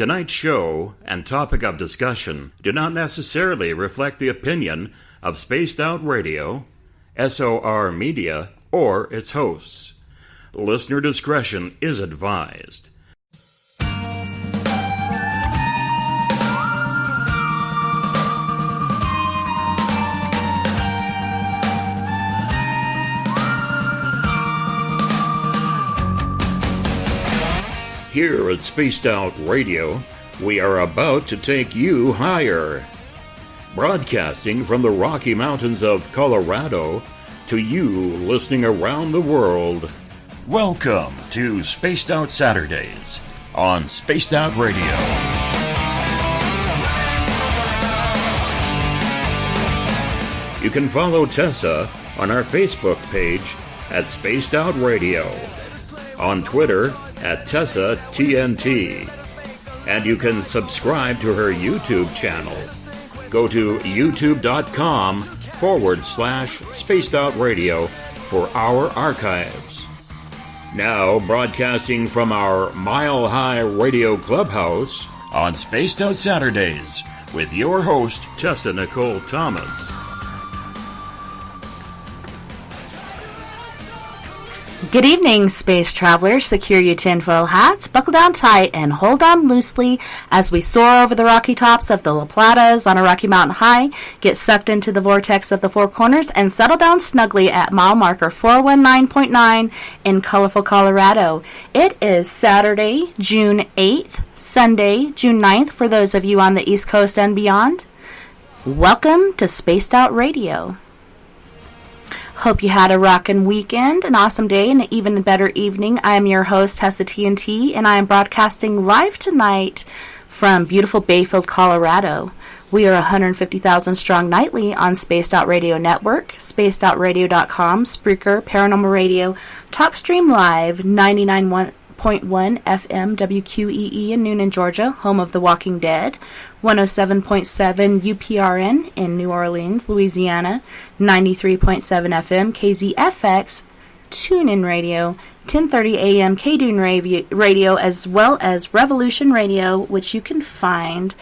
Tonight's show and topic of discussion do not necessarily reflect the opinion of Spaced Out Radio, SOR Media, or its hosts. Listener discretion is advised. Here at Spaced Out Radio, we are about to take you higher. Broadcasting from the Rocky Mountains of Colorado to you listening around the world. Welcome to Spaced Out Saturdays on Spaced Out Radio. You can follow Tessa on our Facebook page at Spaced Out Radio, on Twitter at TessaTNT, and you can subscribe to her YouTube channel. Go to youtube.com/Spaced Out Radio for our archives. Now broadcasting from our Mile High Radio Clubhouse on Spaced Out Saturdays with your host, Tessa Nicole Thomas. Good evening, space travelers. Secure your tinfoil hats, buckle down tight, and hold on loosely as we soar over the rocky tops of the La Platas on a Rocky Mountain high, get sucked into the vortex of the Four Corners, and settle down snugly at mile marker 419.9 in colorful Colorado. It is Saturday, June 8th, Sunday, June 9th for those of you on the East Coast and beyond. Welcome to Spaced Out Radio. Hope you had a rockin' weekend, an awesome day, and an even better evening. I am your host, TessaTNT, and I am broadcasting live tonight from beautiful Bayfield, Colorado. We are 150,000 strong nightly on Spaced Out Radio Network, spacedoutradio.com, Spreaker, Paranormal Radio, TalkStream Live, 99.1 FM WQEE in Noonan, Georgia, home of The Walking Dead, 107.7 UPRN in New Orleans, Louisiana, 93.7 FM KZFX, TuneIn Radio, 1030 AM KDUN Radio, as well as Revolution Radio, which you can find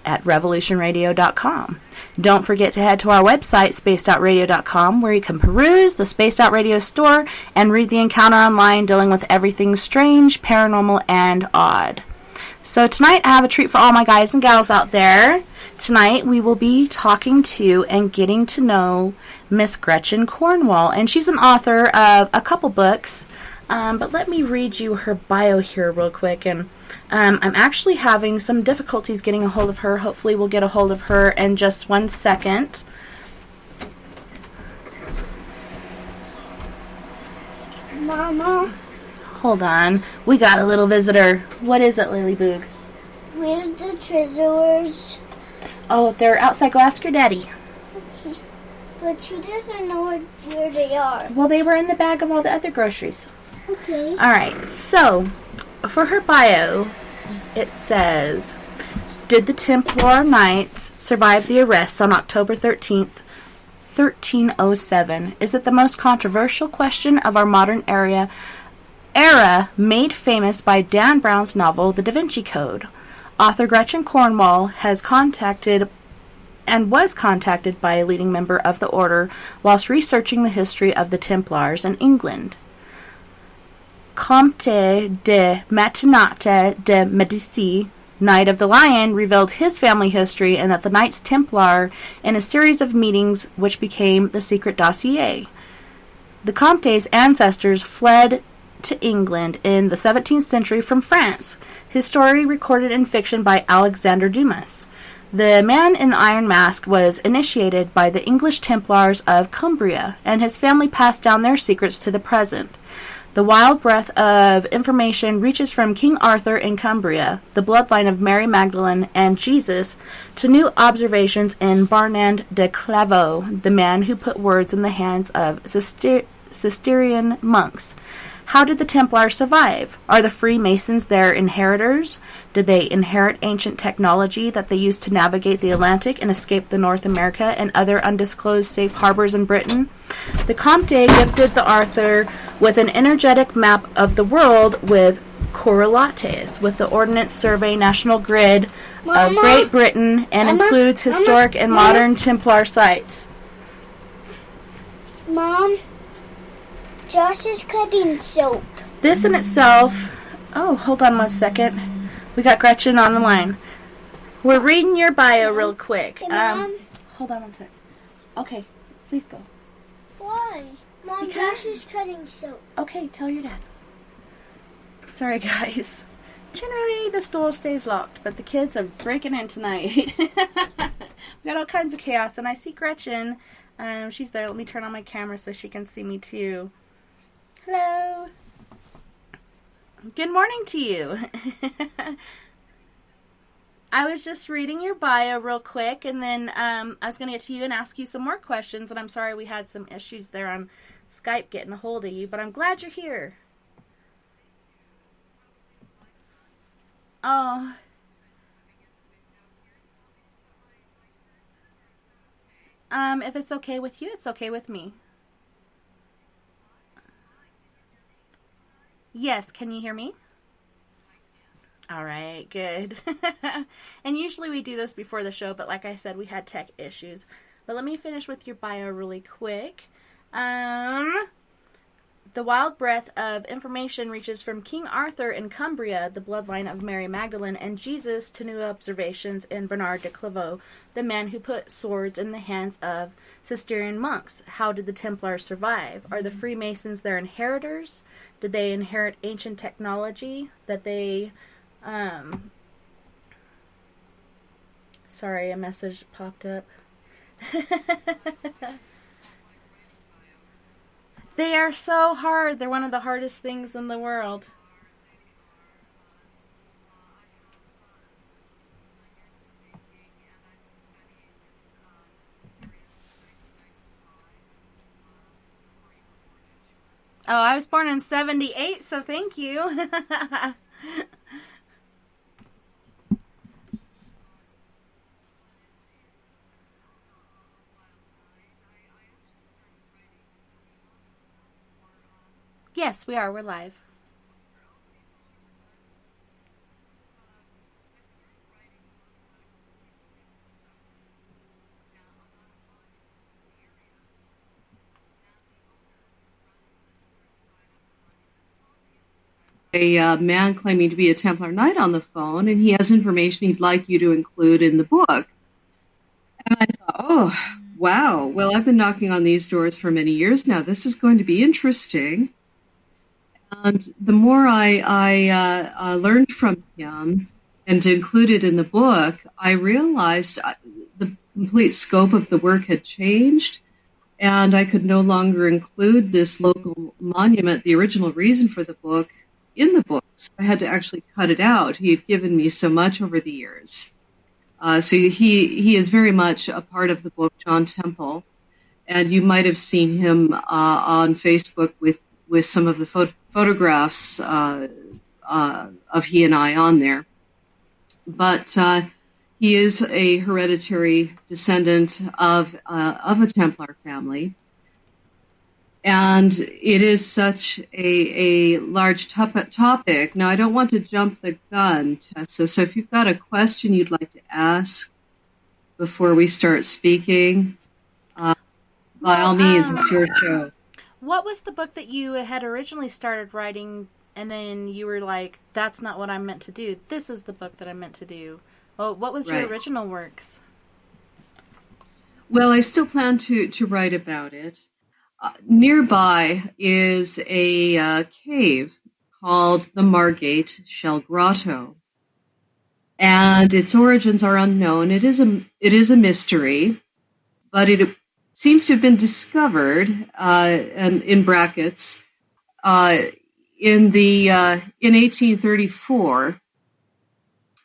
at revolutionradio.com. Don't forget to head to our website, spacedoutradio.com, where you can peruse the Spaced Out Radio store and read the encounter online dealing with everything strange, paranormal, and odd. So tonight I have a treat for all my guys and gals out there. Tonight we will be talking to and getting to know Miss Gretchen Cornwall, and she's an author of a couple books. But let me read you her bio here real quick. And I'm actually having some difficulties getting a hold of her. Hopefully we'll get a hold of her in just 1 second. Mama. Hold on. We got a little visitor. What is it, Lily Boog? Where's the treasures? Oh, they're outside. Go ask your daddy. Okay. But she doesn't know where they are. Well, they were in the bag of all the other groceries. Okay. All right. So, for her bio, it says, did the Templar Knights survive the arrests on October 13th, 1307? Is it the most controversial question of our modern era made famous by Dan Brown's novel, The Da Vinci Code? Author Gretchen Cornwall was contacted by a leading member of the order whilst researching the history of the Templars in England. Comte de Matinata de Medici, Knight of the Lion, revealed his family history and that the Knights Templar in a series of meetings which became the secret dossier. The Comte's ancestors fled to England in the 17th century from France. His story recorded in fiction by Alexander Dumas. The man in the iron mask was initiated by the English Templars of Cumbria, and his family passed down their secrets to the present. The wild breadth of information reaches from King Arthur in Cumbria, the bloodline of Mary Magdalene and Jesus, to new observations in Bernard de Clairvaux, the man who put words in the hands of Cistercian monks. How did the Templars survive? Are the Freemasons their inheritors? Did they inherit ancient technology that they used to navigate the Atlantic and escape the North America and other undisclosed safe harbors in Britain? The Comte gifted the Arthur with an energetic map of the world with correlates with the Ordnance Survey National Grid Mama? of Great Britain and Mama? includes historic and Mama? modern Templar sites. Mom, Josh is cutting soap. This in itself... Oh, hold on 1 second. We got Gretchen on the line. We're reading your bio real quick. Hey, Mom. Hold on 1 second. Okay, please go. Why? Mom, Because- Josh is cutting soap. Okay, tell your dad. Sorry, guys. Generally, the store stays locked, but the kids are breaking in tonight. We got all kinds of chaos, and I see Gretchen. She's there. Let me turn on my camera so she can see me, too. Hello. Good morning to you. I was just reading your bio real quick, and then I was going to get to you and ask you some more questions, and I'm sorry we had some issues there on Skype getting a hold of you, but I'm glad you're here. Oh. If it's okay with you, it's okay with me. Yes, can you hear me? All right, good. And usually we do this before the show, but like I said, we had tech issues. But let me finish with your bio really quick. The wild breadth of information reaches from King Arthur in Cumbria, the bloodline of Mary Magdalene, and Jesus, to new observations in Bernard de Clairvaux, the man who put swords in the hands of Cistercian monks. How did the Templars survive? Are the Freemasons their inheritors? Did they inherit ancient technology that they... Sorry, a message popped up. They are so hard. They're one of the hardest things in the world. Oh, I was born in 78, so thank you. Yes, we are. We're live. A man claiming to be a Templar Knight on the phone, and he has information he'd like you to include in the book. And I thought, oh, wow. Well, I've been knocking on these doors for many years now. This is going to be interesting. And the more I learned from him and included in the book, I realized the complete scope of the work had changed, and I could no longer include this local monument, the original reason for the book, in the book. So I had to actually cut it out. He had given me so much over the years. So he is very much a part of the book, John Temple, and you might have seen him on Facebook with some of the photographs of he and I on there. But he is a hereditary descendant of a Templar family. And it is such a large topic. Now, I don't want to jump the gun, Tessa, so if you've got a question you'd like to ask before we start speaking, by all means, it's your show. What was the book that you had originally started writing, and then you were like, that's not what I'm meant to do. This is the book that I'm meant to do. Well, what was your original works? Well, I still plan to write about it. Nearby is a cave called the Margate Shelter Grotto, and its origins are unknown. It is a mystery, but it seems to have been discovered, and in brackets, in 1834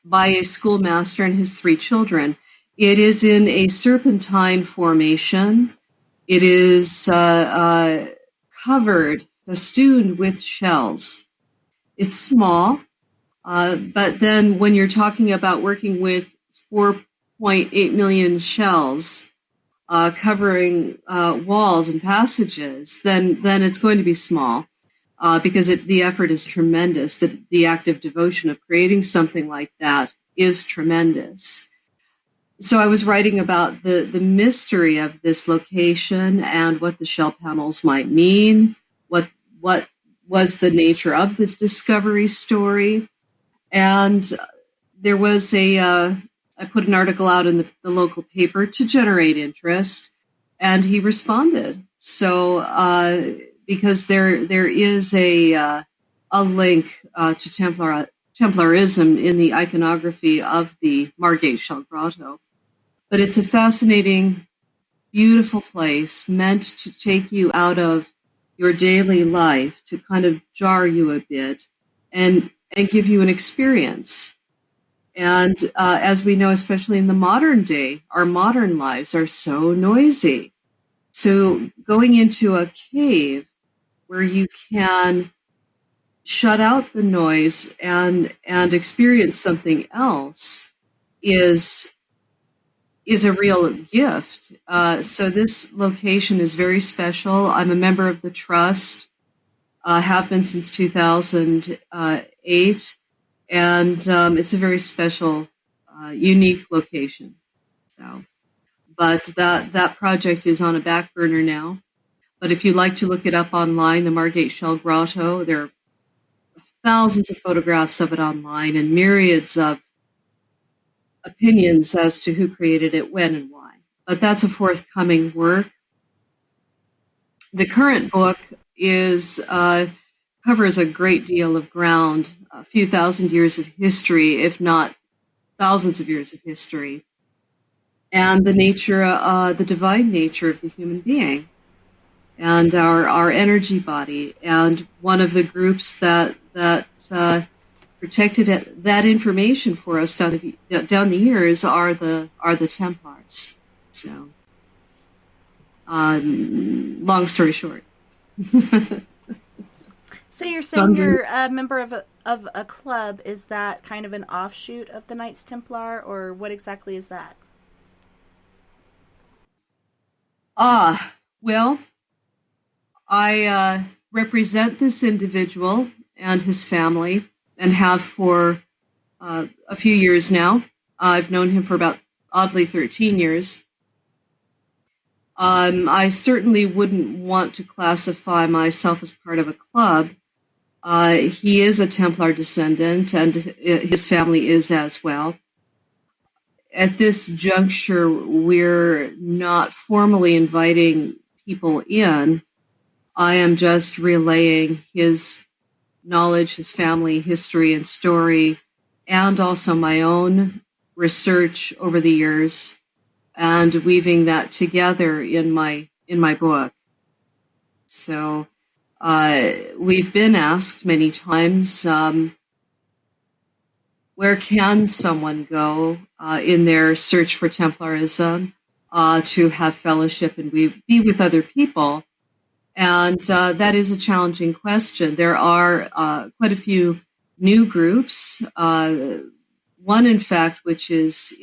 by a schoolmaster and his 3 children. It is in a serpentine formation. It is covered, festooned with shells. It's small, but then when you're talking about working with 4.8 million shells covering walls and passages, then it's going to be small. because the effort is tremendous. The active devotion of creating something like that is tremendous. So I was writing about the mystery of this location and what the shell panels might mean, what was the nature of this discovery story. And there was I put an article out in the local paper to generate interest, and he responded. So because there is a link to Templarism in the iconography of the Margate Shelter Grotto. But it's a fascinating, beautiful place meant to take you out of your daily life, to kind of jar you a bit and give you an experience. And as we know, especially in the modern day, our modern lives are so noisy. So going into a cave where you can shut out the noise and experience something else is a real gift. So this location is very special. I'm a member of the trust, have been since 2008, and it's a very special, unique location. So, but that project is on a back burner now. But if you'd like to look it up online, the Margate Shelter Grotto, there are thousands of photographs of it online and myriads of opinions as to who created it, when, and why. But that's a forthcoming work. The current book covers a great deal of ground, a few thousand years of history, if not thousands of years of history, and the divine nature of the human being, and our energy body. And one of the groups that protected that information for us down the years are the Templars. So, long story short. So you're saying you're a member of a club. Is that kind of an offshoot of the Knights Templar, or what exactly is that? Well, I represent this individual and his family, and have for a few years now. I've known him for about, oddly, 13 years. I certainly wouldn't want to classify myself as part of a club. He is a Templar descendant, and his family is as well. At this juncture, we're not formally inviting people in. I am just relaying his knowledge, his family history and story, and also my own research over the years, and weaving that together in my book. So we've been asked many times, where can someone go in their search for Templarism to have fellowship and be with other people? And that is a challenging question. There are quite a few new groups. One, in fact, which is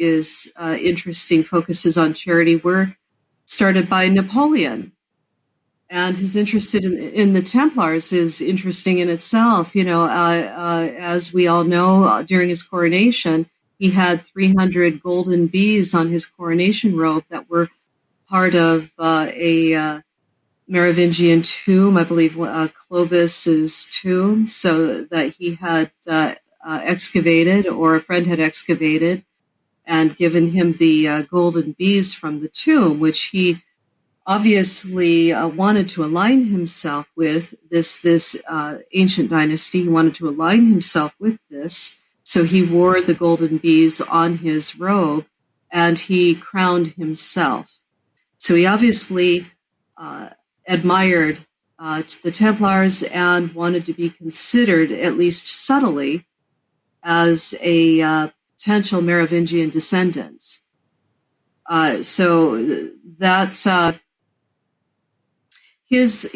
interesting, focuses on charity work, started by Napoleon. And his interest in the Templars is interesting in itself. You know, as we all know, during his coronation, he had 300 golden bees on his coronation robe that were part of a Merovingian tomb, I believe Clovis's tomb, so that he had excavated, or a friend had excavated, and given him the golden bees from the tomb, which he obviously wanted to align himself with this ancient dynasty. He wanted to align himself with this, so he wore the golden bees on his robe, and he crowned himself. So he obviously admired the Templars and wanted to be considered, at least subtly, as a potential Merovingian descendant. So that his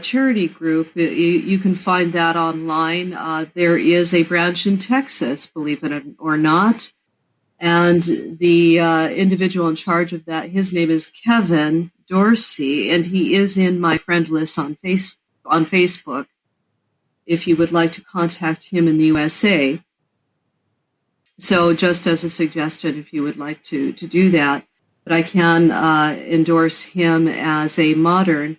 charity group, you can find that online. There is a branch in Texas, believe it or not, and the individual in charge of that, his name is Kevin Dorsey, and he is in my friend list on Facebook. if you would like to contact him in the USA. So just as a suggestion, if you would like to do that, but I can endorse him as a modern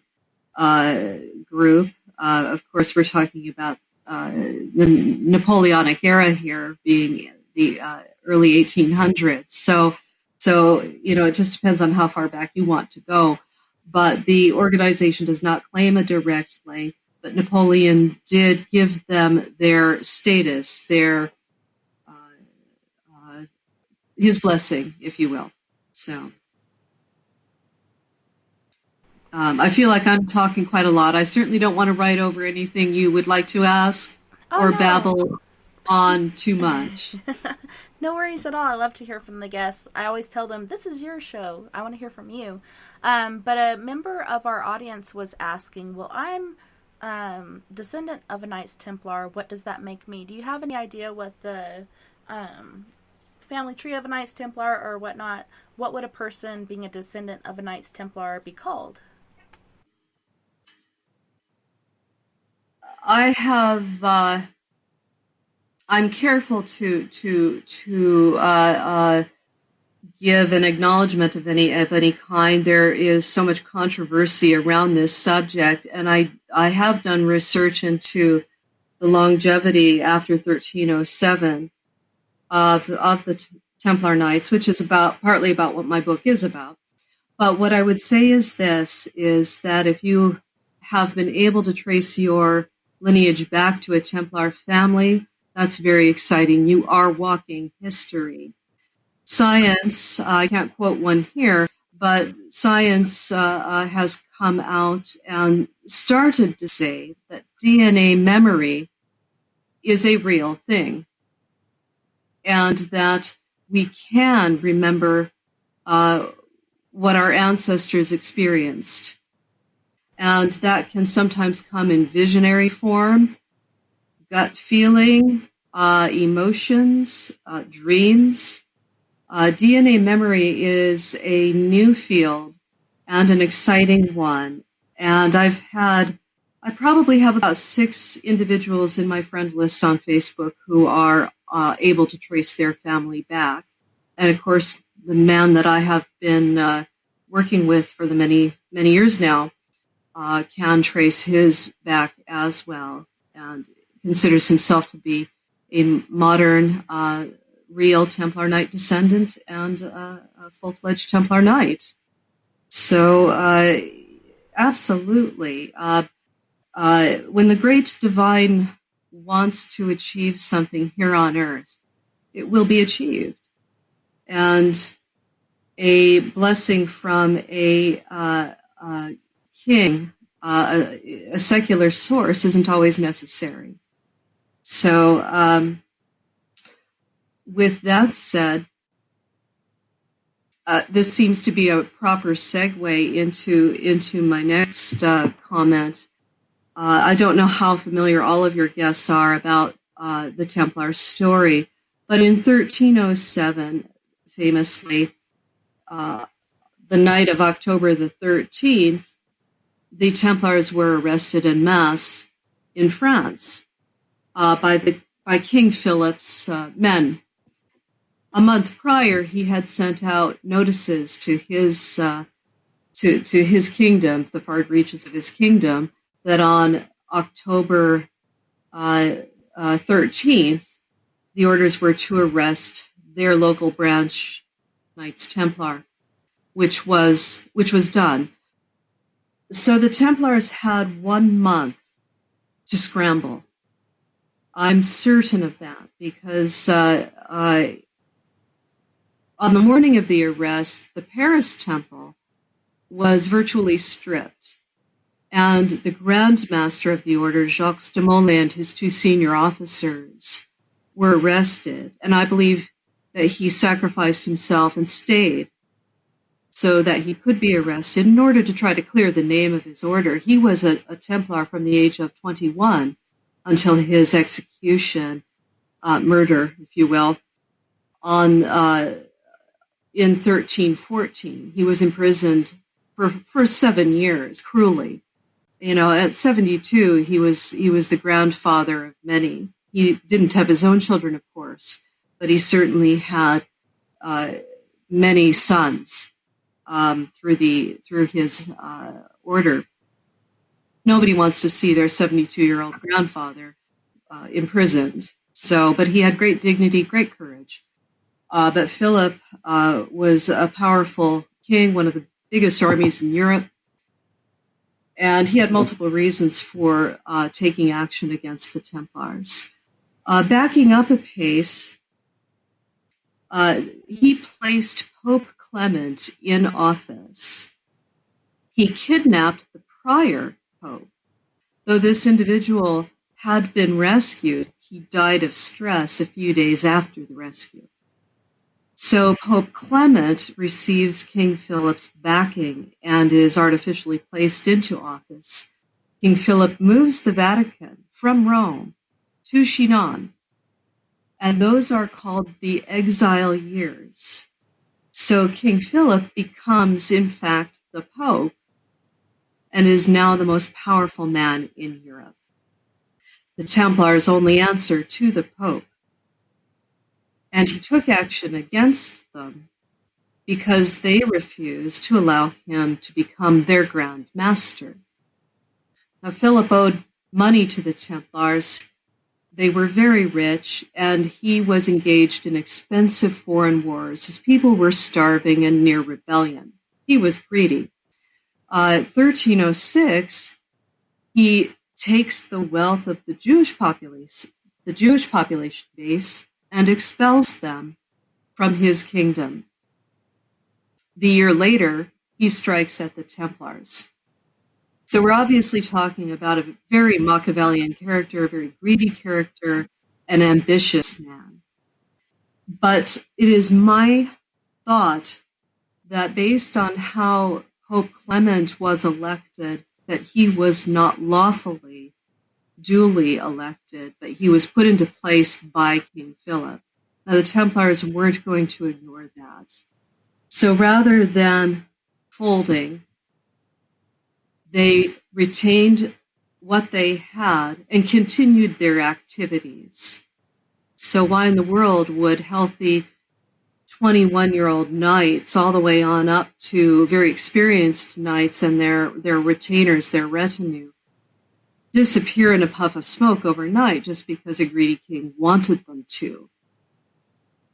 group. Of course, we're talking about the Napoleonic era here, being the early 1800s. So it just depends on how far back you want to go. But the organization does not claim a direct link, but Napoleon did give them their status, their his blessing, if you will. So I feel like I'm talking quite a lot. I certainly don't want to write over anything you would like to ask or babble on too much. No worries at all. I love to hear from the guests. I always tell them, this is your show. I want to hear from you. But a member of our audience was asking, well, I'm descendant of a Knights Templar. What does that make me? Do you have any idea what the family tree of a Knights Templar or whatnot, what would a person being a descendant of a Knights Templar be called? I have. I'm careful to give an acknowledgement of any kind. There is so much controversy around this subject, and I have done research into the longevity after 1307 of the Templar Knights, which is partly about what my book is about. But what I would say is this: is that if you have been able to trace your lineage back to a Templar family, that's very exciting. You are walking history. Science, I can't quote one here, but science has come out and started to say that DNA memory is a real thing, and that we can remember what our ancestors experienced. And that can sometimes come in visionary form, gut feeling, emotions, dreams. DNA memory is a new field and an exciting one. And I probably have about 6 individuals in my friend list on Facebook who are able to trace their family back. And of course, the man that I have been working with for the many, many years now can trace his back as well, and considers himself to be a modern, real Templar Knight descendant and a full-fledged Templar Knight. So, absolutely. When the great divine wants to achieve something here on earth, it will be achieved. And a blessing from a king, a secular source, isn't always necessary. So, with that said, this seems to be a proper segue into my next comment. I don't know how familiar all of your guests are about the Templar story, but in 1307, famously, the night of October the 13th, the Templars were arrested en masse in France by King Philip's men. A month prior, he had sent out notices to his kingdom, the far reaches of his kingdom, that on October 13th, the orders were to arrest their local branch, Knights Templar, which was done. So the Templars had 1 month to scramble. I'm certain of that because on the morning of the arrest, the Paris Temple was virtually stripped, and the Grand Master of the order, Jacques de Molay, and his 2 senior officers were arrested, and I believe that he sacrificed himself and stayed so that he could be arrested in order to try to clear the name of his order. He was a Templar from the age of 21 until his execution, murder, if you will, in 1314. He was imprisoned for 7 years, cruelly, at 72, he was the grandfather of many. He didn't have his own children, of course, but he certainly had many sons through his order. Nobody wants to see their 72-year-old grandfather imprisoned. But he had great dignity, great courage. But Philip was a powerful king, one of the biggest armies in Europe, and he had multiple reasons for taking action against the Templars. Backing up a pace, he placed Pope Clement in office. He kidnapped the prior pope. Though this individual had been rescued, he died of stress a few days after the rescue. So Pope Clement receives King Philip's backing and is artificially placed into office. King Philip moves the Vatican from Rome to Chinon, and those are called the exile years. So King Philip becomes, in fact, the Pope and is now the most powerful man in Europe. The Templars only answer to the Pope. And he took action against them because they refused to allow him to become their Grand Master. Now, Philip owed money to the Templars. They were very rich, and he was engaged in expensive foreign wars. His people were starving and near rebellion. He was greedy. 1306, he takes the wealth of the Jewish population base, and expels them from his kingdom. The year later, he strikes at the Templars. So we're obviously talking about a very Machiavellian character, a very greedy character, an ambitious man. But it is my thought that based on how Pope Clement was elected, that he was not lawfully duly elected, but he was put into place by King Philip. Now, the Templars weren't going to ignore that. So rather than folding, they retained what they had and continued their activities. So why in the world would healthy 21-year-old knights, all the way on up to very experienced knights and their retainers, their retinue, disappear in a puff of smoke overnight just because a greedy king wanted them to?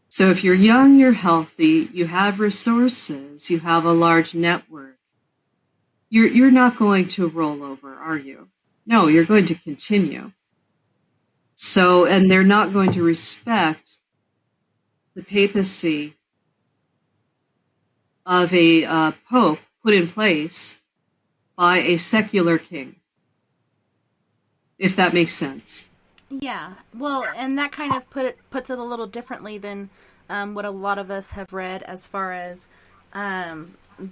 So if you're young, you're healthy, you have resources, you have a large network, you're not going to roll over, are you? No, you're going to continue. So, and they're not going to respect the papacy of a pope put in place by a secular king, if that makes sense. Yeah, well, and that kind of puts it a little differently than what a lot of us have read, as far as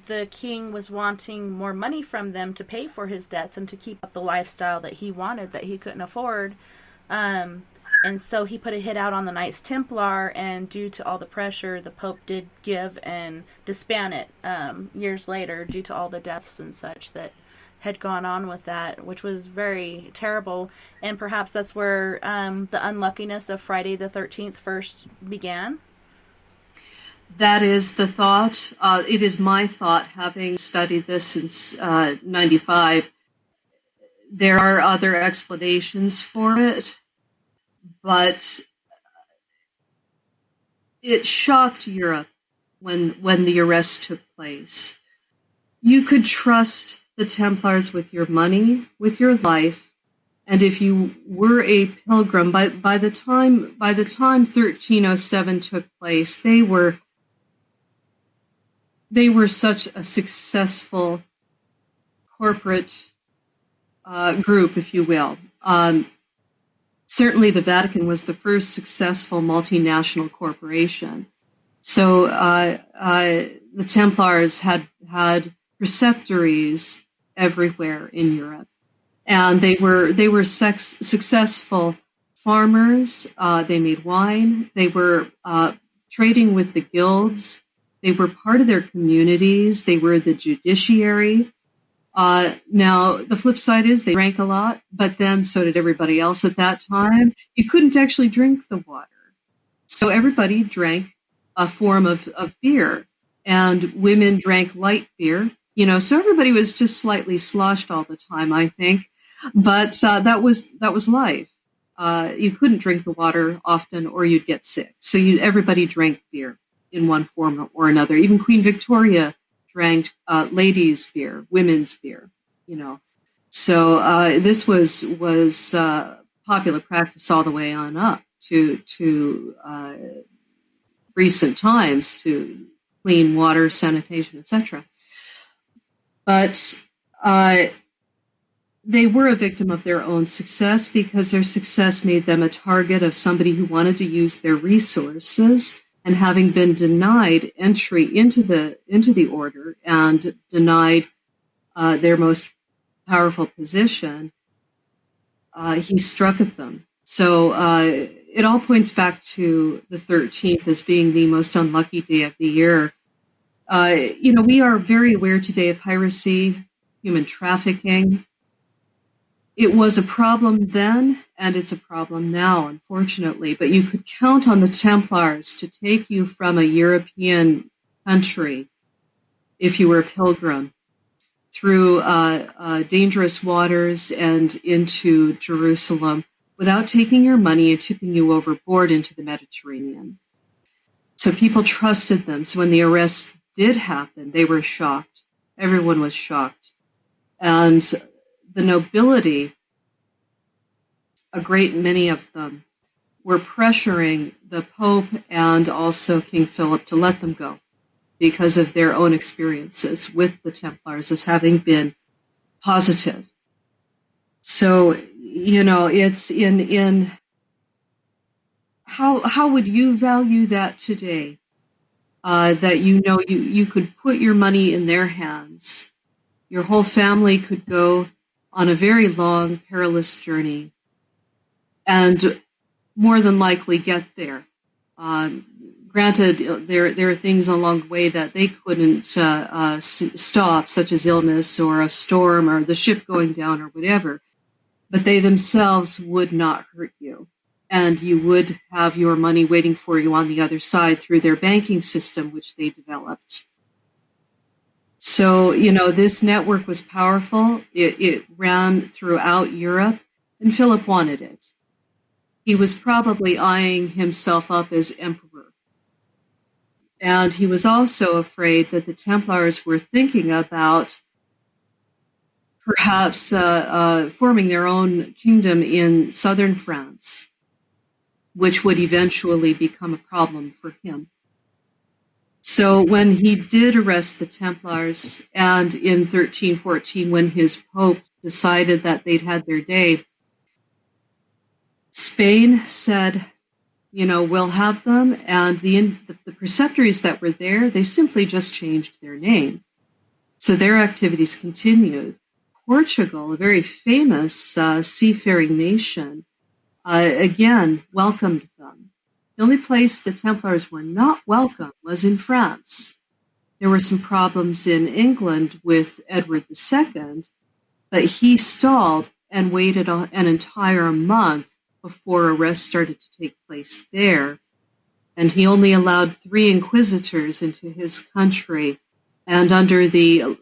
the king was wanting more money from them to pay for his debts and to keep up the lifestyle that he wanted, that he couldn't afford. And so he put a hit out on the Knights Templar, and due to all the pressure, the Pope did give and disband it years later due to all the deaths and such that had gone on with that, which was very terrible. And perhaps that's where the unluckiness of Friday the 13th first began. That is the thought. It is my thought, having studied this since 95. There are other explanations for it, but it shocked Europe when the arrest took place. You could trust the Templars with your money, with your life, and if you were a pilgrim, by the time 1307 took place, they were such a successful corporate group, if you will. Certainly the Vatican was the first successful multinational corporation. So the Templars had preceptories everywhere in Europe. And they were successful farmers. They made wine. They were trading with the guilds. They were part of their communities. They were the judiciary. Now, the flip side is they drank a lot, but then so did everybody else at that time. You couldn't actually drink the water. So everybody drank a form of beer, and women drank light beer. So everybody was just slightly sloshed all the time, I think. But that was life. You couldn't drink the water often, or you'd get sick. So everybody drank beer in one form or another. Even Queen Victoria drank ladies' beer, women's beer. So this was popular practice all the way on up to recent times, to clean water, sanitation, etc. But they were a victim of their own success, because their success made them a target of somebody who wanted to use their resources, and having been denied entry into the order and denied their most powerful position, he struck at them. So it all points back to the 13th as being the most unlucky day of the year. We are very aware today of piracy, human trafficking. It was a problem then, and it's a problem now, unfortunately. But you could count on the Templars to take you from a European country, if you were a pilgrim, through dangerous waters and into Jerusalem without taking your money and tipping you overboard into the Mediterranean. So people trusted them. So when the arrest did happen, they were shocked. Everyone was shocked. And the nobility, a great many of them, were pressuring the Pope and also King Philip to let them go, because of their own experiences with the Templars as having been positive. So, it's in how would you value that today? That you could put your money in their hands. Your whole family could go on a very long, perilous journey and more than likely get there. Granted, there are things along the way that they couldn't stop, such as illness or a storm or the ship going down or whatever, but they themselves would not hurt you. And you would have your money waiting for you on the other side through their banking system, which they developed. So, this network was powerful. It ran throughout Europe, and Philip wanted it. He was probably eyeing himself up as emperor. And he was also afraid that the Templars were thinking about perhaps forming their own kingdom in southern France, which would eventually become a problem for him. So when he did arrest the Templars, and in 1314, when his Pope decided that they'd had their day, Spain said, we'll have them, and the preceptories that were there, they simply just changed their name. So their activities continued. Portugal, a very famous seafaring nation, again, welcomed them. The only place the Templars were not welcome was in France. There were some problems in England with Edward II, but he stalled and waited an entire month before arrests started to take place there. And he only allowed 3 inquisitors into his country, and under the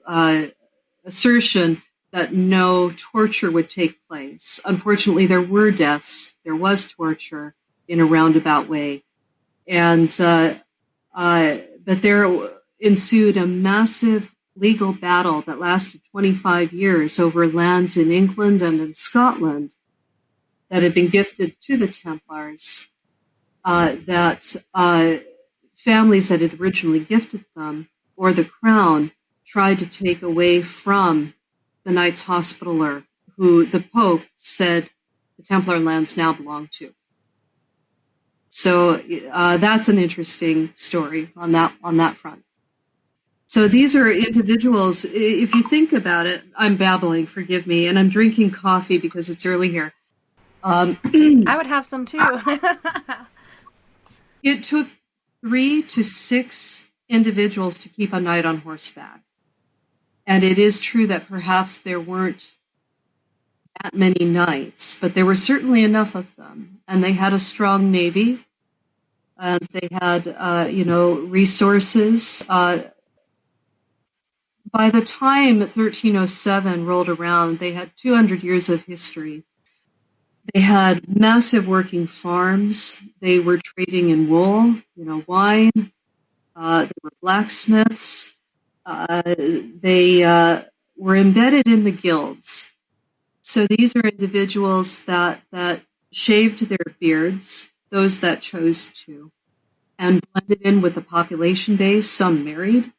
assertion that no torture would take place. Unfortunately, there were deaths. There was torture in a roundabout way. And but there ensued a massive legal battle that lasted 25 years over lands in England and in Scotland that had been gifted to the Templars, that families that had originally gifted them, or the crown, tried to take away from the Knights Hospitaller, who the Pope said the Templar lands now belong to. So that's an interesting story on that front. So these are individuals, if you think about it, I'm babbling, forgive me, and I'm drinking coffee because it's early here. I would have some too. It took 3 to 6 individuals to keep a knight on horseback. And it is true that perhaps there weren't that many knights, but there were certainly enough of them. And they had a strong navy, and they had, resources. By the time 1307 rolled around, they had 200 years of history. They had massive working farms. They were trading in wool, wine. They were blacksmiths. They were embedded in the guilds. So these are individuals that shaved their beards, those that chose to, and blended in with the population base. Some married.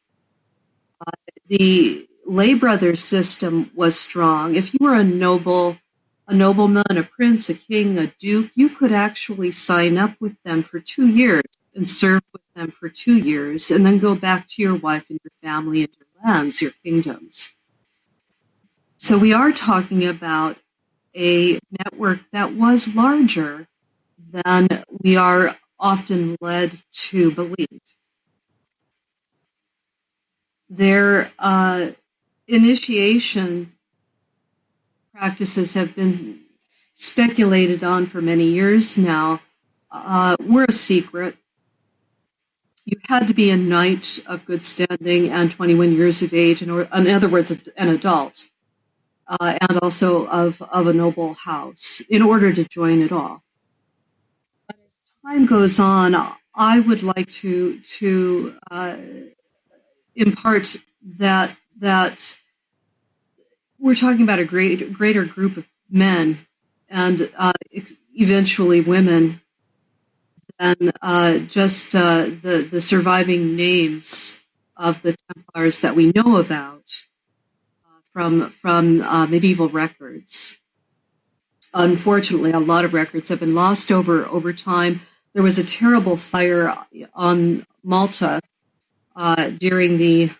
The lay brother system was strong. If you were a nobleman, a prince, a king, a duke, you could actually sign up with them for 2 years and serve with them for 2 years, and then go back to your wife and your family and your lands, your kingdoms. So we are talking about a network that was larger than we are often led to believe. Their initiation practices have been speculated on for many years now. Were a secret. You had to be a knight of good standing and 21 years of age, in other words, an adult, and also of a noble house, in order to join it all. But as time goes on, I would like to impart that we're talking about a greater group of men and eventually women than just the surviving names of the Templars that we know about from medieval records. Unfortunately, a lot of records have been lost over time. There was a terrible fire on Malta during the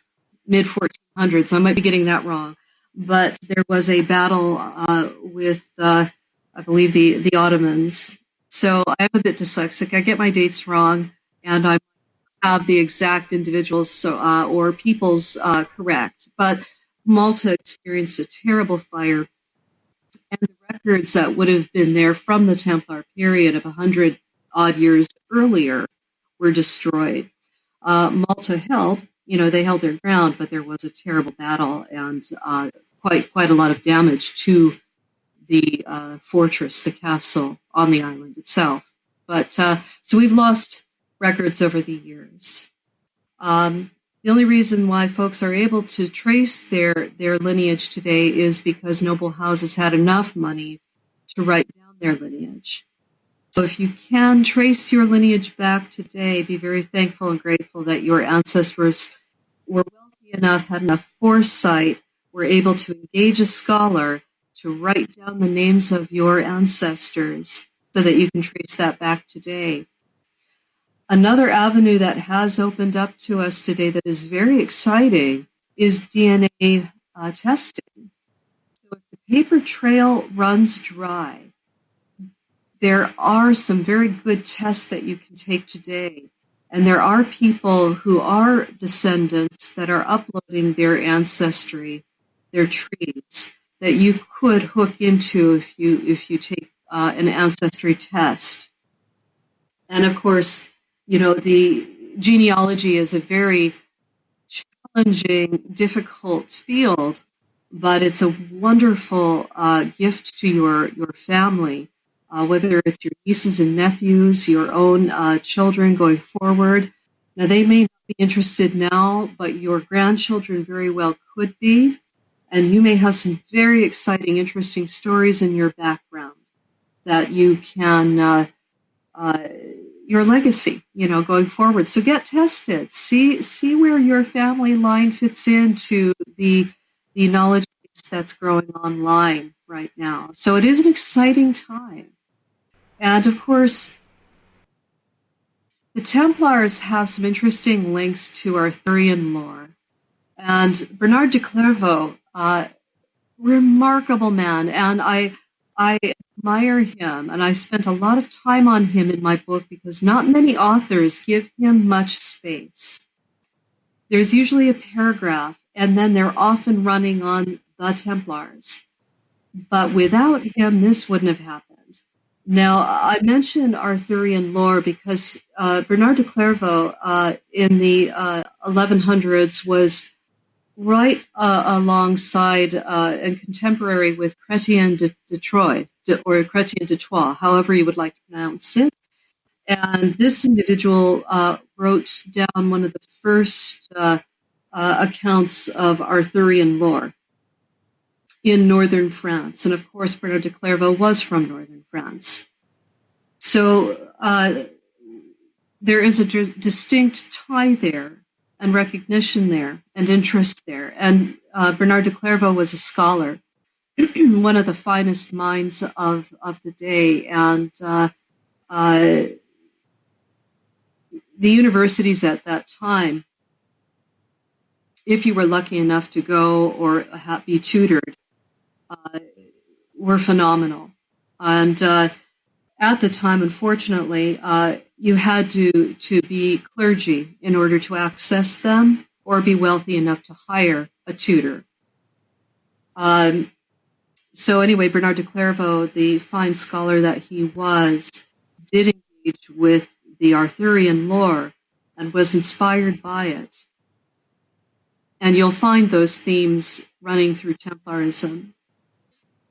mid-1400s. I might be getting that wrong, but there was a battle with, I believe, the Ottomans. So I'm a bit dyslexic. I get my dates wrong, and I have the exact individuals or peoples correct. But Malta experienced a terrible fire, and the records that would have been there from the Templar period of 100-odd years earlier were destroyed. Malta held, they held their ground, but there was a terrible battle and quite a lot of damage to the fortress, the castle on the island itself. But so we've lost records over the years. The only reason why folks are able to trace their lineage today is because noble houses had enough money to write down their lineage. So if you can trace your lineage back today, be very thankful and grateful that your ancestors were wealthy enough, had enough foresight, were able to engage a scholar to write down the names of your ancestors so that you can trace that back today. Another avenue that has opened up to us today that is very exciting is DNA testing. So if the paper trail runs dry, there are some very good tests that you can take today. And there are people who are descendants that are uploading their ancestry, their trees, that you could hook into if you take an ancestry test. And of course, the genealogy is a very challenging, difficult field, but it's a wonderful gift to your family. Whether it's your nieces and nephews, your own children going forward. Now, they may not be interested now, but your grandchildren very well could be. And you may have some very exciting, interesting stories in your background that you can, your legacy, going forward. So get tested. See where your family line fits into the knowledge base that's growing online right now. So it is an exciting time. And of course, the Templars have some interesting links to Arthurian lore. And Bernard de Clairvaux, remarkable man, and I admire him, and I spent a lot of time on him in my book because not many authors give him much space. There's usually a paragraph, and then they're often running on the Templars. But without him, this wouldn't have happened. Now, I mentioned Arthurian lore because Bernard de Clairvaux in the 1100s was right alongside and contemporary with Chrétien de Troyes, or Chrétien de Troyes, however you would like to pronounce it. And this individual wrote down one of the first accounts of Arthurian lore in northern France. And of course, Bernard de Clairvaux was from northern France. So there is a distinct tie there, and recognition there, and interest there. And Bernard de Clairvaux was a scholar, one of the finest minds of the day. And the universities at that time, if you were lucky enough to go or be tutored, were phenomenal. And at the time, unfortunately, you had to be clergy in order to access them, or be wealthy enough to hire a tutor. So anyway, Bernard de Clairvaux, the fine scholar that he was, did engage with the Arthurian lore and was inspired by it. And you'll find those themes running through Templarism.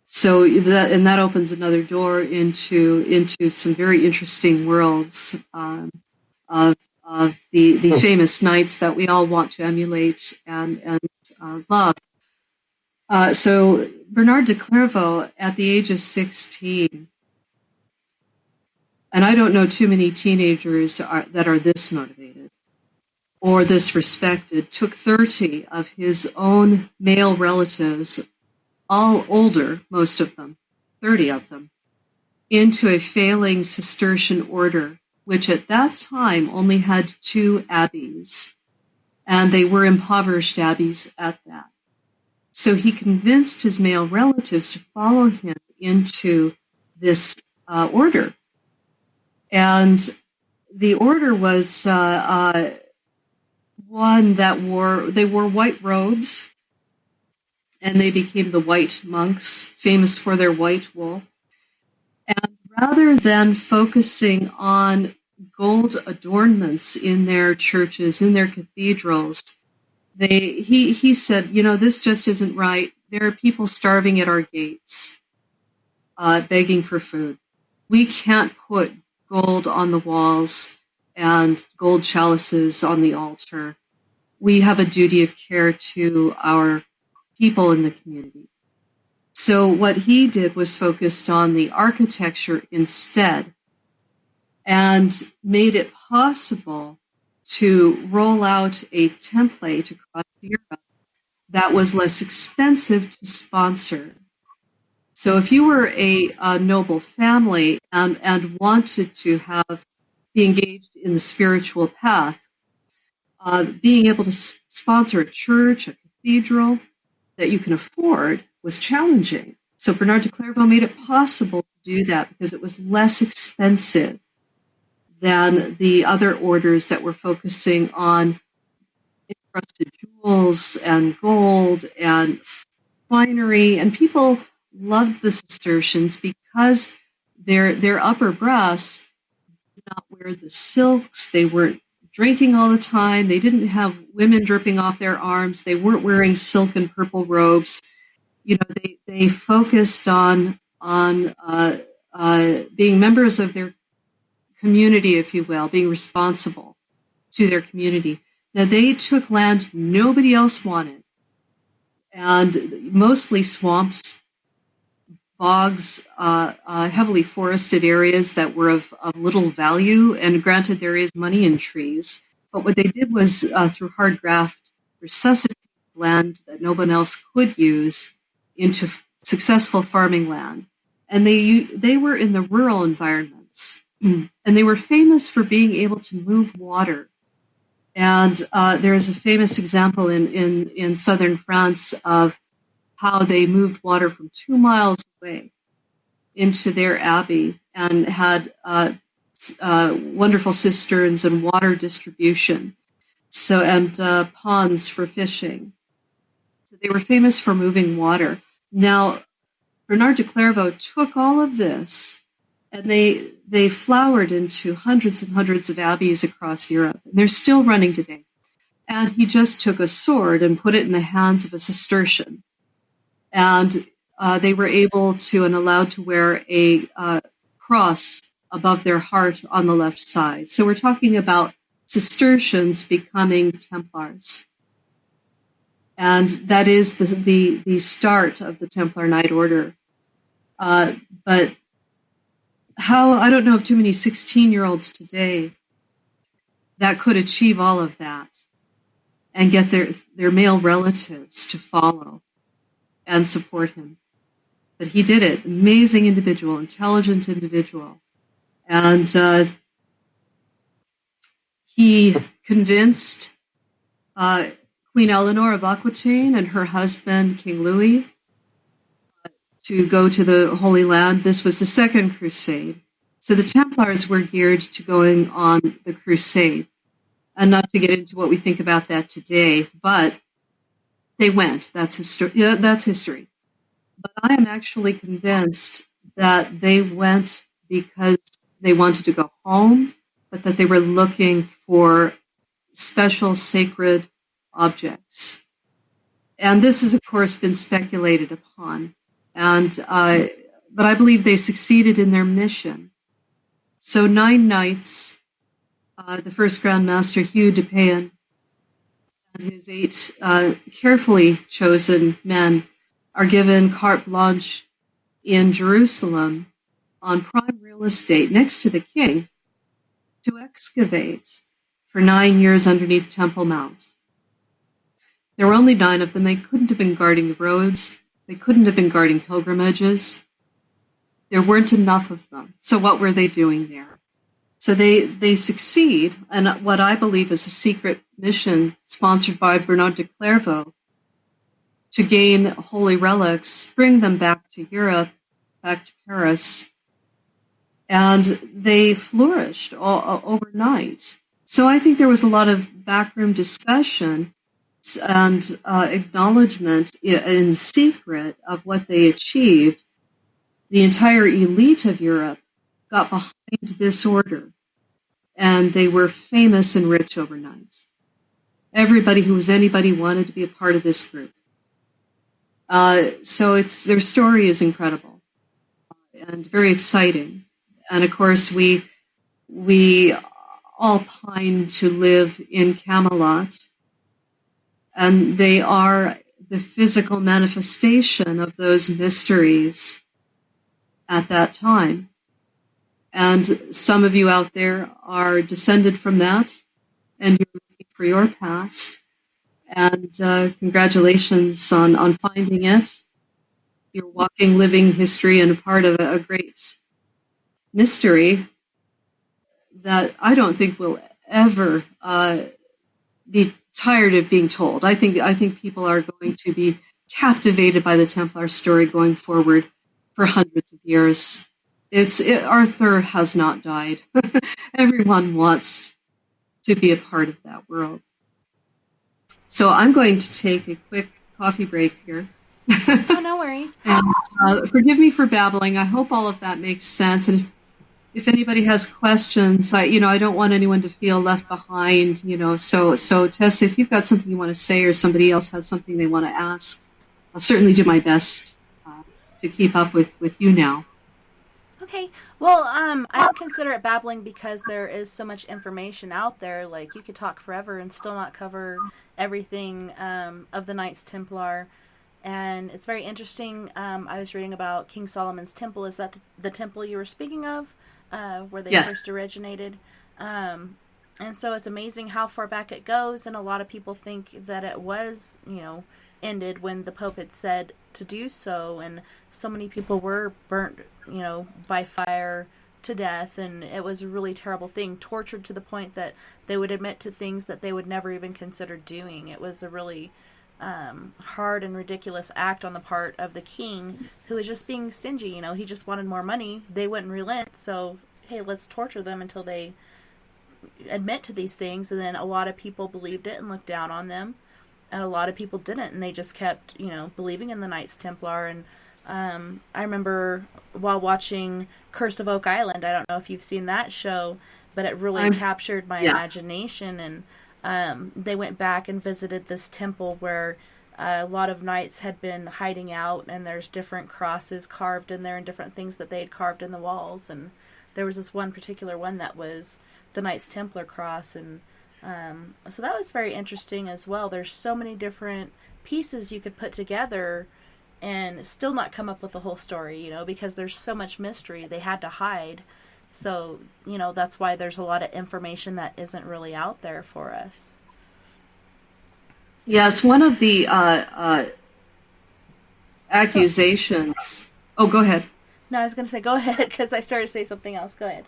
So that opens another door into some very interesting worlds of the famous knights that we all want to emulate and love. So Bernard de Clairvaux, at the age of 16, and I don't know too many teenagers that are this motivated or this respected, took 30 of his own male relatives, all older, most of them, 30 of them, into a failing Cistercian order, which at that time only had 2 abbeys, and they were impoverished abbeys at that. So he convinced his male relatives to follow him into this order. And the order was one that wore white robes, and they became the white monks, famous for their white wool. And rather than focusing on gold adornments in their churches, in their cathedrals, he said, this just isn't right. There are people starving at our gates, begging for food. We can't put gold on the walls and gold chalices on the altar. We have a duty of care to our people in the community. So what he did was focused on the architecture instead, and made it possible to roll out a template across Europe that was less expensive to sponsor. So if you were a noble family and wanted to be engaged in the spiritual path, being able to sponsor a church, a cathedral that you can afford was challenging. So Bernard de Clairvaux made it possible to do that because it was less expensive than the other orders that were focusing on encrusted jewels and gold and finery. And people loved the Cistercians because their upper brass did not wear the silks. They weren't drinking all the time. They didn't have women dripping off their arms. They weren't wearing silk and purple robes. They focused on being members of their community, if you will, being responsible to their community. Now, they took land nobody else wanted, and mostly swamps, bogs, heavily forested areas that were of little value. And granted, there is money in trees, but what they did was, through hard graft, resuscitate land that no one else could use into successful farming land. And they were in the rural environments. And they were famous for being able to move water. And there is a famous example in southern France of how they moved water from 2 miles away into their abbey and had wonderful cisterns and water distribution, and ponds for fishing. They were famous for moving water. Now, Bernard de Clairvaux took all of this, and they flowered into hundreds and hundreds of abbeys across Europe. And they're still running today. And he just took a sword and put it in the hands of a Cistercian. And they were able to and allowed to wear a cross above their heart on the left side. So we're talking about Cistercians becoming Templars. And that is the start of the Templar Knight Order. But I don't know of too many 16-year-olds today that could achieve all of that and get their male relatives to follow and support him. But he did it. Amazing individual, intelligent individual. And he convinced Queen Eleanor of Aquitaine and her husband, King Louis, to go to the Holy Land. This was the Second Crusade. So the Templars were geared to going on the crusade. And not to get into what we think about that today, but they went. That's history. Yeah, that's history. But I am actually convinced that they went because they wanted to go home, but that they were looking for special sacred objects. And this has, of course, been speculated upon. But I believe they succeeded in their mission. So 9 knights, the first Grand Master, Hugh de Payen, and his 8 carefully chosen men are given carte blanche in Jerusalem on prime real estate next to the king to excavate for 9 years underneath Temple Mount. There were only 9 of them. They couldn't have been guarding the roads. They couldn't have been guarding pilgrimages. There weren't enough of them. So what were they doing there? So they succeed, and what I believe is a secret mission sponsored by Bernard de Clairvaux to gain holy relics, bring them back to Europe, back to Paris, and they flourished overnight. So I think there was a lot of backroom discussion and acknowledgement in secret of what they achieved. The entire elite of Europe got behind this order, and they were famous and rich overnight. Everybody who was anybody wanted to be a part of this group. So their story is incredible and very exciting. And of course, we all pine to live in Camelot, and they are the physical manifestation of those mysteries at that time. And some of you out there are descended from that, and you're looking for your past. And congratulations on finding it. You're walking, living history and a part of a great mystery that I don't think will ever be tired of being told. I think people are going to be captivated by the Templar story going forward for hundreds of years. Arthur has not died. Everyone wants to be a part of that world. So I'm going to take a quick coffee break here. Oh, no worries. And forgive me for babbling. I hope all of that makes sense. And if anybody has questions, I don't want anyone to feel left behind. So Tessa, if you've got something you want to say, or somebody else has something they want to ask, I'll certainly do my best to keep up with you now. Okay. Well, I don't consider it babbling because there is so much information out there. Like, you could talk forever and still not cover everything of the Knights Templar. And it's very interesting. I was reading about King Solomon's temple. Is that the temple you were speaking of, where they first originated? And so it's amazing how far back it goes. And a lot of people think that it was, ended when the Pope had said to do so. And so many people were burnt, by fire to death. And it was a really terrible thing, tortured to the point that they would admit to things that they would never even consider doing. It was a really hard and ridiculous act on the part of the king, who was just being stingy. He just wanted more money. They wouldn't relent, so hey, let's torture them until they admit to these things. And then a lot of people believed it and looked down on them, and a lot of people didn't, and they just kept, believing in the Knights Templar. And I remember while watching Curse of Oak Island, I don't know if you've seen that show, but it really captured my imagination. And they went back and visited this temple where a lot of knights had been hiding out, and there's different crosses carved in there and different things that they had carved in the walls. And there was this one particular one that was the Knights Templar cross, and so that was very interesting as well. There's so many different pieces you could put together and still not come up with the whole story, because there's so much mystery they had to hide. So, that's why there's a lot of information that isn't really out there for us. Yes, one of the accusations... Oh, go ahead. No, I was going to say go ahead, because I started to say something else. Go ahead.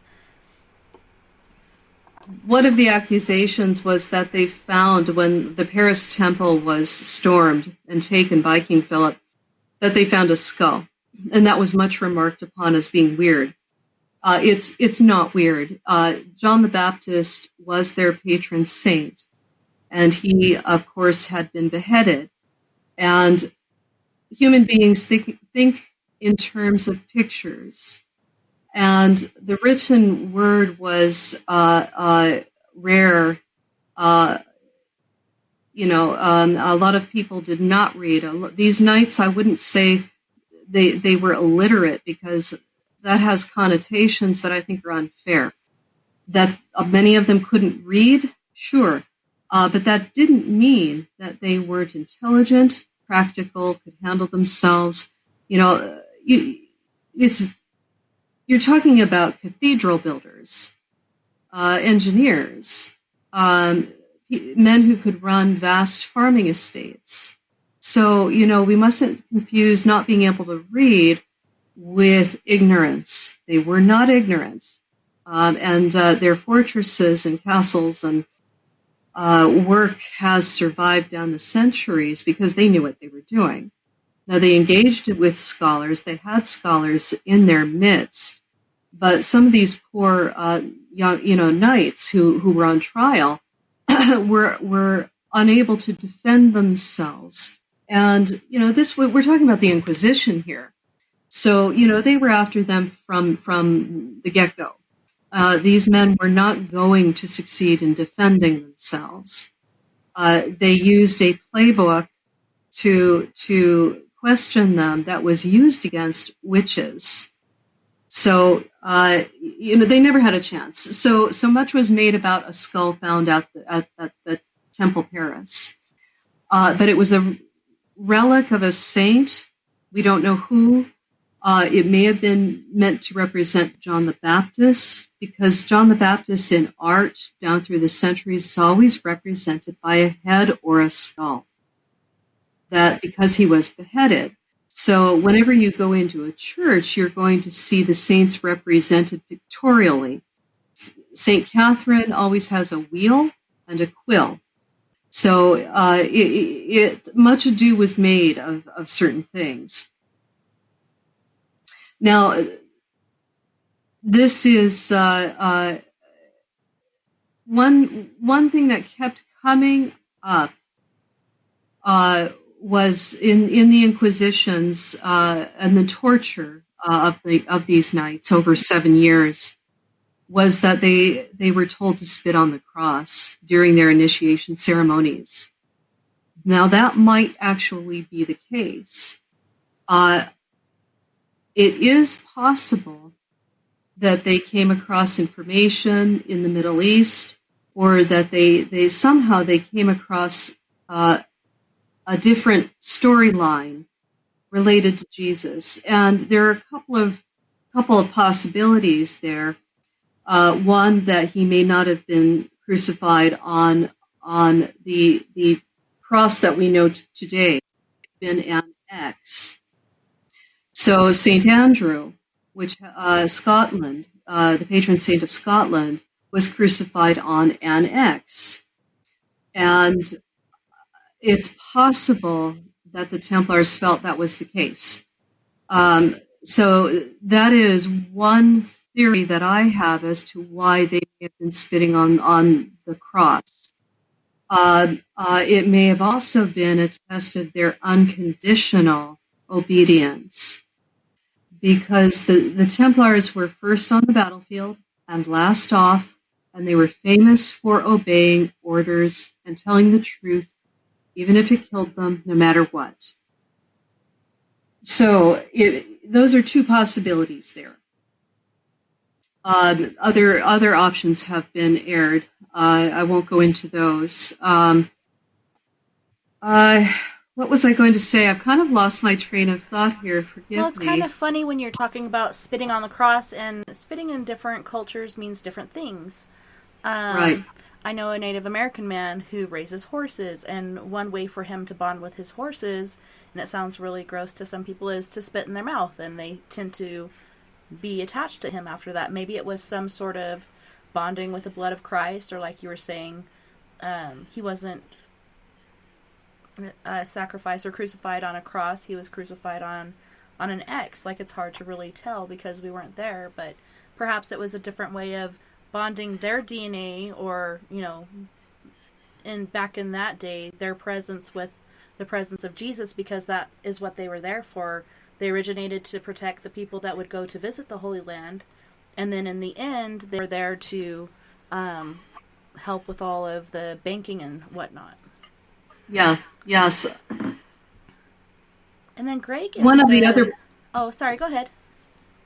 One of the accusations was that they found, when the Paris temple was stormed and taken by King Philip, that they found a skull. And that was much remarked upon as being weird. It's not weird. John the Baptist was their patron saint, and he, of course, had been beheaded. And human beings think in terms of pictures. And the written word was rare. A lot of people did not read. These knights, I wouldn't say they were illiterate, because that has connotations that I think are unfair. That many of them couldn't read, sure, but that didn't mean that they weren't intelligent, practical, could handle themselves. You're talking about cathedral builders, engineers, men who could run vast farming estates. So, we mustn't confuse not being able to read with ignorance. They were not ignorant. And their fortresses and castles and work has survived down the centuries because they knew what they were doing. Now, they engaged with scholars. They had scholars in their midst. But some of these poor young, knights who were on trial were unable to defend themselves. And, we're talking about the Inquisition here. So, they were after them from the get-go. These men were not going to succeed in defending themselves. They used a playbook to question them that was used against witches. So, they never had a chance. So much was made about a skull found at the Temple Paris. But it was a relic of a saint. We don't know who. It may have been meant to represent John the Baptist, because John the Baptist in art down through the centuries is always represented by a head or a skull. That because he was beheaded. So whenever you go into a church, you're going to see the saints represented pictorially. St. Catherine always has a wheel and a quill. So much ado was made of certain things. Now, this is one thing that kept coming up was in the Inquisitions and the torture of these knights over 7 years, was that they were told to spit on the cross during their initiation ceremonies. Now, that might actually be the case. It is possible that they came across information in the Middle East, or that they somehow came across a different storyline related to Jesus. And there are a couple of possibilities there. One, that he may not have been crucified on the cross that we know today, been an X. So St. Andrew, which Scotland, the patron saint of Scotland, was crucified on an X. And it's possible that the Templars felt that was the case. So that is one theory that I have as to why they may have been spitting on the cross. It may have also been a test of their unconditional obedience, because the Templars were first on the battlefield and last off, and they were famous for obeying orders and telling the truth, even if it killed them, no matter what. So those are two possibilities there. Other options have been aired. I won't go into those. What was I going to say? I've kind of lost my train of thought here. Forgive me. Well, it's kind of funny when you're talking about spitting on the cross, and spitting in different cultures means different things. Right. I know a Native American man who raises horses, and one way for him to bond with his horses, and it sounds really gross to some people, is to spit in their mouth, and they tend to be attached to him after that. Maybe it was some sort of bonding with the blood of Christ, or like you were saying, he wasn't sacrificed or crucified on a cross. He was crucified on an X. Like, it's hard to really tell because we weren't there, but perhaps it was a different way of bonding their DNA, or, you know, back in that day, their presence with the presence of Jesus, because that is what they were there for. They originated to protect the people that would go to visit the Holy Land, and then in the end, they were there to help with all of the banking and whatnot. Yeah. Yes. And then Greg. One of the other. Oh, sorry. Go ahead.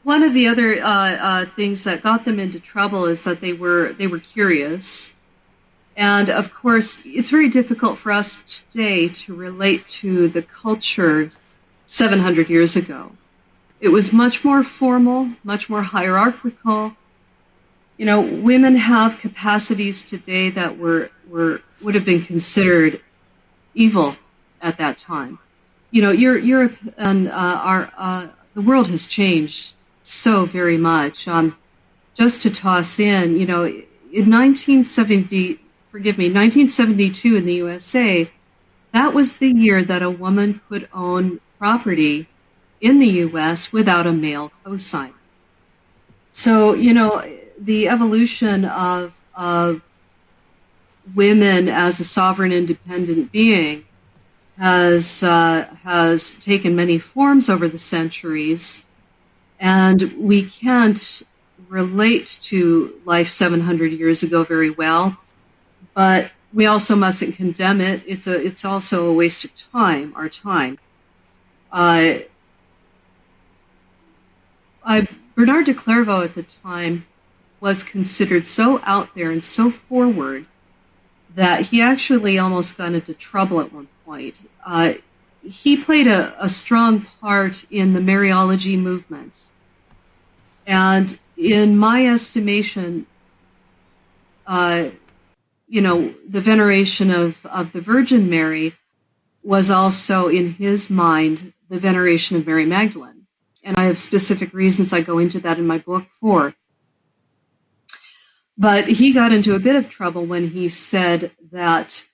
One of the other things that got them into trouble is that they were curious, and of course, it's very difficult for us today to relate to the culture 700 years ago. It was much more formal, much more hierarchical. You know, women have capacities today that would have been considered evil at that time. You know, Europe and the world has changed so very much. Just to toss in, you know, in 1972 in the USA, that was the year that a woman could own property in the U.S. without a male cosigner. So, you know, the evolution of women as a sovereign, independent being has taken many forms over the centuries, and we can't relate to life 700 years ago very well, but we also mustn't condemn it. It's also a waste of time, our time. Bernard de Clairvaux at the time was considered so out there and so forward that he actually almost got into trouble at one point. He played a strong part in the Mariology movement. And in my estimation, you know, the veneration of the Virgin Mary was also, in his mind, the veneration of Mary Magdalene. And I have specific reasons I go into that in my book for. But he got into a bit of trouble when he said that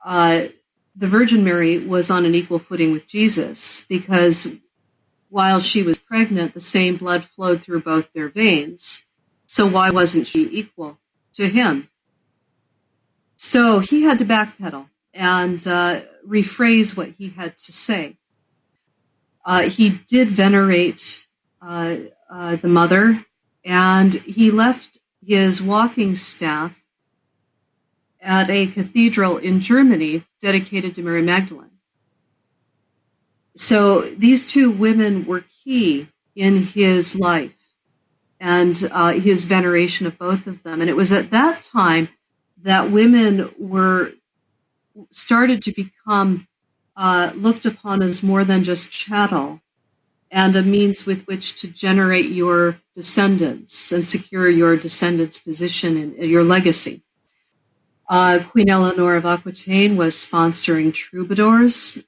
the Virgin Mary was on an equal footing with Jesus, because while she was pregnant, the same blood flowed through both their veins. So why wasn't she equal to him? So he had to backpedal and rephrase what he had to say. He did venerate the mother, and he left his walking staff at a cathedral in Germany dedicated to Mary Magdalene. So these two women were key in his life and his veneration of both of them. And it was at that time that women started to become looked upon as more than just chattel and a means with which to generate your descendants and secure your descendants' position and your legacy. Queen Eleanor of Aquitaine was sponsoring troubadours.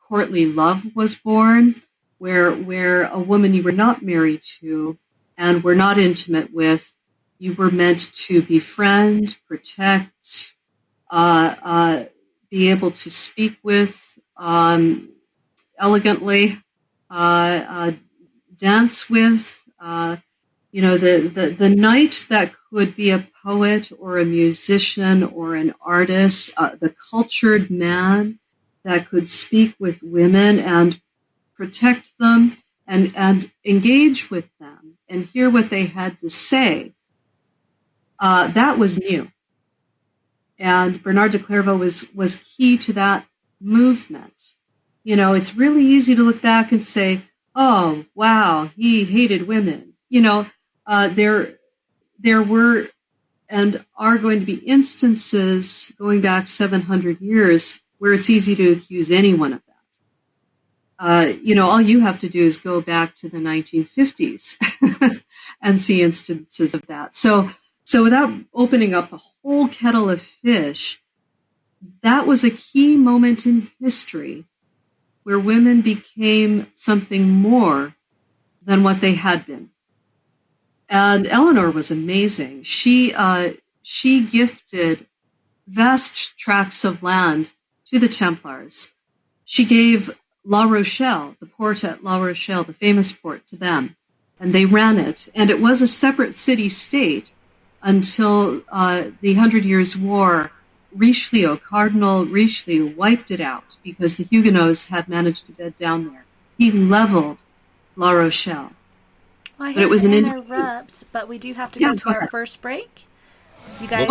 Courtly love was born, where a woman you were not married to and were not intimate with, you were meant to befriend, protect, be able to speak with elegantly, dance with. You know, the knight that could be a poet or a musician or an artist, the cultured man that could speak with women and protect them and engage with them and hear what they had to say, that was new. And Bernard de Clairvaux was key to that movement. You know, it's really easy to look back and say, oh, wow, he hated women. You know, there were and are going to be instances going back 700 years where it's easy to accuse anyone of that. You know, all you have to do is go back to the 1950s and see instances of that. So without opening up a whole kettle of fish, that was a key moment in history where women became something more than what they had been. And Eleanor was amazing. She gifted vast tracts of land to the Templars. She gave La Rochelle, the port at La Rochelle, the famous port, to them, and they ran it. And it was a separate city-state until the 100 Years' War. Cardinal Richelieu, wiped it out because the Huguenots had managed to bed down there. He leveled La Rochelle. Well, I hate to interrupt, but we do have to go to our first break. You guys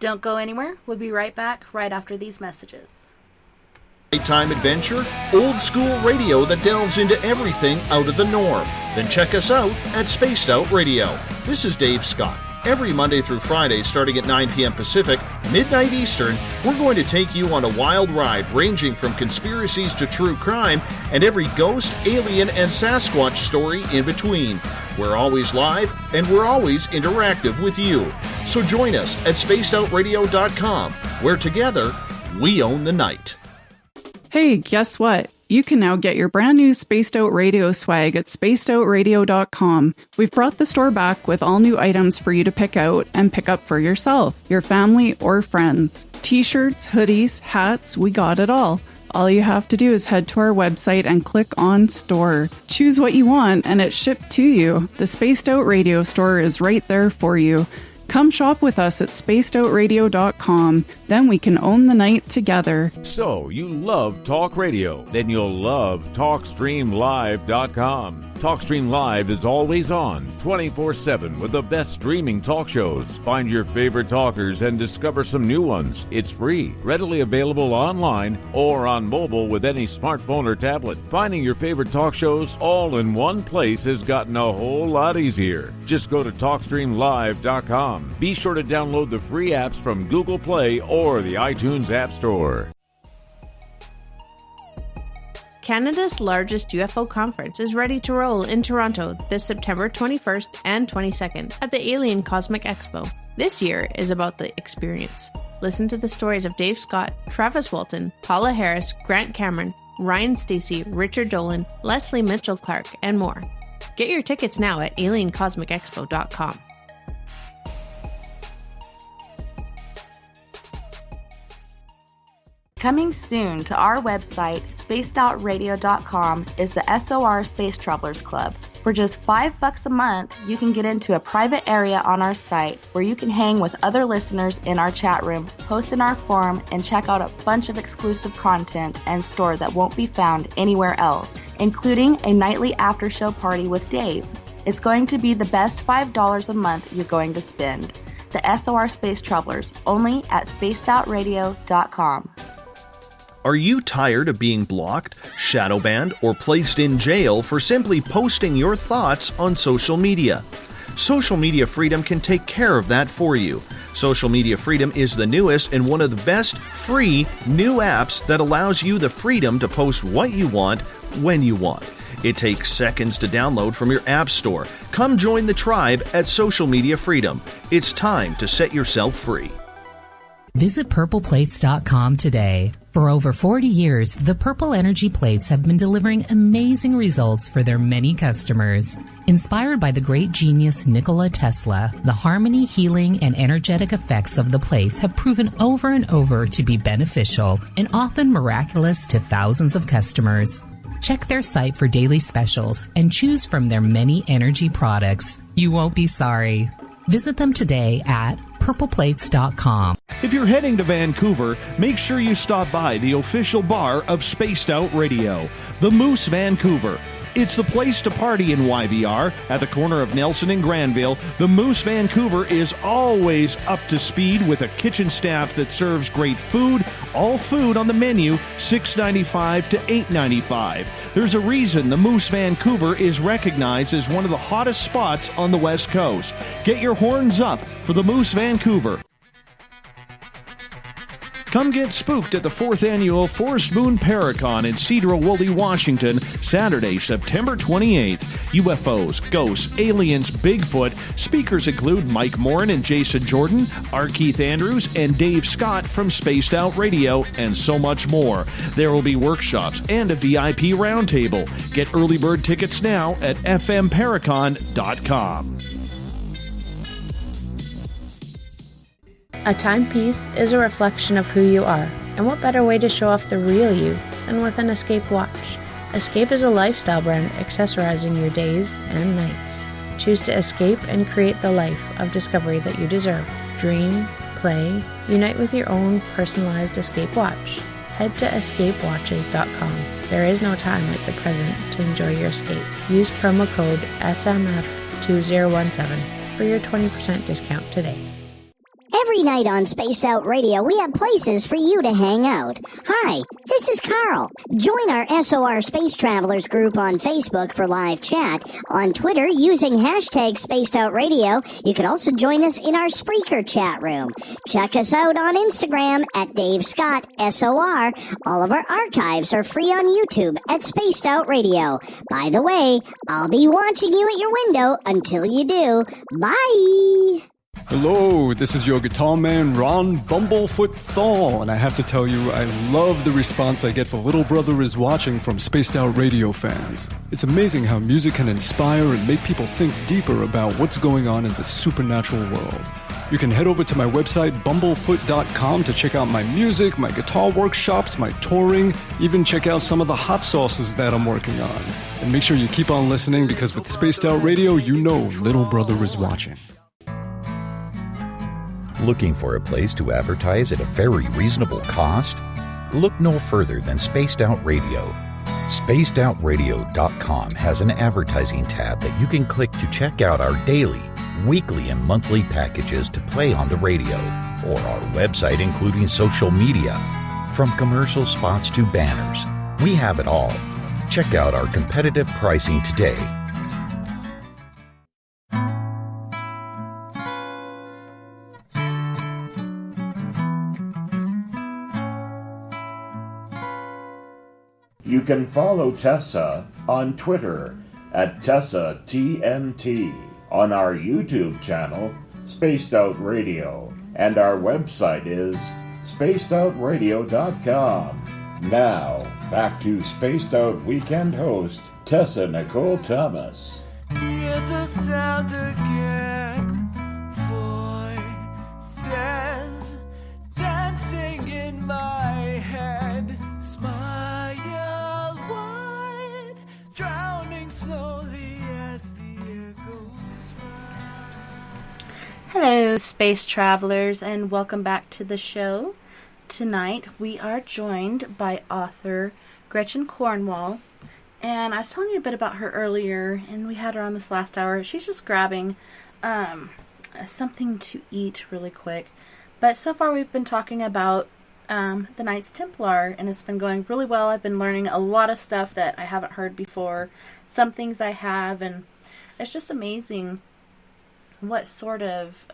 don't go anywhere. We'll be right back right after these messages. Nighttime adventure, old school radio that delves into everything out of the norm. Then check us out at Spaced Out Radio. This is Dave Scott. Every Monday through Friday, starting at 9 p.m. Pacific, midnight Eastern, we're going to take you on a wild ride ranging from conspiracies to true crime and every ghost, alien, and Sasquatch story in between. We're always live, and we're always interactive with you. So join us at spacedoutradio.com, where together, we own the night. Hey, guess what? You can now get your brand new Spaced Out Radio swag at spacedoutradio.com. We've brought the store back with all new items for you to pick out and pick up for yourself, your family, or friends. T-shirts, hoodies, hats, we got it all. All you have to do is head to our website and click on Store. Choose what you want and it's shipped to you. The Spaced Out Radio store is right there for you. Come shop with us at spacedoutradio.com. Then we can own the night together. So, you love talk radio? Then you'll love TalkStreamLive.com. TalkStream Live is always on, 24/7, with the best streaming talk shows. Find your favorite talkers and discover some new ones. It's free, readily available online or on mobile with any smartphone or tablet. Finding your favorite talk shows all in one place has gotten a whole lot easier. Just go to TalkStreamLive.com. Be sure to download the free apps from Google Play or the iTunes App Store. Canada's largest UFO conference is ready to roll in Toronto this September 21st and 22nd at the Alien Cosmic Expo. This year is about the experience. Listen to the stories of Dave Scott, Travis Walton, Paula Harris, Grant Cameron, Ryan Stacey, Richard Dolan, Leslie Mitchell-Clark, and more. Get your tickets now at aliencosmicexpo.com. Coming soon to our website, spacedoutradio.com, is the SOR Space Travelers Club. For just $5 a month, you can get into a private area on our site where you can hang with other listeners in our chat room, post in our forum, and check out a bunch of exclusive content and store that won't be found anywhere else, including a nightly after-show party with Dave. It's going to be the best $5 a month you're going to spend. The SOR Space Travelers, only at spacedoutradio.com. Are you tired of being blocked, shadow banned, or placed in jail for simply posting your thoughts on social media? Social Media Freedom can take care of that for you. Social Media Freedom is the newest and one of the best free new apps that allows you the freedom to post what you want, when you want. It takes seconds to download from your app store. Come join the tribe at Social Media Freedom. It's time to set yourself free. Visit purpleplates.com today. For over 40 years, the Purple Energy Plates have been delivering amazing results for their many customers. Inspired by the great genius Nikola Tesla, the harmony, healing, and energetic effects of the plates have proven over and over to be beneficial and often miraculous to thousands of customers. Check their site for daily specials and choose from their many energy products. You won't be sorry. Visit them today at purpleplates.com. If you're heading to Vancouver, make sure you stop by the official bar of Spaced Out Radio, the Moose Vancouver. It's the place to party in YVR. At the corner of Nelson and Granville, the Moose Vancouver is always up to speed with a kitchen staff that serves great food. All food on the menu, $6.95 to $8.95. There's a reason the Moose Vancouver is recognized as one of the hottest spots on the West Coast. Get your horns up for the Moose Vancouver. Come get spooked at the 4th Annual Forest Moon Paracon in Cedar-Woolley, Washington, Saturday, September 28th. UFOs, ghosts, aliens, Bigfoot. Speakers include Mike Morin and Jason Jordan, R. Keith Andrews, and Dave Scott from Spaced Out Radio, and so much more. There will be workshops and a VIP roundtable. Get early bird tickets now at fmparacon.com. A timepiece is a reflection of who you are, and what better way to show off the real you than with an Escape watch? Escape is a lifestyle brand accessorizing your days and nights. Choose to escape and create the life of discovery that you deserve. Dream, play, unite with your own personalized Escape watch. Head to escapewatches.com. There is no time like the present to enjoy your escape. Use promo code SMF2017 for your 20% discount today. Every night on Spaced Out Radio, we have places for you to hang out. Hi, this is Carl. Join our SOR Space Travelers group on Facebook for live chat. On Twitter, using hashtag Spaced Out Radio, you can also join us in our Spreaker chat room. Check us out on Instagram at Dave Scott SOR. All of our archives are free on YouTube at Spaced Out Radio. By the way, I'll be watching you at your window until you do. Bye! Hello, this is your guitar man, Ron Bumblefoot Thaw, and I have to tell you, I love the response I get for Little Brother is Watching from Spaced Out Radio fans. It's amazing how music can inspire and make people think deeper about what's going on in the supernatural world. You can head over to my website, bumblefoot.com, to check out my music, my guitar workshops, my touring, even check out some of the hot sauces that I'm working on. And make sure you keep on listening, because with Spaced Out Radio, you know Little Brother is watching. Looking for a place to advertise at a very reasonable cost? Look no further than Spaced Out Radio. SpacedOutRadio.com has an advertising tab that you can click to check out our daily, weekly, and monthly packages to play on the radio, or our website including social media. From commercial spots to banners, we have it all. Check out our competitive pricing today. You can follow Tessa on Twitter at TessaTNT, on our YouTube channel, Spaced Out Radio, and our website is spacedoutradio.com. Now, back to Spaced Out Weekend host, Tessa Nicole Thomas. Hear the sound again, voices dancing in my head, smile wide, drowning slowly as the air goes by. Hello, space travelers, and welcome back to the show. Tonight we are joined by author Gretchen Cornwall, and I was telling you a bit about her earlier, and we had her on this last hour. She's just grabbing something to eat really quick, but so far we've been talking about the Knights Templar, and it's been going really well. I've been learning a lot of stuff that I haven't heard before, some things I have, and it's just amazing what sort of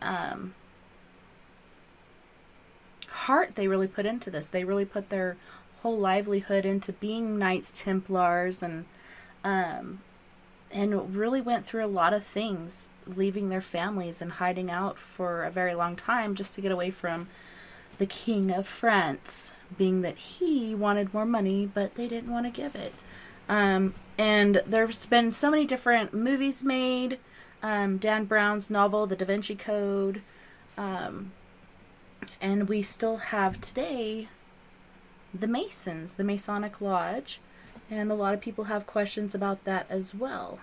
heart they really put into this. They really put their whole livelihood into being Knights Templars, and really went through a lot of things, leaving their families and hiding out for a very long time just to get away from the King of France, being that he wanted more money, but they didn't want to give it. And there's been so many different movies made. Dan Brown's novel, The Da Vinci Code. And we still have today the Masons, the Masonic Lodge. And a lot of people have questions about that as well.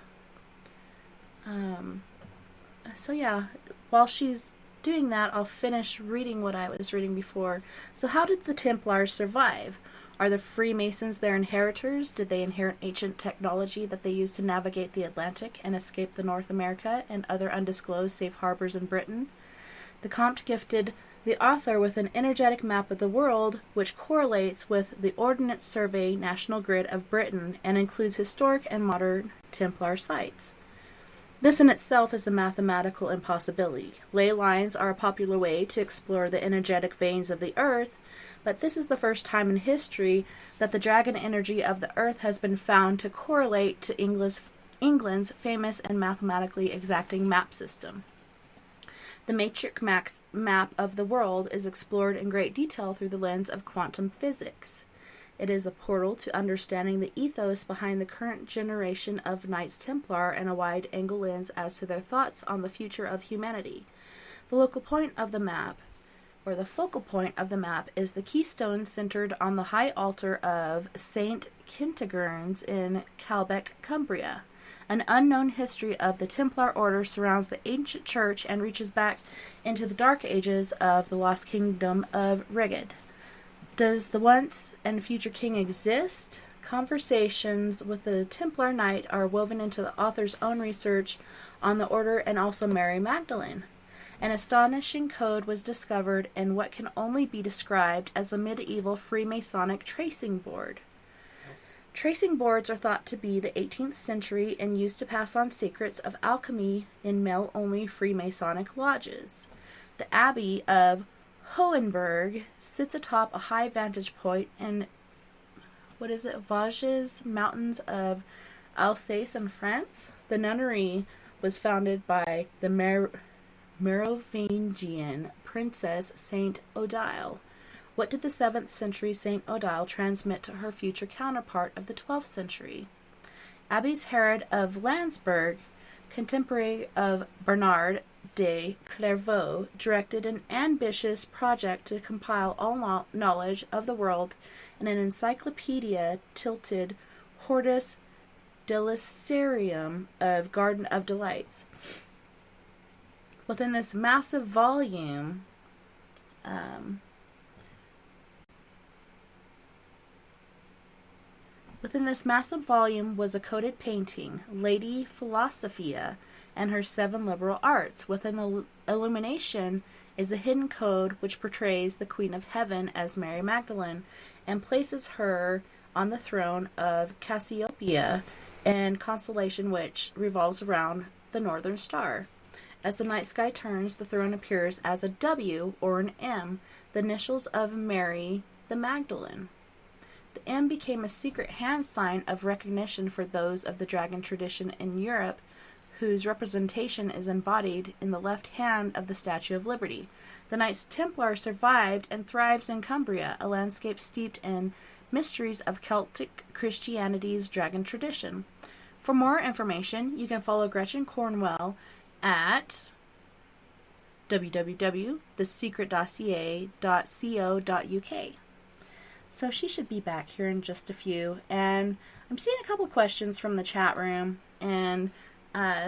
So yeah, while she's doing that, I'll finish reading what I was reading before. So how did the Templars survive? Are the Freemasons their inheritors? Did they inherit ancient technology that they used to navigate the Atlantic and escape the North America and other undisclosed safe harbors in Britain? The Comte gifted the author with an energetic map of the world, which correlates with the Ordnance Survey National Grid of Britain and includes historic and modern Templar sites. This in itself is a mathematical impossibility. Ley lines are a popular way to explore the energetic veins of the Earth, but this is the first time in history that the dragon energy of the Earth has been found to correlate to England's famous and mathematically exacting map system. The matrix map of the world is explored in great detail through the lens of quantum physics. It is a portal to understanding the ethos behind the current generation of Knights Templar and a wide-angle lens as to their thoughts on the future of humanity. The local point of the map, or the focal point of the map, is the keystone centered on the high altar of St. Kentigern's in Calbec, Cumbria. An unknown history of the Templar Order surrounds the ancient church and reaches back into the dark ages of the lost kingdom of Rigid. Does the once and future king exist? Conversations with the Templar Knight are woven into the author's own research on the order and also Mary Magdalene. An astonishing code was discovered in what can only be described as a medieval Freemasonic tracing board. Tracing boards are thought to be the 18th century and used to pass on secrets of alchemy in male-only Freemasonic lodges. The Abbey of Hohenberg sits atop a high vantage point in, Vosges Mountains of Alsace in France. The nunnery was founded by the Merovingian princess Saint Odile. What did the 7th century Saint Odile transmit to her future counterpart of the 12th century? Abbess Herod of Landsberg, contemporary of Bernard de Clairvaux, directed an ambitious project to compile all knowledge of the world in an encyclopedia titled Hortus Delicarium of Garden of Delights. Within this massive volume, was a coded painting, Lady Philosophia and her 7 liberal arts. Within the illumination is a hidden code which portrays the Queen of Heaven as Mary Magdalene and places her on the throne of Cassiopeia, and constellation which revolves around the Northern Star. As the night sky turns, the throne appears as a W or an M, the initials of Mary the Magdalene. The M became a secret hand sign of recognition for those of the dragon tradition in Europe, whose representation is embodied in the left hand of the Statue of Liberty. The Knights Templar survived and thrives in Cumbria, a landscape steeped in mysteries of Celtic Christianity's dragon tradition. For more information, you can follow Gretchen Cornwall at www.thesecretdossier.co.uk. So she should be back here in just a few. And I'm seeing a couple questions from the chat room, and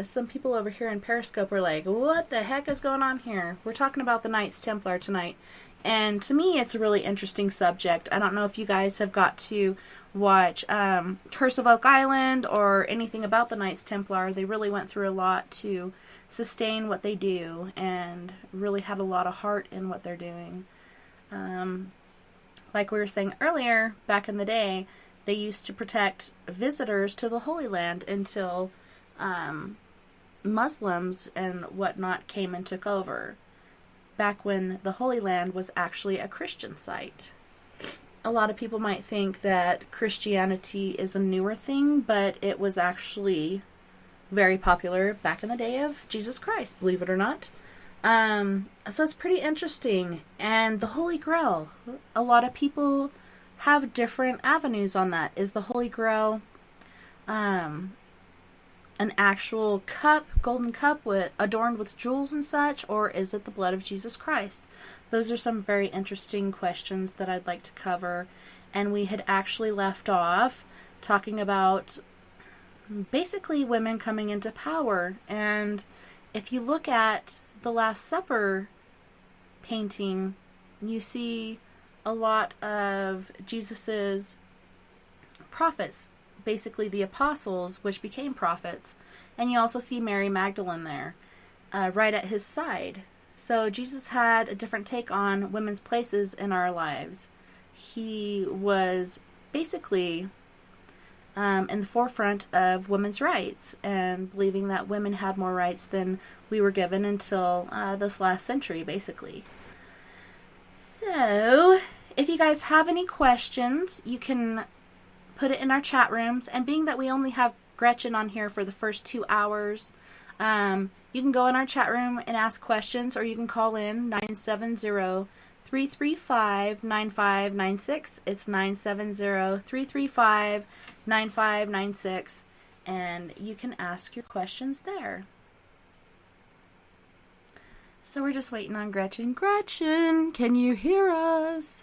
some people over here in Periscope are like, what the heck is going on here? We're talking about the Knights Templar tonight. And to me, it's a really interesting subject. I don't know if you guys have got to watch Curse of Oak Island or anything about the Knights Templar. They really went through a lot to sustain what they do and really had a lot of heart in what they're doing. Like we were saying earlier, back in the day, they used to protect visitors to the Holy Land until Muslims and whatnot came and took over. Back when the Holy Land was actually a Christian site. A lot of people might think that Christianity is a newer thing, but it was actually very popular back in the day of Jesus Christ, believe it or not. So it's pretty interesting. And the Holy Grail, a lot of people have different avenues on that. Is the Holy Grail an actual cup, golden cup adorned with jewels and such, or is it the blood of Jesus Christ? Those are some very interesting questions that I'd like to cover. And we had actually left off talking about basically women coming into power. And if you look at the Last Supper painting, you see a lot of Jesus's prophets, basically the apostles, which became prophets, and you also see Mary Magdalene there, right at his side. So Jesus had a different take on women's places in our lives. He was basically in the forefront of women's rights and believing that women had more rights than we were given until this last century, basically. So, if you guys have any questions, you can put it in our chat rooms. And being that we only have Gretchen on here for the first 2 hours, you can go in our chat room and ask questions, or you can call in 970-335-9596. It's 970-335-9596, and you can ask your questions there. So we're just waiting on Gretchen. Gretchen, can you hear us?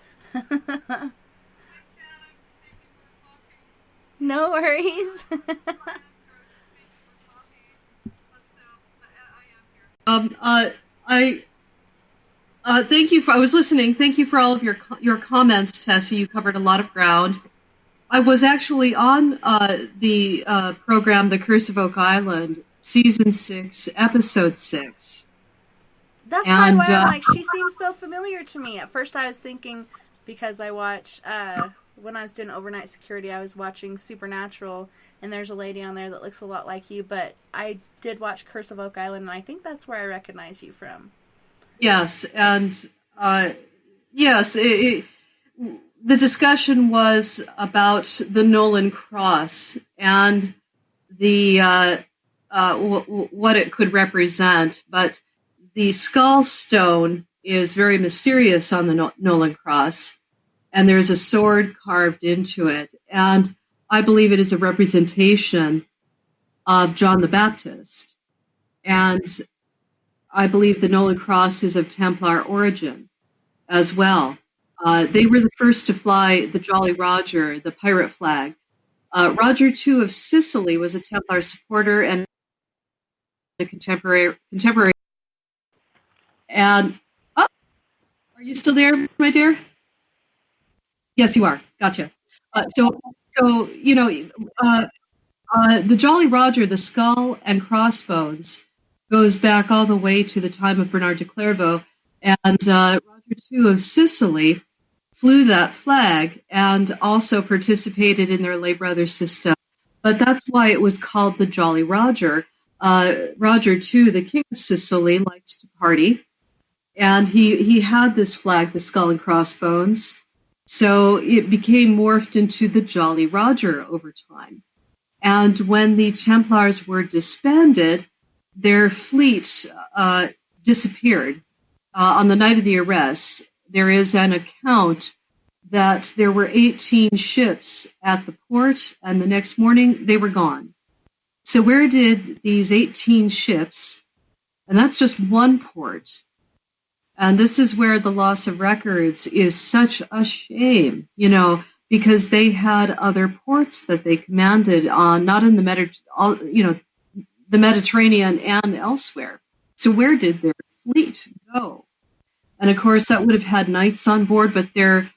No worries. Thank you for. I was listening. Thank you for all of your comments, Tessa. You covered a lot of ground. I was actually on the program, The Curse of Oak Island, Season 6, Episode 6. That's probably why I'm like, she seems so familiar to me. At first I was thinking, because I watch, when I was doing overnight security, I was watching Supernatural, and there's a lady on there that looks a lot like you, but I did watch Curse of Oak Island, and I think that's where I recognize you from. Yes, and yes, the discussion was about the Nolan Cross and the what it could represent, but the skull stone is very mysterious on the Nolan Cross, and there's a sword carved into it, and I believe it is a representation of John the Baptist, and I believe the Nolan Cross is of Templar origin as well. They were the first to fly the Jolly Roger, the pirate flag. Roger II of Sicily was a Templar supporter and a contemporary. And are you still there, my dear? Yes, you are. Gotcha. So you know, the Jolly Roger, the skull and crossbones, goes back all the way to the time of Bernard de Clairvaux, and Roger II of Sicily flew that flag and also participated in their lay brother system. But that's why it was called the Jolly Roger. Roger II, the king of Sicily, liked to party, and he had this flag, the skull and crossbones, so it became morphed into the Jolly Roger over time. And when the Templars were disbanded, their fleet disappeared. On the night of the arrest, there is an account that there were 18 ships at the port, and the next morning they were gone. So where did these 18 ships, and that's just one port, and this is where the loss of records is such a shame, you know, because they had other ports that they commanded on, not in the the Mediterranean and elsewhere. So where did their fleet go? And of course, that would have had knights on board, but they're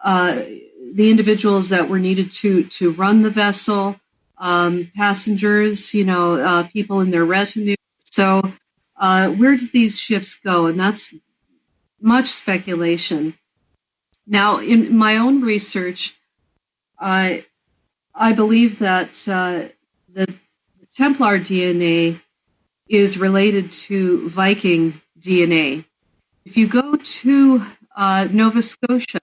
the individuals that were needed to run the vessel, passengers, people in their retinue. So where did these ships go? And that's much speculation. Now, in my own research, I believe that the Templar DNA is related to Viking DNA. If you go to Nova Scotia,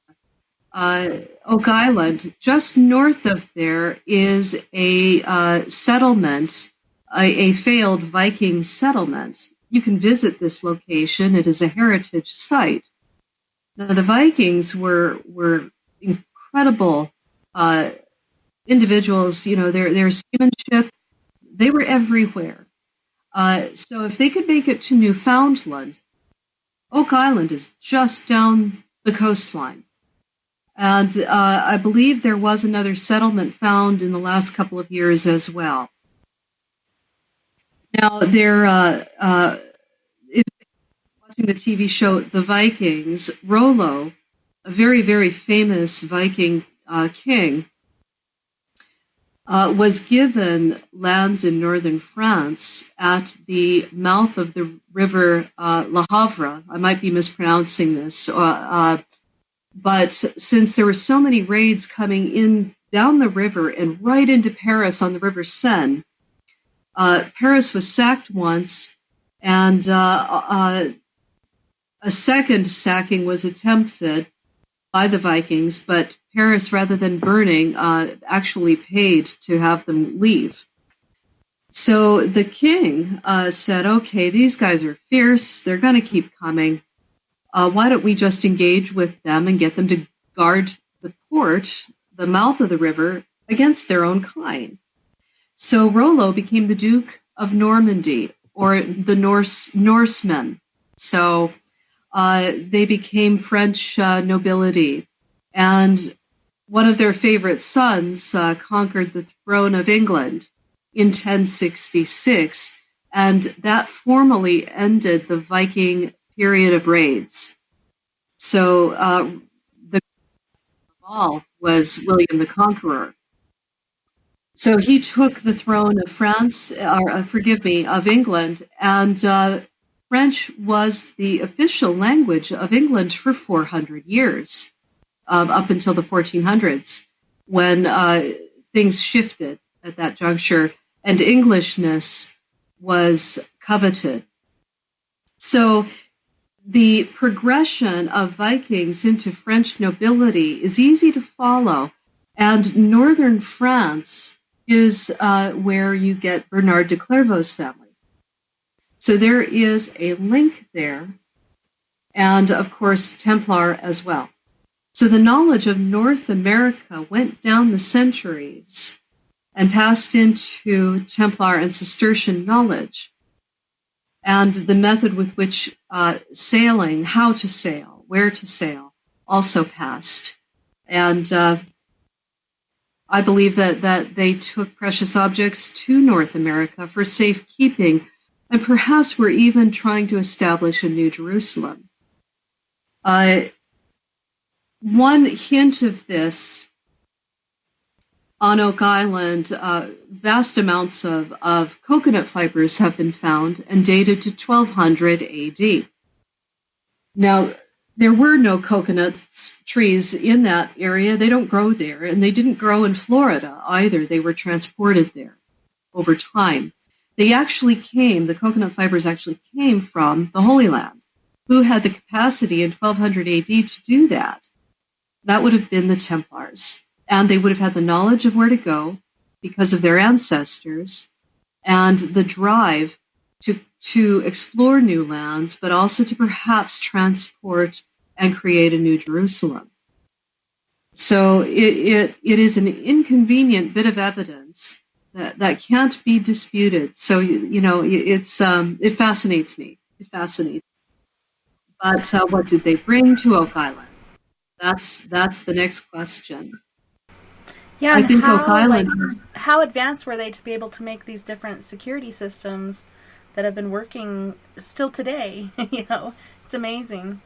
Oak Island, just north of there is a settlement, a failed Viking settlement. You can visit this location. It is a heritage site. Now, the Vikings were incredible individuals. Their seamanship, they were everywhere. So if they could make it to Newfoundland, Oak Island is just down the coastline. And I believe there was another settlement found in the last couple of years as well. Now, watching the TV show The Vikings, Rollo, a very, very famous Viking king, was given lands in northern France at the mouth of the river La Havre. I might be mispronouncing this, but since there were so many raids coming in down the river and right into Paris on the River Seine, Paris was sacked once, and a second sacking was attempted by the Vikings, but Paris, rather than burning, actually paid to have them leave. So the king said, okay, these guys are fierce. They're going to keep coming. Why don't we just engage with them and get them to guard the port, the mouth of the river, against their own kind? So Rollo became the Duke of Normandy, or the Norsemen. So they became French nobility. And one of their favorite sons conquered the throne of England in 1066, and that formally ended the Viking period of raids. So the all was William the Conqueror. So he took the throne of of England, and French was the official language of England for 400 years, up until the 1400s, when things shifted at that juncture, and Englishness was coveted. So the progression of Vikings into French nobility is easy to follow, and northern France is where you get Bernard de Clairvaux's family. So there is a link there, and of course Templar as well. So the knowledge of North America went down the centuries and passed into Templar and Cistercian knowledge. And the method with which sailing, how to sail, where to sail, also passed. And I believe that they took precious objects to North America for safekeeping, and perhaps were even trying to establish a New Jerusalem. One hint of this, on Oak Island, vast amounts of coconut fibers have been found and dated to 1200 AD. Now, there were no coconut trees in that area. They don't grow there, and they didn't grow in Florida either. They were transported there over time. The coconut fibers actually came from the Holy Land. Who had the capacity in 1200 AD to do that? That would have been the Templars. And they would have had the knowledge of where to go because of their ancestors, and the drive to explore new lands, but also to perhaps transport and create a New Jerusalem. So it is an inconvenient bit of evidence that can't be disputed. So, it fascinates me. It fascinates me. But what did they bring to Oak Island? That's the next question. Yeah, I think Oak Island. How advanced were they to be able to make these different security systems that have been working still today? It's amazing.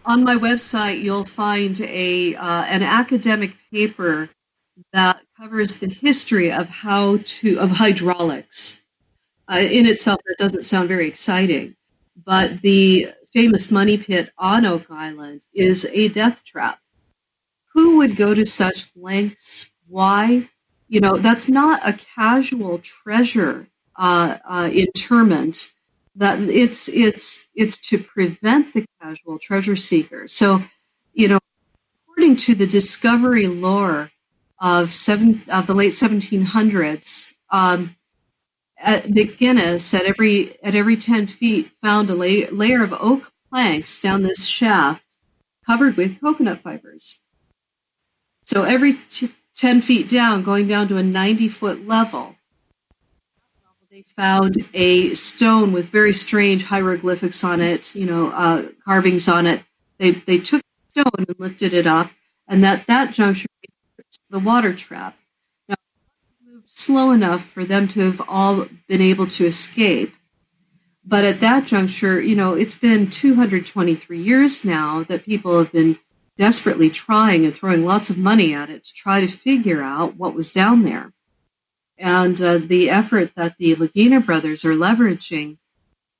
On my website, you'll find an academic paper that covers the history of hydraulics. In itself, that doesn't sound very exciting, but the famous money pit on Oak Island is a death trap. Who would go to such lengths? Why? That's not a casual treasure interment. That it's to prevent the casual treasure seeker. So, according to the discovery lore of the late 1700s, McGinnis at every 10 feet found a layer of oak planks down this shaft covered with coconut fibers. So every 10 feet down, going down to a 90-foot level, they found a stone with very strange hieroglyphics on it, carvings on it. They took the stone and lifted it up, and that juncture the water trap. Now, it moved slow enough for them to have all been able to escape. But at that juncture, it's been 223 years now that people have been desperately trying and throwing lots of money at it to try to figure out what was down there. And the effort that the Lagina brothers are leveraging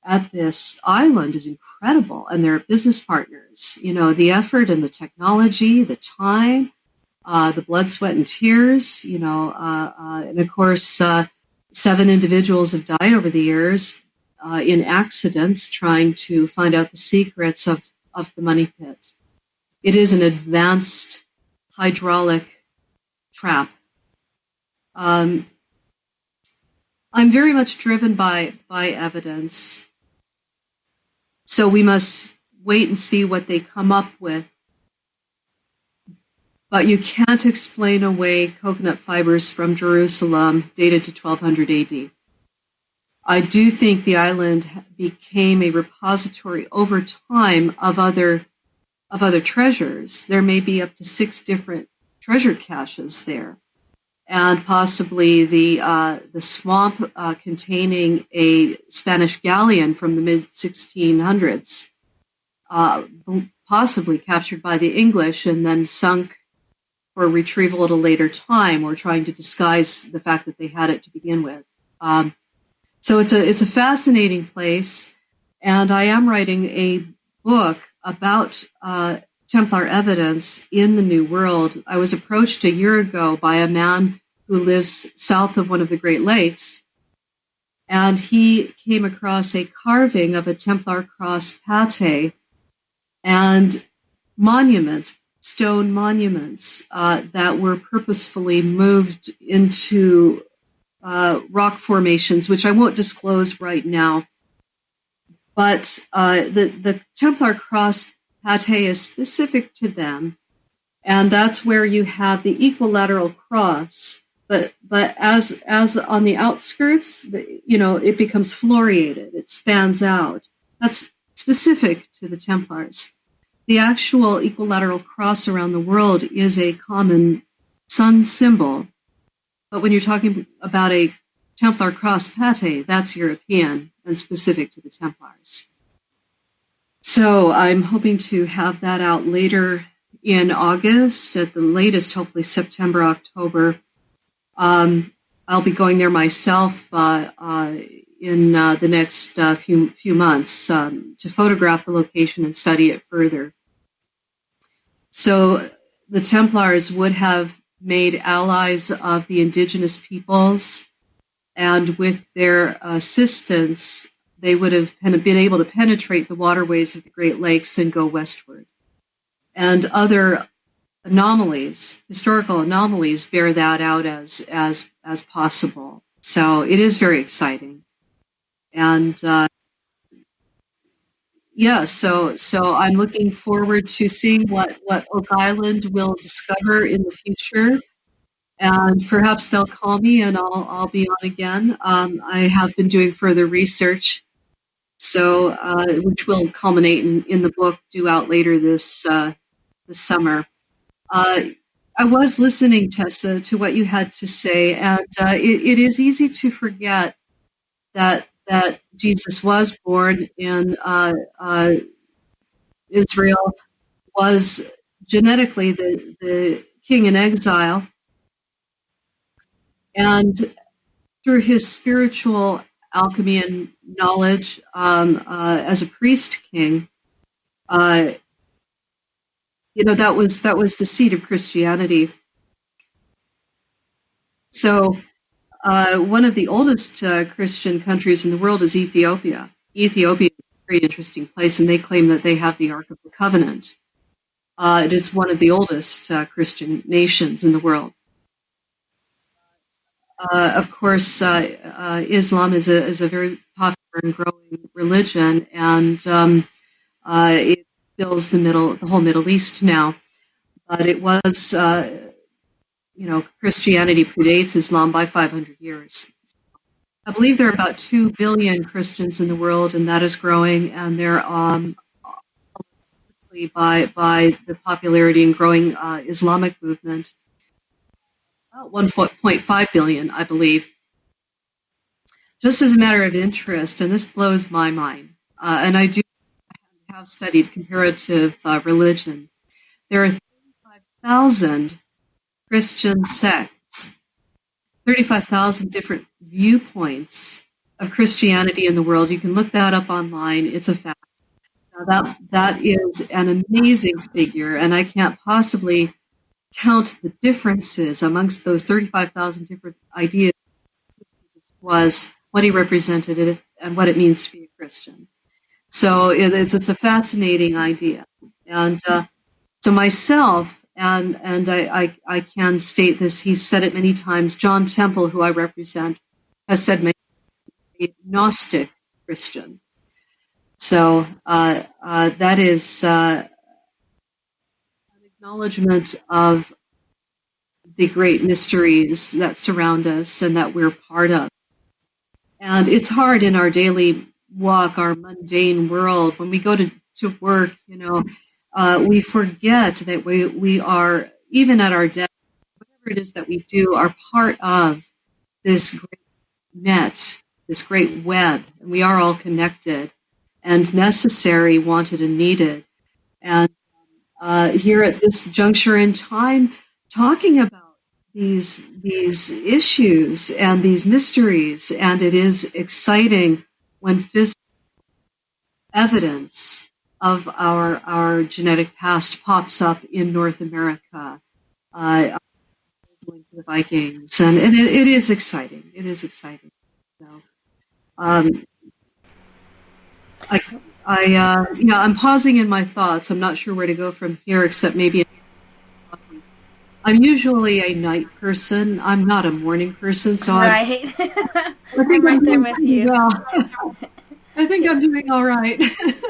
at this island is incredible, and their business partners. The effort and the technology, the time, the blood, sweat, and tears. And of course, 7 individuals have died over the years in accidents trying to find out the secrets of the money pit. It is an advanced hydraulic trap. I'm very much driven by evidence. So we must wait and see what they come up with. But you can't explain away coconut fibers from Jerusalem dated to 1200 AD. I do think the island became a repository over time of other treasures. There may be up to 6 different treasure caches there, and possibly the swamp containing a Spanish galleon from the mid-1600s, possibly captured by the English and then sunk for retrieval at a later time, or trying to disguise the fact that they had it to begin with. So it's a fascinating place, and I am writing a book about Templar evidence in the New World. I was approached a year ago by a man who lives south of one of the Great Lakes, and he came across a carving of a Templar cross pate and monuments, stone monuments that were purposefully moved into rock formations, which I won't disclose right now. But the Templar cross pate is specific to them, and that's where you have the equilateral cross. But as on the outskirts, it becomes floriated. It spans out. That's specific to the Templars. The actual equilateral cross around the world is a common sun symbol. But when you're talking about a Templar cross pate, that's European and specific to the Templars. So I'm hoping to have that out later in August, at the latest, hopefully September, October. I'll be going there myself in the next few months to photograph the location and study it further. So the Templars would have made allies of the indigenous peoples, and with their assistance, they would have been able to penetrate the waterways of the Great Lakes and go westward. And other anomalies, historical anomalies, bear that out as possible. So it is very exciting. And so I'm looking forward to seeing what Oak Island will discover in the future. And perhaps they'll call me and I'll be on again. I have been doing further research, so which will culminate in the book due out later this summer. I was listening, Tessa, to what you had to say, and it is easy to forget that Jesus was born in Israel, was genetically the king in exile, and through his spiritual alchemy and knowledge as a priest king, that was the seed of Christianity. So one of the oldest Christian countries in the world is Ethiopia. Ethiopia is a very interesting place, and they claim that they have the Ark of the Covenant. It is one of the oldest Christian nations in the world. Of course, Islam is a very popular and growing religion, and it fills the whole Middle East now. But it was, Christianity predates Islam by 500 years. I believe there are about 2 billion Christians in the world, and that is growing, and they're by the popularity and growing Islamic movement. About 1.5 billion, I believe. just as a matter of interest, and this blows my mind, and I have studied comparative religion, there are 35,000 Christian sects, 35,000 different viewpoints of Christianity in the world. You can look that up online. It's a fact. Now that is an amazing figure, and I can't possibly count the differences amongst those 35,000 different ideas. Was what he represented and what it means to be a Christian. So it's a fascinating idea, and so myself and I can state this. He's said it many times. John Temple, who I represent, has said many Gnostic Christian. So that is an acknowledgement of the great mysteries that surround us and that we're part of. And it's hard in our daily walk, our mundane world, when we go to work, we forget that we are, even at our desk, whatever it is that we do, are part of this great net, this great web, and we are all connected and necessary, wanted, and needed. And here at this juncture in time, talking about these issues and these mysteries, and it is exciting when physical evidence of our genetic past pops up in North America, linked to the Vikings, and it is exciting. It is exciting. So, I'm pausing in my thoughts. I'm not sure where to go from here, except maybe. I'm usually a night person. I'm not a morning person, so right. I'm right there with you. Well. I think I'm doing all right.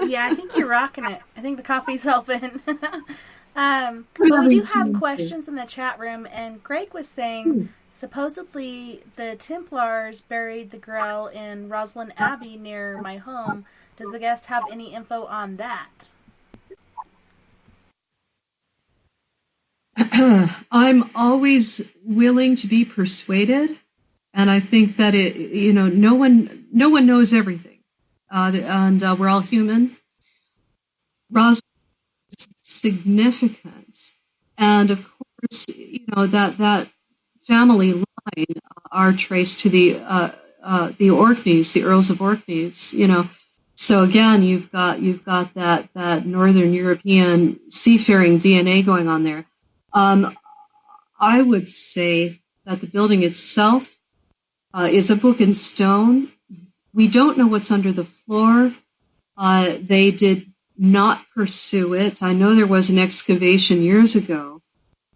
Yeah, I think you're rocking it. I think the coffee's helping. But we do have questions in the chat room, and Greg was saying supposedly the Templars buried the Grail in Roslyn Abbey near my home. Does the guest have any info on that? I'm always willing to be persuaded, and I think that no one knows everything, and we're all human. Rosalind is significant, and of course, that family line are traced to the Orkneys, the Earls of Orkneys. So again, you've got that Northern European seafaring DNA going on there. I would say that the building itself is a book in stone. We don't know what's under the floor. They did not pursue it. I know there was an excavation years ago,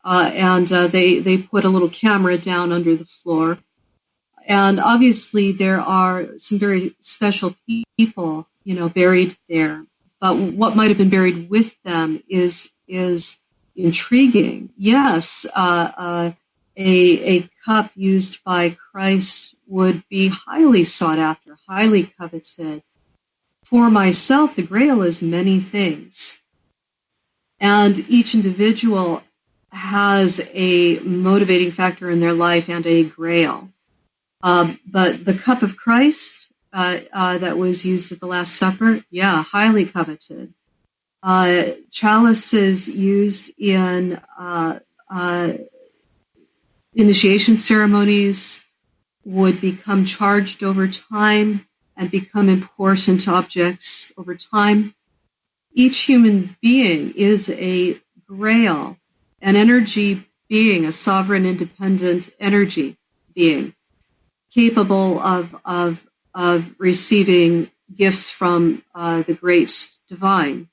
and they put a little camera down under the floor. And obviously there are some very special people, buried there. But what might have been buried with them is intriguing. Yes, a cup used by Christ would be highly sought after, highly coveted. For myself, the Grail is many things. And each individual has a motivating factor in their life and a Grail. But the cup of Christ that was used at the Last Supper, highly coveted. Chalices used in initiation ceremonies would become charged over time and become important objects over time. Each human being is a Grail, an energy being, a sovereign, independent energy being, capable of receiving gifts from the great divine.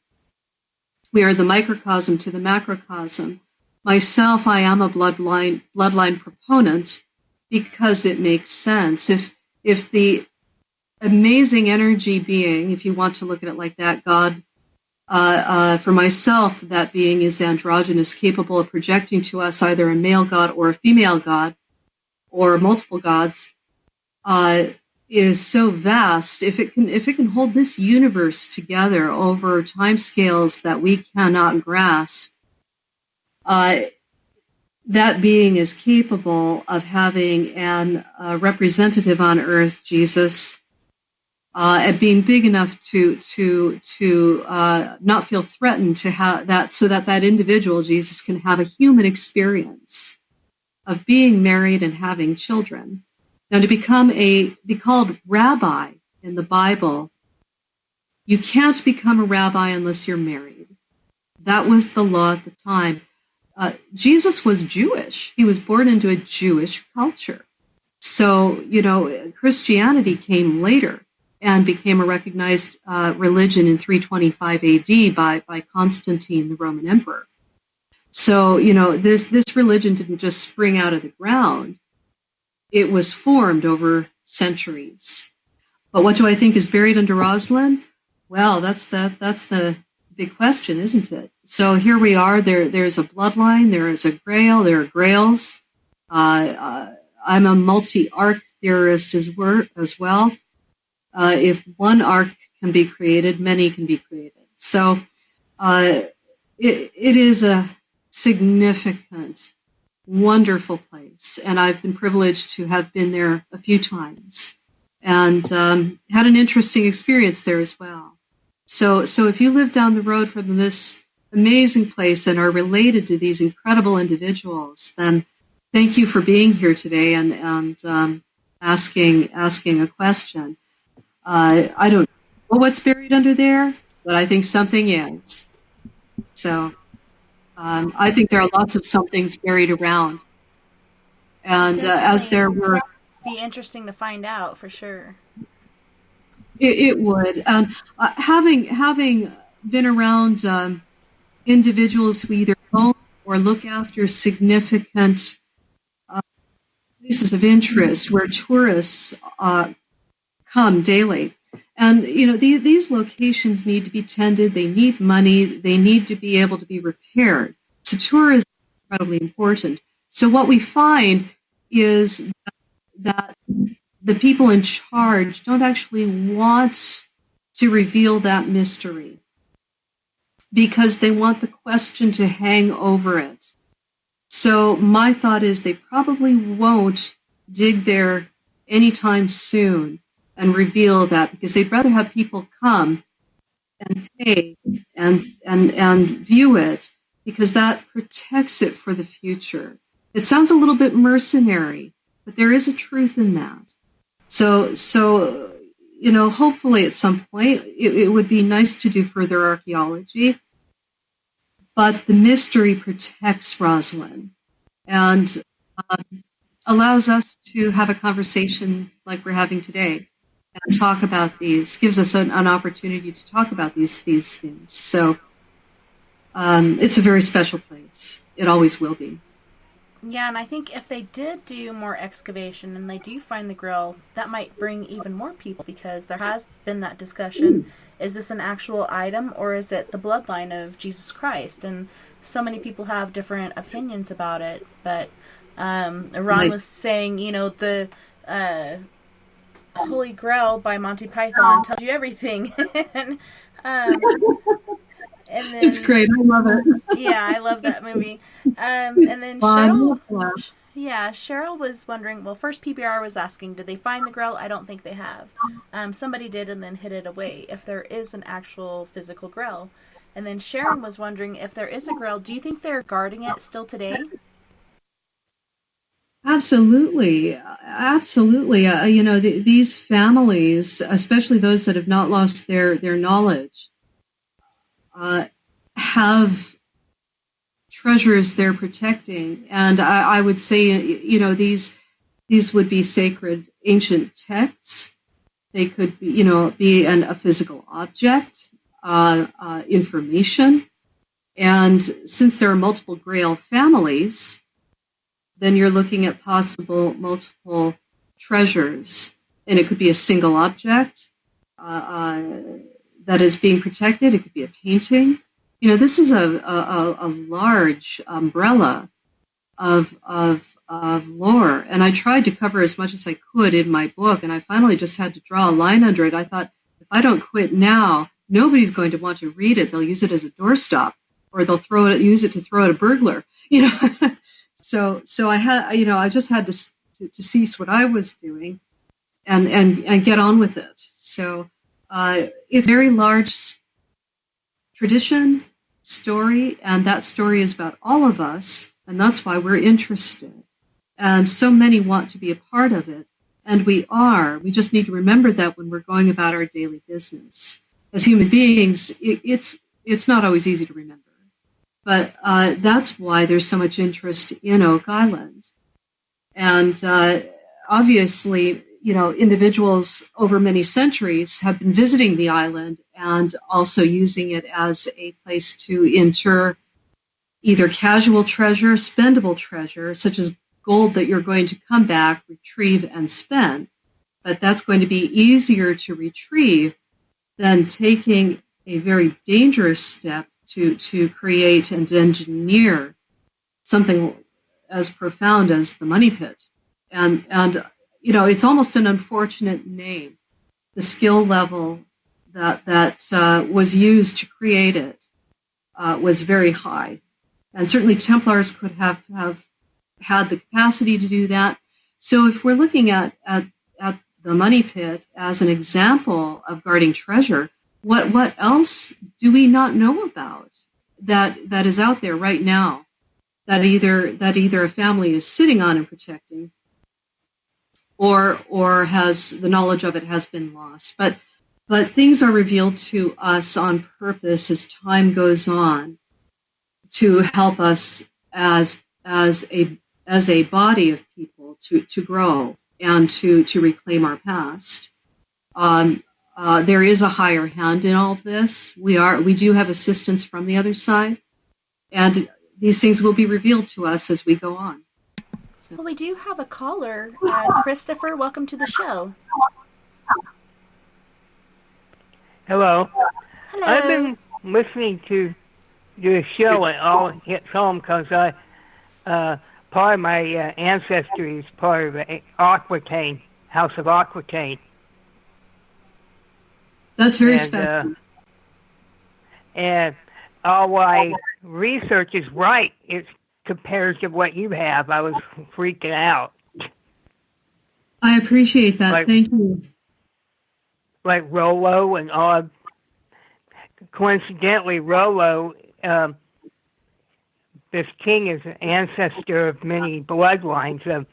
We are the microcosm to the macrocosm. Myself, I am a bloodline proponent because it makes sense. If the amazing energy being, if you want to look at it like that, God, for myself, that being is androgynous, capable of projecting to us either a male god or a female god, or multiple gods, is so vast. If it can hold this universe together over timescales that we cannot grasp, that being is capable of having an representative on earth, Jesus, and being big enough to not feel threatened to have that, so that that individual, Jesus, can have a human experience of being married and having children. Now, to be called rabbi in the Bible, you can't become a rabbi unless you're married. That was the law at the time. Jesus was Jewish. He was born into a Jewish culture. So, Christianity came later and became a recognized religion in 325 AD by Constantine, the Roman emperor. So, this religion didn't just spring out of the ground. It was formed over centuries. But what do I think is buried under Rosslyn? Well, that's the big question, isn't it? So here we are. There's a bloodline. There is a grail. There are grails. I'm a multi-arc theorist as well. If one arc can be created, many can be created. So it is a significant, wonderful place, and I've been privileged to have been there a few times and had an interesting experience there as well. So if you live down the road from this amazing place and are related to these incredible individuals, then thank you for being here today and asking a question. I don't know what's buried under there, but I think something is. So I think there are lots of somethings buried around. And as there were... Be interesting to find out, for sure. It would. Having been around individuals who either own or look after significant places of interest where tourists come daily. And, these locations need to be tended. They need money. They need to be able to be repaired. So tourism is incredibly important. So what we find is that the people in charge don't actually want to reveal that mystery because they want the question to hang over it. So my thought is they probably won't dig there anytime soon and reveal that because they'd rather have people come and pay and view it because that protects it for the future. It sounds a little bit mercenary, but there is a truth in that. So hopefully at some point it would be nice to do further archaeology, but the mystery protects Rosslyn and allows us to have a conversation like we're having today and talk about these, gives us an opportunity to talk about these things. So it's a very special place. It always will be. Yeah, and I think if they did do more excavation and they do find the Grail, that might bring even more people because there has been that discussion. Is this an actual item or is it the bloodline of Jesus Christ? And so many people have different opinions about it. But Ron was saying, the Holy Grail by Monty Python tells you everything. and then, it's great. I love it. Yeah, I love that movie. And then Cheryl was wondering, well, first PBR was asking, did they find the Grail? I don't think they have. Somebody did and then hid it away, if there is an actual physical Grail. And then Sharon was wondering, if there is a Grail, do you think they're guarding it still today? Absolutely. These families, especially those that have not lost their knowledge, have treasures they're protecting. And I would say, these would be sacred ancient texts. They could be, a physical object, information. And since there are multiple Grail families, then you're looking at possible multiple treasures. And it could be a single object that is being protected. It could be a painting. This is a large umbrella of lore, and I tried to cover as much as I could in my book, and I finally just had to draw a line under it. I thought, if I don't quit now, nobody's going to want to read it. They'll use it as a doorstop, or they'll use it to throw at a burglar. So I just had to cease what I was doing and get on with it. So it's a very large tradition, story, and that story is about all of us, and that's why we're interested. And so many want to be a part of it, and we are. We just need to remember that when we're going about our daily business. As human beings, it's not always easy to remember. But that's why there's so much interest in Oak Island. And obviously, individuals over many centuries have been visiting the island and also using it as a place to inter either casual treasure, spendable treasure, such as gold that you're going to come back, retrieve, and spend. But that's going to be easier to retrieve than taking a very dangerous step to create and engineer something as profound as the money pit. And it's almost an unfortunate name. The skill level that was used to create it was very high. And certainly Templars could have had the capacity to do that. So if we're looking at the money pit as an example of guarding treasure, what else do we not know about that is out there right now that either a family is sitting on and protecting, or has the knowledge of it has been lost? But things are revealed to us on purpose as time goes on to help us as a body of people to grow and to reclaim our past. There is a higher hand in all of this. We do have assistance from the other side, and these things will be revealed to us as we go on. So. Well, we do have a caller. Christopher, welcome to the show. Hello. Hello. I've been listening to your show and all hits home because part of my ancestry is part of Aquitaine, House of Aquitaine. That's very special. And all my research is right. It's compared to what you have. I was freaking out. I appreciate that. Thank you. Like Rollo and all. Coincidentally, Rollo, this king is an ancestor of many bloodlines of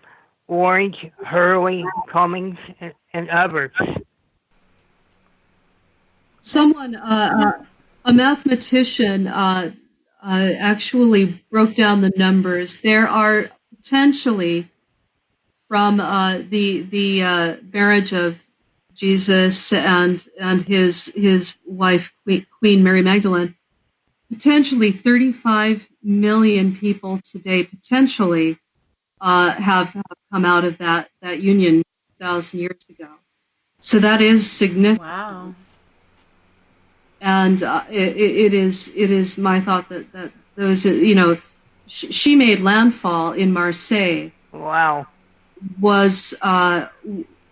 Orange, Hurley, Cummings, and others. Someone, a mathematician, actually broke down the numbers. There are potentially, from the marriage of Jesus and his wife, Queen Mary Magdalene, potentially 35 million people today potentially have come out of that union 1,000 years ago. So that is significant. Wow. And it is my thought that those, she made landfall in Marseille. Wow. Was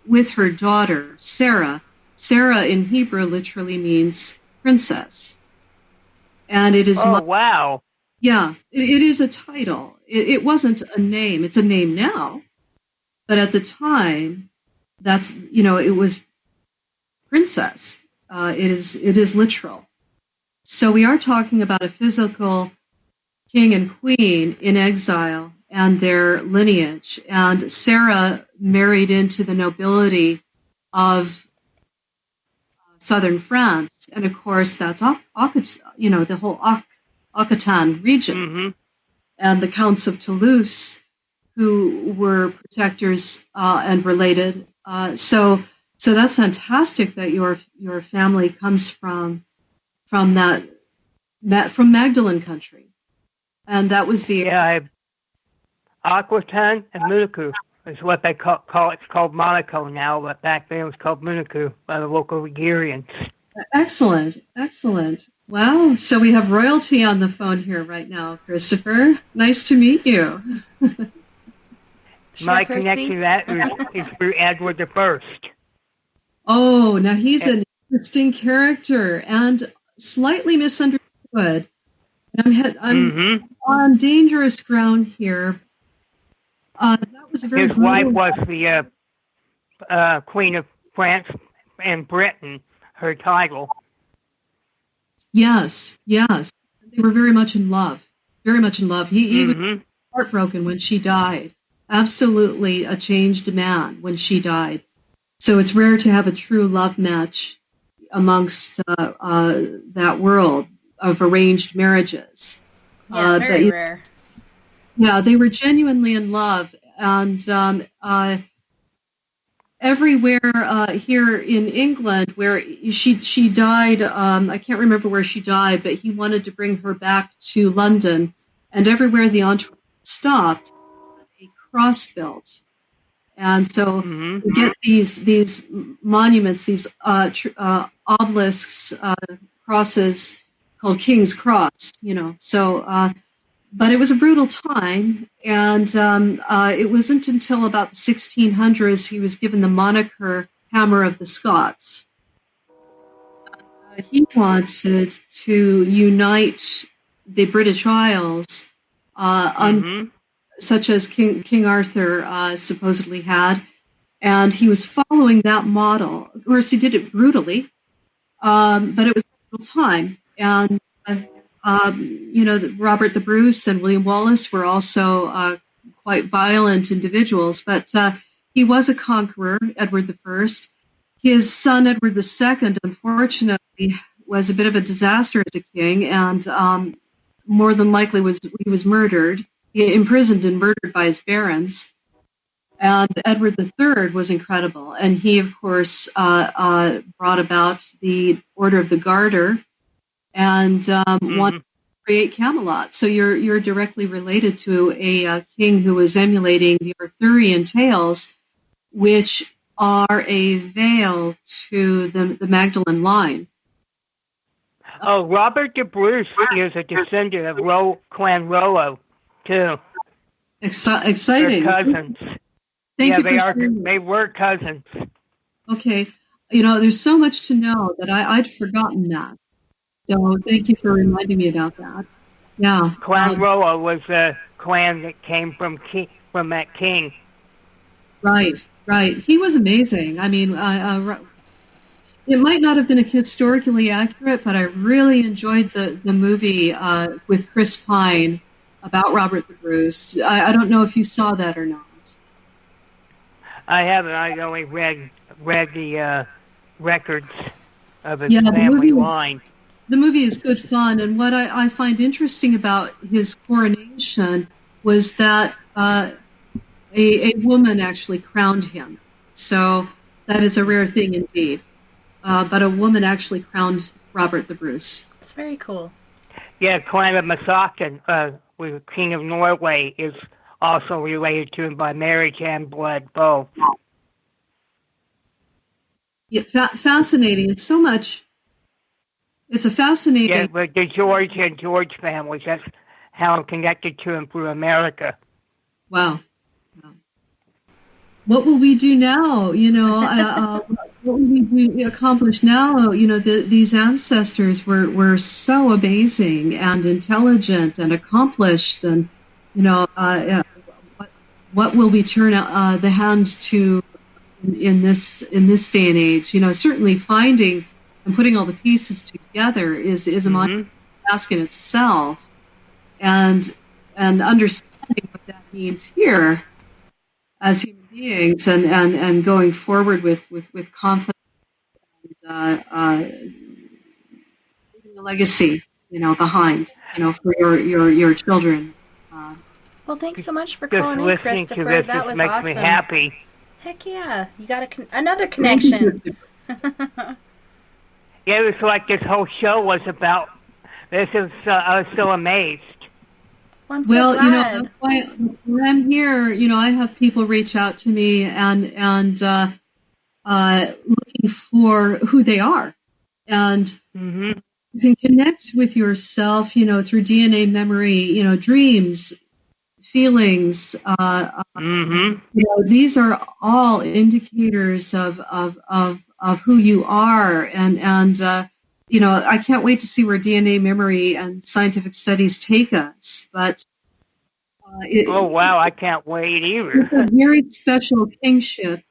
with her daughter, Sarah. Sarah in Hebrew literally means princess. And it is... Oh, wow. Yeah, it is a title. It wasn't a name. It's a name now. But at the time, that's, it was princess. It is literal. So we are talking about a physical king and queen in exile and their lineage. And Sarah married into the nobility of southern France. And of course, that's the whole Aquitaine region. Mm-hmm. And the Counts of Toulouse, who were protectors and related. So that's fantastic that your family comes from Magdalene country, and that was the Aquitaine and Monaco is what they call it. It's called Monaco now, but back then it was called Monaco by the local Ligurians. Excellent. Wow. So we have royalty on the phone here right now, Christopher. Nice to meet you. My connection to that is through Edward I. Oh, now he's an interesting character and slightly misunderstood. I'm on dangerous ground here, That was a very His wife was the Queen of France and Britain, her title. Yes. They were very much in love. Very much in love. He was heartbroken when she died. Absolutely a changed man when she died. So it's rare to have a true love match amongst that world of arranged marriages. Yeah, very rare. Yeah, they were genuinely in love. And everywhere here in England where she died, I can't remember where she died, but he wanted to bring her back to London. And everywhere the entourage stopped, a cross built. And so you get these monuments, these obelisks, crosses called King's Cross, So, but it was a brutal time, and it wasn't until about the 1600s he was given the moniker Hammer of the Scots. He wanted to unite the British Isles, such as King Arthur supposedly had, and he was following that model. Of course, he did it brutally, but it was a brutal time. And, Robert the Bruce and William Wallace were also quite violent individuals, but he was a conqueror, Edward I. His son, Edward II, unfortunately, was a bit of a disaster as a king, and more than likely he was murdered. Imprisoned and murdered by his barons. And Edward III was incredible. And he, of course, brought about the Order of the Garter and wanted to create Camelot. So you're directly related to a king who was emulating the Arthurian tales, which are a veil to the Magdalen line. Oh, Robert the Bruce is a descendant of Clan Rollo. Too. Exciting. They're cousins. They were cousins. Okay. There's so much to know that I'd forgotten that. So thank you for reminding me about that. Yeah. Clan Rollo was a clan that came from that king. Right. He was amazing. I mean, it might not have been historically accurate, but I really enjoyed the movie with Chris Pine about Robert the Bruce. I don't know if you saw that or not. I haven't. I only read the records of his family line. The movie is good fun, and what I find interesting about his coronation was that a woman actually crowned him. So that is a rare thing indeed. But a woman actually crowned Robert the Bruce. It's very cool. Yeah, Clan of Masakan, with King of Norway, is also related to him by marriage and blood, both. Yeah, fascinating. It's so much. It's a fascinating. Yeah, but the George and George families, that's how I'm connected to him through America. Wow. What will we do now? What will we accomplish now? These ancestors were so amazing and intelligent and accomplished, and what will we turn the hand to in this day and age? Certainly finding and putting all the pieces together is a monumental task in itself, and understanding what that means here as human beings, and going forward with confidence, and leaving a legacy, behind, for your children. Well, thanks so much for calling in, Christopher. To this that was makes awesome. Me happy. Heck yeah, you got another connection. Yeah, it was like this whole show was about. I was so amazed. Well, I'm so glad. That's why when I'm here, I have people reach out to me and looking for who they are, and you can connect with yourself, through DNA memory, dreams, feelings. These are all indicators of who you are, and I can't wait to see where DNA memory and scientific studies take us. But Oh, wow, I can't wait either. It's a very special kingship,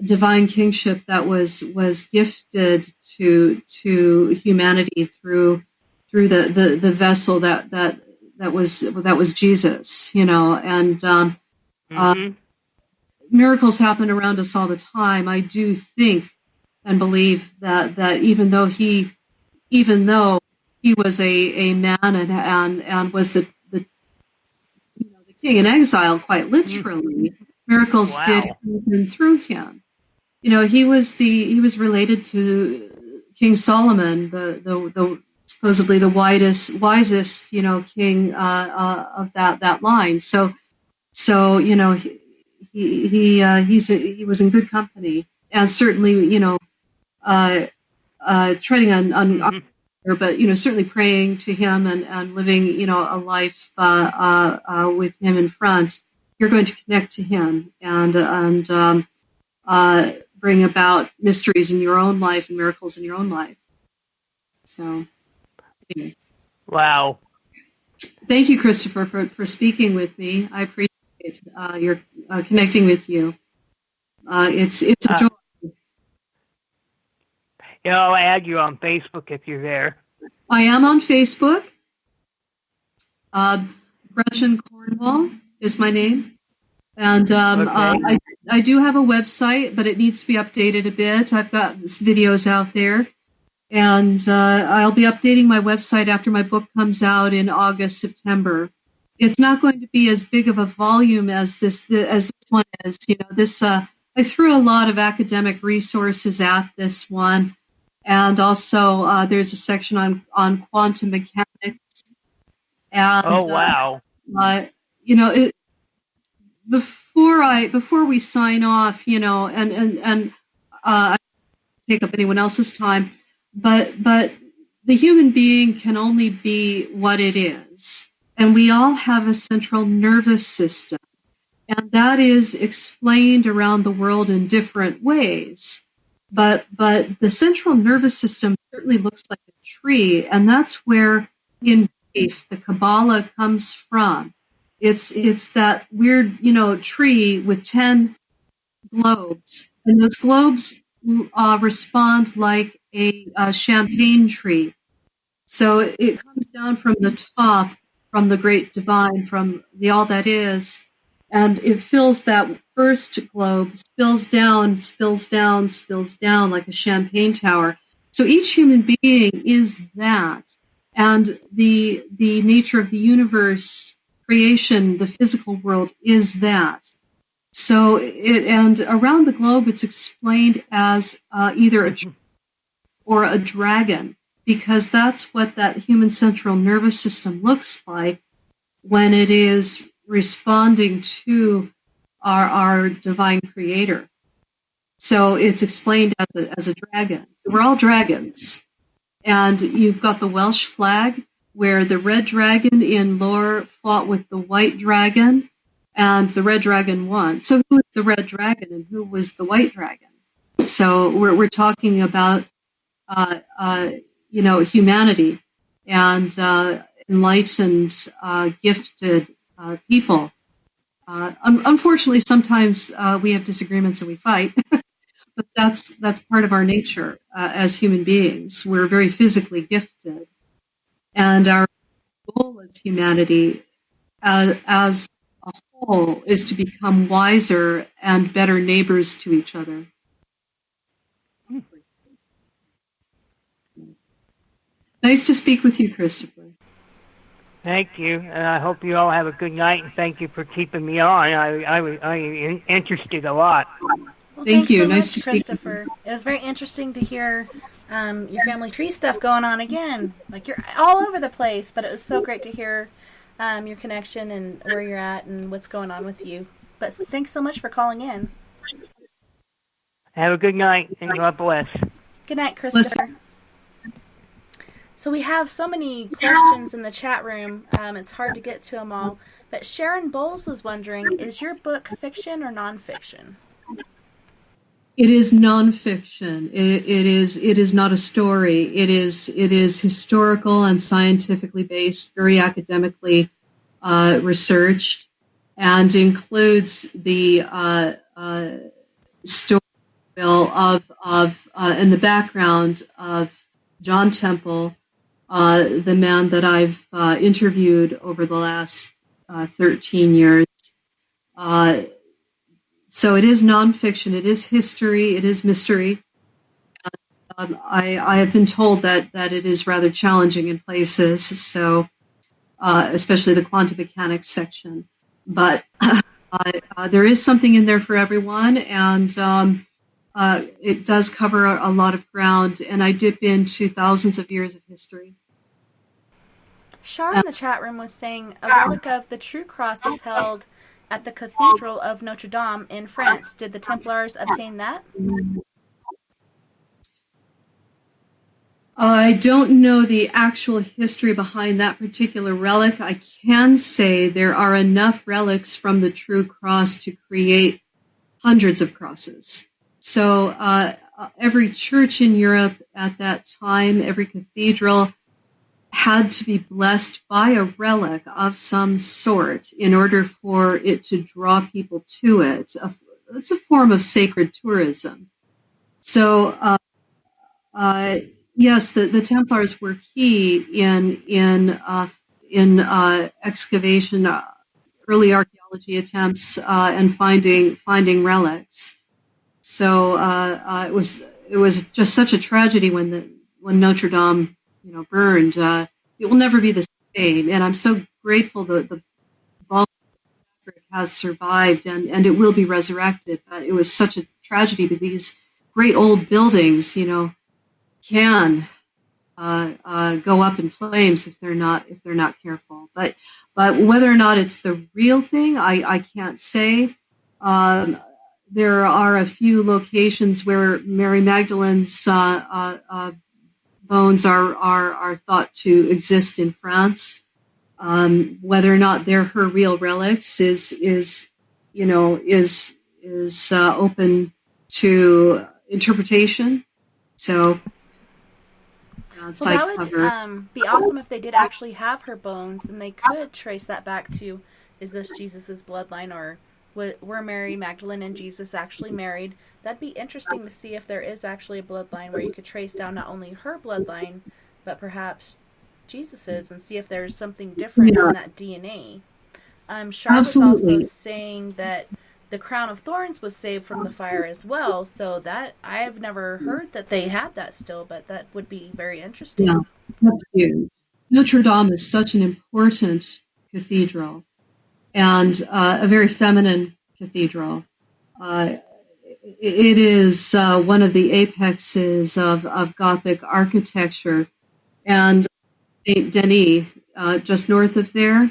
divine kingship that was gifted to humanity through the vessel that was Jesus, and miracles happen around us all the time. I do think and believe that even though he was a man and was the king in exile, quite literally, miracles did happen through him. He was related to King Solomon, the supposedly the wisest king of that line. So he was in good company, and certainly treading on but certainly praying to him and living a life with him in front. You're going to connect to him and bring about mysteries in your own life and miracles in your own life. So, anyway. Wow. Thank you, Christopher, for speaking with me. I appreciate your connecting with you. It's a joy. Yeah, I'll add you on Facebook if you're there. I am on Facebook. Gretchen Cornwall is my name. And I do have a website, but it needs to be updated a bit. I've got videos out there. And I'll be updating my website after my book comes out in August, September. It's not going to be as big of a volume as this one is. I threw a lot of academic resources at this one. And also, there's a section on quantum mechanics. And, wow! Before we sign off, and I take up anyone else's time, but the human being can only be what it is, and we all have a central nervous system, and that is explained around the world in different ways. But the central nervous system certainly looks like a tree, and that's where in grief the Kabbalah comes from. It's that weird, tree with 10 globes, and those globes respond like a champagne tree. So it comes down from the top, from the great divine, from the all that is, and it fills that first globe, spills down like a champagne tower. So each human being is that. And the nature of the universe, creation, the physical world is that. So and around the globe it's explained as either a tree or a dragon, because that's what that human central nervous system looks like when it is responding to our divine creator. So it's explained as a dragon. So we're all dragons. And you've got the Welsh flag, where the red dragon in lore fought with the white dragon, and the red dragon won. So who was the red dragon and who was the white dragon? So we're talking about humanity and enlightened, gifted people. Unfortunately, sometimes we have disagreements and we fight, but that's part of our nature as human beings. We're very physically gifted, and our goal as humanity, as a whole, is to become wiser and better neighbors to each other. Nice to speak with you, Christopher. Thank you, and I hope you all have a good night, and thank you for keeping me on. I interested a lot. Well, thank you. So nice much, to speak Christopher. It was very interesting to hear your family tree stuff going on again. Like, you're all over the place, but it was so great to hear your connection and where you're at and what's going on with you. But thanks so much for calling in. Have a good night, and God bless. Good night, Christopher. So we have so many questions in the chat room. It's hard to get to them all. But Sharon Bowles was wondering, is your book fiction or nonfiction? It is nonfiction. It is not a story. It is historical and scientifically based, very academically researched, and includes the story of in the background of John Temple, the man that I've interviewed over the last 13 years. So it is nonfiction, it is history, it is mystery. I have been told that it is rather challenging in places, so especially the quantum mechanics section. But there is something in there for everyone, and it does cover a lot of ground, and I dip into thousands of years of history. Char in the chat room was saying a relic of the True Cross is held at the Cathedral of Notre Dame in France. Did the Templars obtain that? I don't know the actual history behind that particular relic. I can say there are enough relics from the True Cross to create hundreds of crosses. So every church in Europe at that time, every cathedral, had to be blessed by a relic of some sort in order for it to draw people to it. It's a form of sacred tourism. So, yes, the Templars were key in excavation, early archaeology attempts, and finding relics. So it was just such a tragedy when Notre Dame burned. It will never be the same, and I'm so grateful that the vault has survived and it will be resurrected. But it was such a tragedy that these great old buildings, can go up in flames if they're not careful. But whether or not it's the real thing, I can't say. There are a few locations where Mary Magdalene's bones are thought to exist in France. Whether or not they're her real relics is open to interpretation. So that would be awesome if they did actually have her bones, and they could trace that back to, is this Jesus's bloodline, or were Mary Magdalene and Jesus actually married? That'd be interesting to see if there is actually a bloodline where you could trace down not only her bloodline, but perhaps Jesus's, and see if there's something different in that DNA. Char was also saying that the crown of thorns was saved from the fire as well, so that I have never heard that they had that still, but that would be very interesting. Yeah, that's huge. Notre Dame is such an important cathedral, and a very feminine cathedral. It is one of the apexes of Gothic architecture, and Saint Denis, just north of there,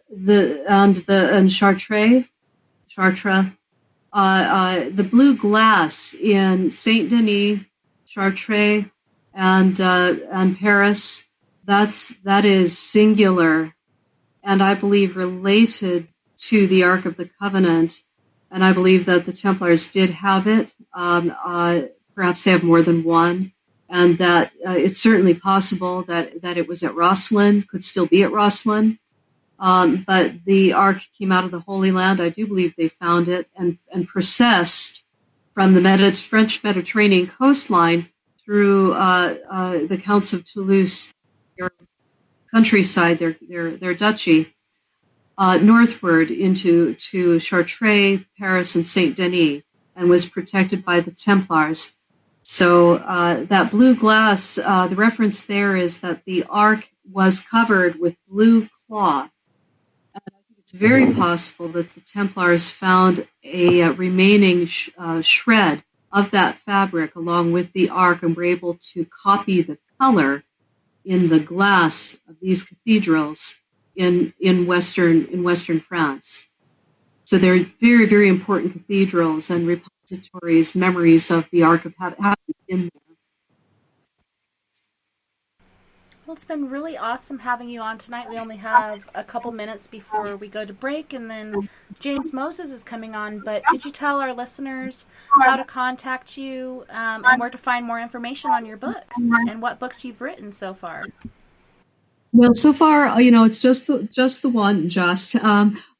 and Chartres, the blue glass in Saint Denis, Chartres, and Paris. That is singular, and I believe related to the Ark of the Covenant. And I believe that the Templars did have it. Perhaps they have more than one. And that it's certainly possible that it was at Rosslyn, could still be at Rosslyn. But the Ark came out of the Holy Land. I do believe they found it and processed from the French Mediterranean coastline through the Counts of Toulouse, their countryside, their duchy, northward into Chartres, Paris, and Saint Denis, and was protected by the Templars. So that blue glass, the reference there is that the Ark was covered with blue cloth. And I think it's very possible that the Templars found a remaining shred of that fabric along with the Ark and were able to copy the color in the glass of these cathedrals in Western France. So they're very, very important cathedrals and repositories, memories of the Ark of having in there. Well, it's been really awesome having you on tonight. We only have a couple minutes before we go to break, and then James Moses is coming on. But could you tell our listeners how to contact you and where to find more information on your books and what books you've written so far? Well, so far, it's just the one,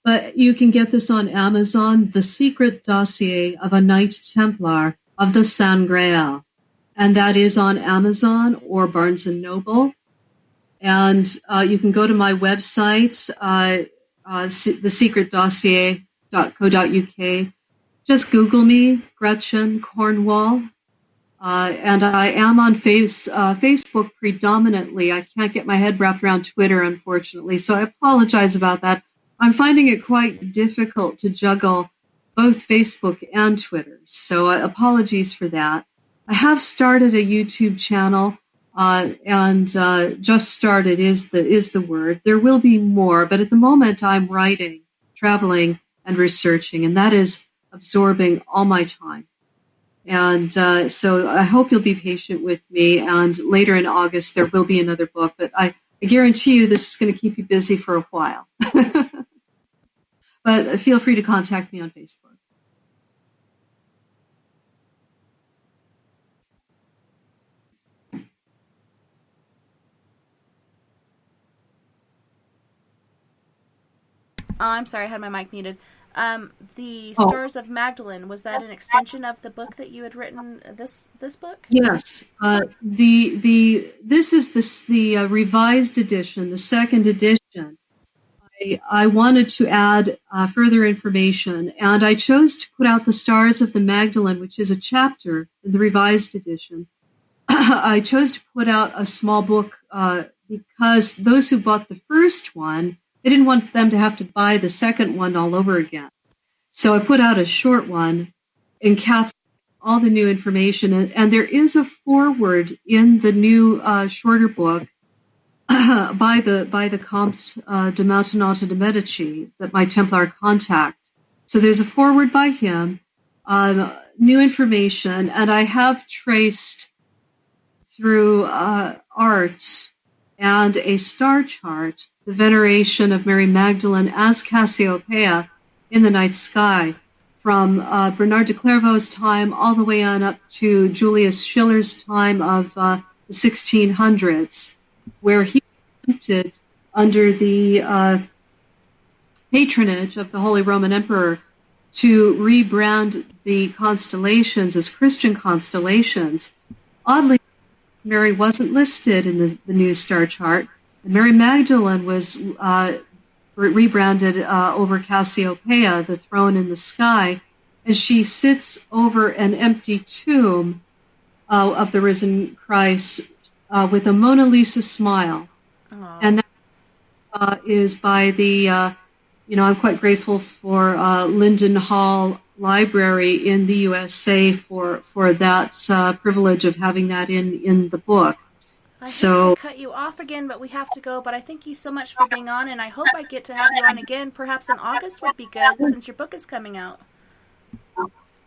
but you can get this on Amazon, The Secret Dossier of a Knight Templar of the San Grail. And that is on Amazon or Barnes & Noble. And you can go to my website, thesecretdossier.co.uk. Just Google me, Gretchen Cornwall. And I am on Facebook predominantly. I can't get my head wrapped around Twitter, unfortunately, so I apologize about that. I'm finding it quite difficult to juggle both Facebook and Twitter, so apologies for that. I have started a YouTube channel, and just started is the word. There will be more, but at the moment I'm writing, traveling, and researching, and that is absorbing all my time. And so I hope you'll be patient with me. And later in August, there will be another book. But I guarantee you this is going to keep you busy for a while. But feel free to contact me on Facebook. Oh, I'm sorry, I had my mic muted. The Stars of Magdalene, was that an extension of the book that you had written? This book? Yes. This is the revised edition, the second edition. I wanted to add further information, and I chose to put out the Stars of the Magdalene, which is a chapter in the revised edition. I chose to put out a small book because those who bought the first one, they didn't want them to have to buy the second one all over again. So I put out a short one, encapsulating all the new information. And there is a foreword in the new shorter book by the Comte de Maltenotte de Medici, that my Templar contact. So there's a foreword by him, new information, and I have traced through art and a star chart the veneration of Mary Magdalene as Cassiopeia in the night sky, from Bernard de Clairvaux's time all the way on up to Julius Schiller's time of the 1600s, where he attempted, under the patronage of the Holy Roman Emperor, to rebrand the constellations as Christian constellations. Oddly, Mary wasn't listed in the new star chart. Mary Magdalene was rebranded over Cassiopeia, the throne in the sky, and she sits over an empty tomb of the risen Christ with a Mona Lisa smile. Aww. And that is by the, I'm quite grateful for Linden Hall Library in the USA for that privilege of having that in the book. I hate to cut you off again, but we have to go. But I thank you so much for being on, and I hope I get to have you on again. Perhaps in August would be good, since your book is coming out.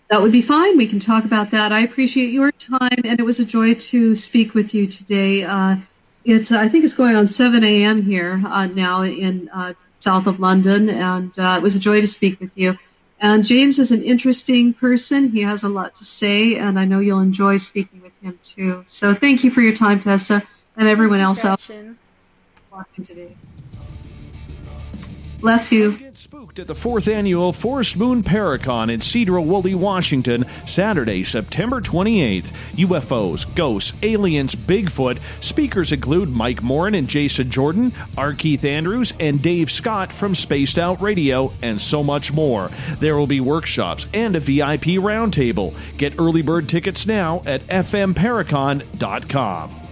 That would be fine. We can talk about that. I appreciate your time, and it was a joy to speak with you today. I think it's going on 7 a.m. here now in south of London, and it was a joy to speak with you. And James is an interesting person. He has a lot to say, and I know you'll enjoy speaking with him too. So thank you for your time, Tessa, and everyone else out watching today. Bless you. Get spooked at the 4th Annual Forest Moon Paracon in Cedar-Woolley, Washington, Saturday, September 28th. UFOs, ghosts, aliens, Bigfoot. Speakers include Mike Morin and Jason Jordan, R. Keith Andrews, and Dave Scott from Spaced Out Radio, and so much more. There will be workshops and a VIP roundtable. Get early bird tickets now at fmparacon.com.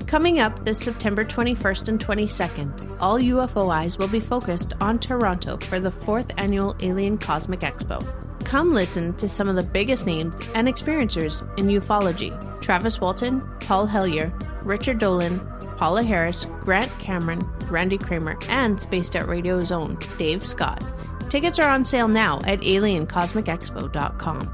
Coming up this September 21st and 22nd, all UFO eyes will be focused on Toronto for the 4th Annual Alien Cosmic Expo. Come listen to some of the biggest names and experiencers in ufology: Travis Walton, Paul Hellyer, Richard Dolan, Paula Harris, Grant Cameron, Randy Kramer, and Spaced Out Radio's own Dave Scott. Tickets are on sale now at aliencosmicexpo.com.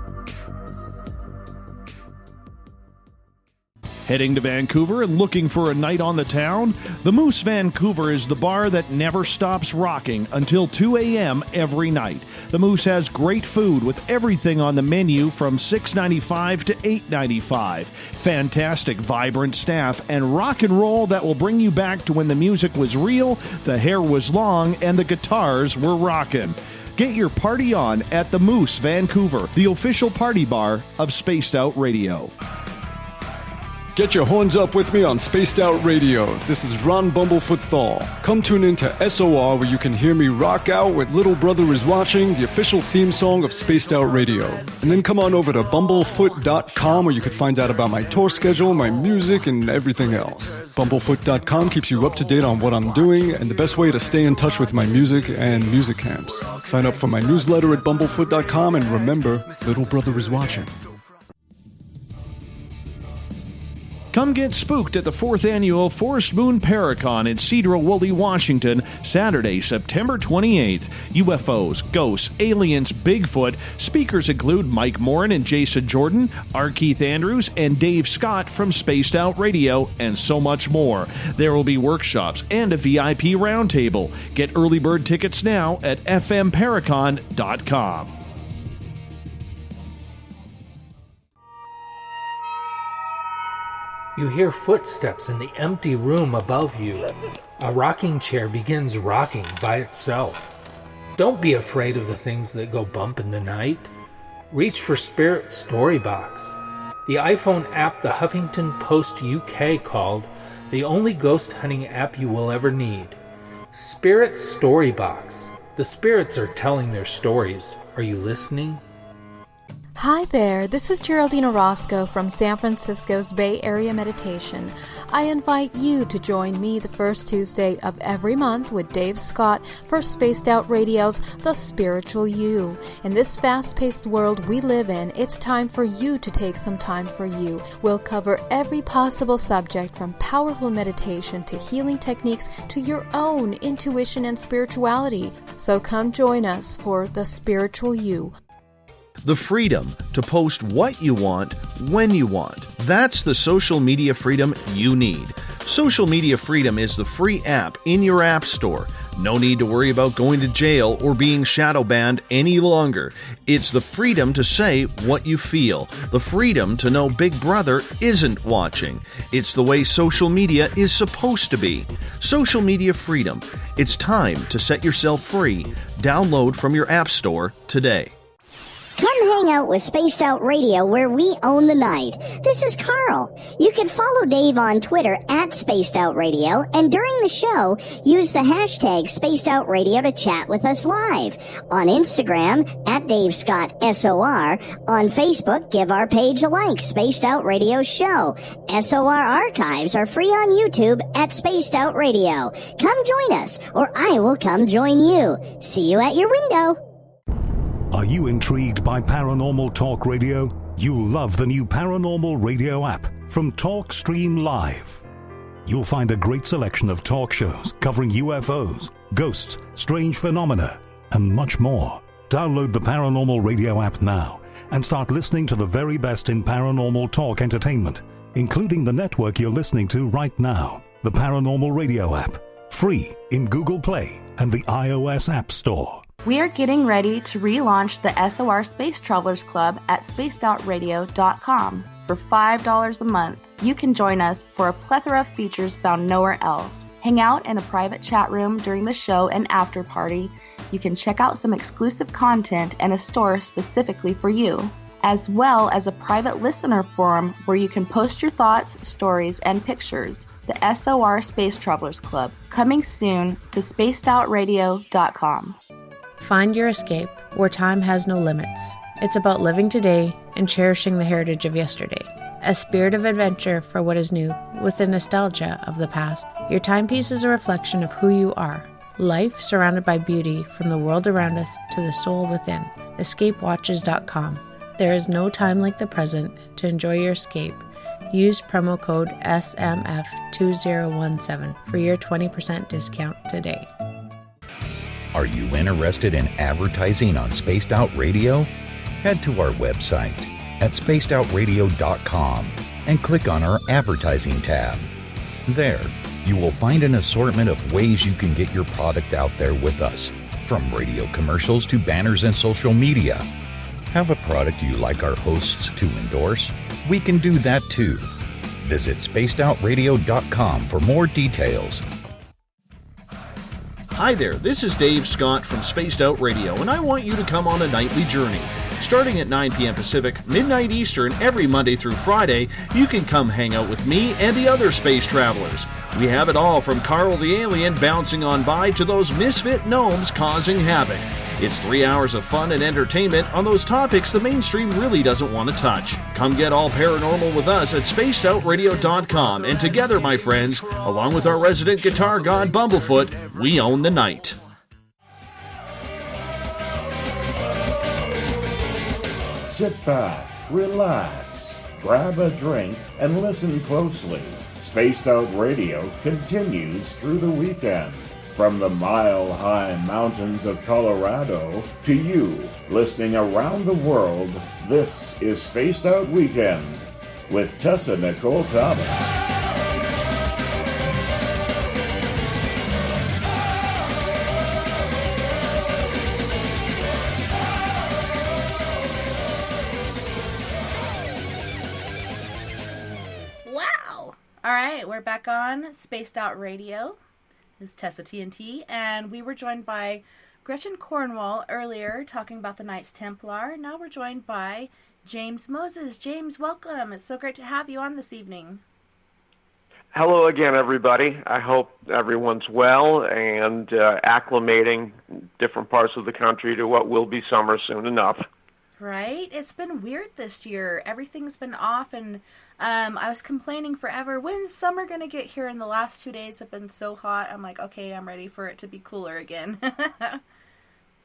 Heading to Vancouver and looking for a night on the town? The Moose Vancouver is the bar that never stops rocking until 2 a.m. every night. The Moose has great food with everything on the menu from $6.95 to $8.95. Fantastic, vibrant staff and rock and roll that will bring you back to when the music was real, the hair was long, and the guitars were rockin'. Get your party on at the Moose Vancouver, the official party bar of Spaced Out Radio. Get your horns up with me on Spaced Out Radio. This is Ron Bumblefoot Thal. Come tune in to SOR where you can hear me rock out with Little Brother Is Watching, the official theme song of Spaced Out Radio. And then come on over to bumblefoot.com where you can find out about my tour schedule, my music, and everything else. Bumblefoot.com keeps you up to date on what I'm doing and the best way to stay in touch with my music and music camps. Sign up for my newsletter at bumblefoot.com and remember, Little Brother Is Watching. Come get spooked at the 4th Annual Forest Moon Paracon in Cedar-Woolley, Washington, Saturday, September 28th. UFOs, ghosts, aliens, Bigfoot. Speakers include Mike Morin and Jason Jordan, R. Keith Andrews, and Dave Scott from Spaced Out Radio, and so much more. There will be workshops and a VIP roundtable. Get early bird tickets now at fmparacon.com. You hear footsteps in the empty room above you. A rocking chair begins rocking by itself. Don't be afraid of the things that go bump in the night. Reach for Spirit Storybox, the iPhone app the Huffington Post UK called the only ghost hunting app you will ever need. Spirit Storybox. The spirits are telling their stories. Are you listening? Hi there, this is Geraldine Orozco from San Francisco's Bay Area Meditation. I invite you to join me the first Tuesday of every month with Dave Scott for Spaced Out Radio's The Spiritual You. In this fast-paced world we live in, it's time for you to take some time for you. We'll cover every possible subject from powerful meditation to healing techniques to your own intuition and spirituality. So come join us for The Spiritual You. The freedom to post what you want, when you want. That's the social media freedom you need. Social Media Freedom is the free app in your app store. No need to worry about going to jail or being shadow banned any longer. It's the freedom to say what you feel. The freedom to know Big Brother isn't watching. It's the way social media is supposed to be. Social Media Freedom. It's time to set yourself free. Download from your app store today. Come hang out with Spaced Out Radio where we own the night. This is Carl. You can follow Dave on Twitter at Spaced Out Radio, and during the show, use the hashtag Spaced Out Radio to chat with us live. On Instagram, at Dave Scott SOR. On Facebook, give our page a like, Spaced Out Radio Show. SOR archives are free on YouTube at Spaced Out Radio. Come join us, or I will come join you. See you at your window. Are you intrigued by Paranormal Talk Radio? You'll love the new Paranormal Radio app from TalkStream Live. You'll find a great selection of talk shows covering UFOs, ghosts, strange phenomena, and much more. Download the Paranormal Radio app now and start listening to the very best in paranormal talk entertainment, including the network you're listening to right now, the Paranormal Radio app, free in Google Play and the iOS App Store. We are getting ready to relaunch the SOR Space Travelers Club at spacedoutradio.com. For $5 a month, you can join us for a plethora of features found nowhere else. Hang out in a private chat room during the show and after party. You can check out some exclusive content and a store specifically for you, as well as a private listener forum where you can post your thoughts, stories, and pictures. The SOR Space Travelers Club, coming soon to spacedoutradio.com. Find your escape where time has no limits. It's about living today and cherishing the heritage of yesterday. A spirit of adventure for what is new, with the nostalgia of the past. Your timepiece is a reflection of who you are. Life surrounded by beauty from the world around us to the soul within. EscapeWatches.com. There is no time like the present to enjoy your escape. Use promo code SMF2017 for your 20% discount today. Are you interested in advertising on Spaced Out Radio? Head to our website at spacedoutradio.com and click on our Advertising tab. There, you will find an assortment of ways you can get your product out there with us, from radio commercials to banners and social media. Have a product you like our hosts to endorse? We can do that too. Visit spacedoutradio.com for more details. Hi there, this is Dave Scott from Spaced Out Radio, and I want you to come on a nightly journey. Starting at 9 p.m. Pacific, midnight Eastern, every Monday through Friday, you can come hang out with me and the other space travelers. We have it all from Carl the Alien bouncing on by to those misfit gnomes causing havoc. It's 3 hours of fun and entertainment on those topics the mainstream really doesn't want to touch. Come get all paranormal with us at spacedoutradio.com, and together, my friends, along with our resident guitar god Bumblefoot, we own the night. Sit back, relax, grab a drink, and listen closely. Spaced Out Radio continues through the weekend. From the mile-high mountains of Colorado to you, listening around the world, this is Spaced Out Weekend with Tessa Nicole Thomas. Wow! All right, we're back on Spaced Out Radio. This is TessaTNT, and we were joined by Gretchen Cornwall earlier talking about the Knights Templar. Now we're joined by James Moses. James, welcome. It's so great to have you on this evening. Hello again, everybody. I hope everyone's well and acclimating different parts of the country to what will be summer soon enough. Right? It's been weird this year. Everything's been off, and I was complaining forever, when's summer going to get here? And the last 2 days have been so hot. I'm like, okay, I'm ready for it to be cooler again.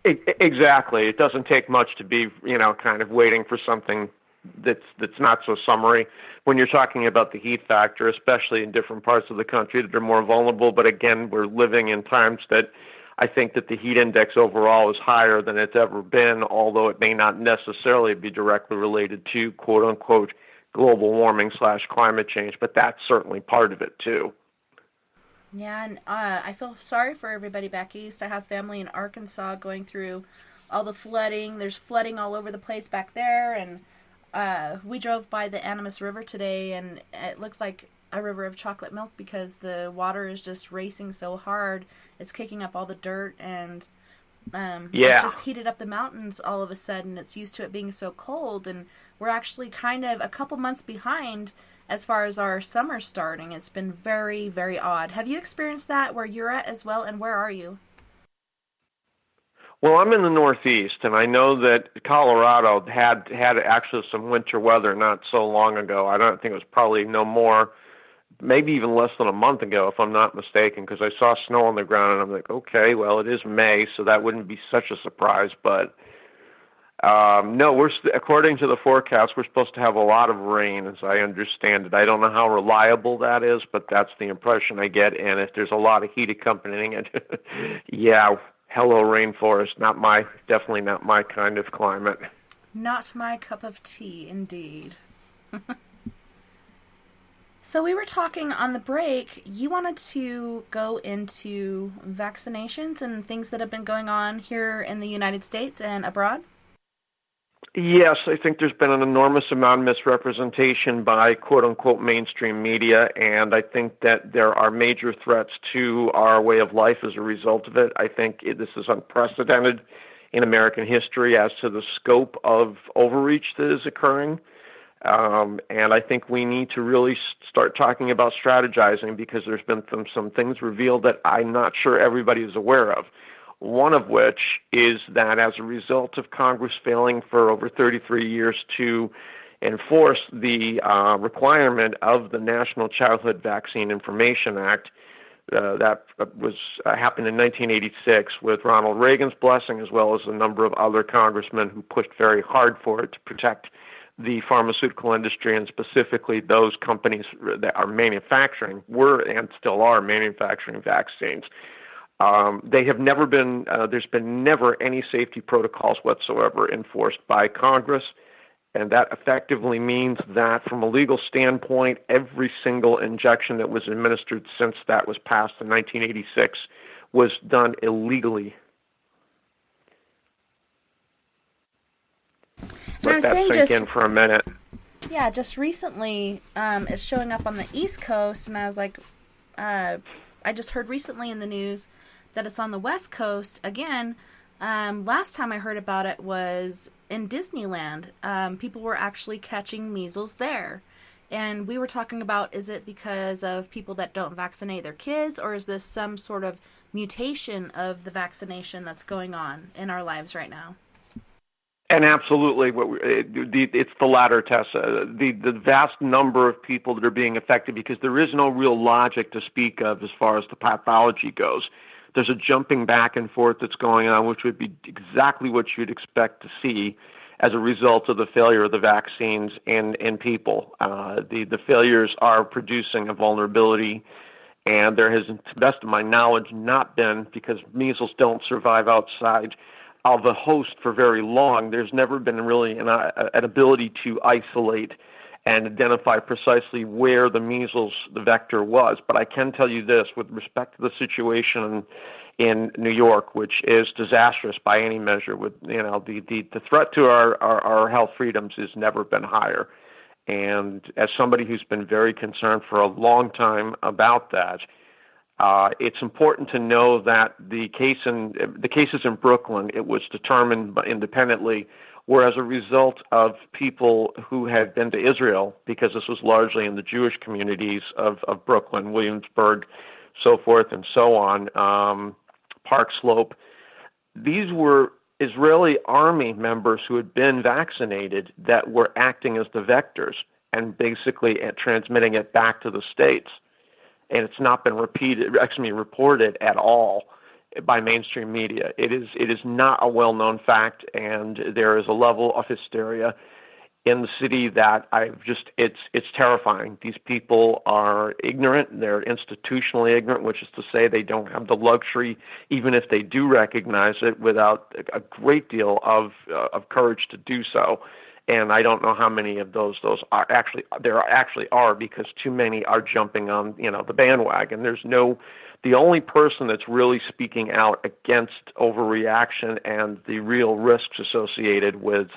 Exactly. It doesn't take much to be, kind of waiting for something that's not so summery. When you're talking about the heat factor, especially in different parts of the country that are more vulnerable, but again, we're living in times that I think that the heat index overall is higher than it's ever been, although it may not necessarily be directly related to, quote-unquote, global warming / climate change, but that's certainly part of it, too. Yeah, and I feel sorry for everybody back east. I have family in Arkansas going through all the flooding. There's flooding all over the place back there, and we drove by the Animas River today, and it looked like a river of chocolate milk because the water is just racing so hard. It's kicking up all the dirt, and it's just heated up the mountains all of a sudden. It's used to it being so cold, and we're actually kind of a couple months behind as far as our summer starting. It's been very, very odd. Have you experienced that where you're at as well, and where are you? Well, I'm in the Northeast, and I know that Colorado had actually some winter weather not so long ago. I don't think it was probably no more, maybe even less than a month ago, if I'm not mistaken, because I saw snow on the ground, and I'm like, okay, well, it is May, so that wouldn't be such a surprise. But no, according to the forecast, we're supposed to have a lot of rain, as I understand it. I don't know how reliable that is, but that's the impression I get. And if there's a lot of heat accompanying it, yeah, hello, rainforest. Definitely not my kind of climate. Not my cup of tea, indeed. So we were talking on the break, you wanted to go into vaccinations and things that have been going on here in the United States and abroad? Yes, I think there's been an enormous amount of misrepresentation by quote-unquote mainstream media, and I think that there are major threats to our way of life as a result of it. I think this is unprecedented in American history as to the scope of overreach that is occurring. And I think we need to really start talking about strategizing, because there's been some things revealed that I'm not sure everybody is aware of. One of which is that as a result of Congress failing for over 33 years to enforce the requirement of the National Childhood Vaccine Information Act, that was happened in 1986 with Ronald Reagan's blessing, as well as a number of other congressmen who pushed very hard for it to protect the pharmaceutical industry, and specifically those companies that are manufacturing, and still are manufacturing vaccines. They have never been, there's been never any safety protocols whatsoever enforced by Congress. And that effectively means that from a legal standpoint, every single injection that was administered since that was passed in 1986 was done illegally. Let that sink in for a minute. Yeah, just recently, it's showing up on the East Coast, and I was like, I just heard recently in the news that it's on the West Coast again. Last time I heard about it was in Disneyland. People were actually catching measles there. And we were talking about, is it because of people that don't vaccinate their kids, or is this some sort of mutation of the vaccination that's going on in our lives right now? And absolutely, it's the latter, Tessa. The vast number of people that are being affected, because there is no real logic to speak of as far as the pathology goes. There's a jumping back and forth that's going on, which would be exactly what you'd expect to see as a result of the failure of the vaccines in people. The failures are producing a vulnerability, and there has, to the best of my knowledge, not been, because measles don't survive outside of the host for very long, there's never been really an ability to isolate and identify precisely where the measles, the vector, was. But I can tell you this, with respect to the situation in New York, which is disastrous by any measure, with the threat to our health freedoms has never been higher. And as somebody who's been very concerned for a long time about that, it's important to know that the cases in Brooklyn, it was determined independently, were as a result of people who had been to Israel, because this was largely in the Jewish communities of Brooklyn, Williamsburg, so forth and so on, Park Slope. These were Israeli army members who had been vaccinated that were acting as the vectors and basically transmitting it back to the States. And it's not been reported at all by mainstream media. It is not a well-known fact, and there is a level of hysteria in the city that it's terrifying. These people are ignorant. They're institutionally ignorant, which is to say they don't have the luxury, even if they do recognize it, without a great deal of courage to do so. And I don't know how many of those are actually are, because too many are jumping on the bandwagon. The only person that's really speaking out against overreaction and the real risks associated with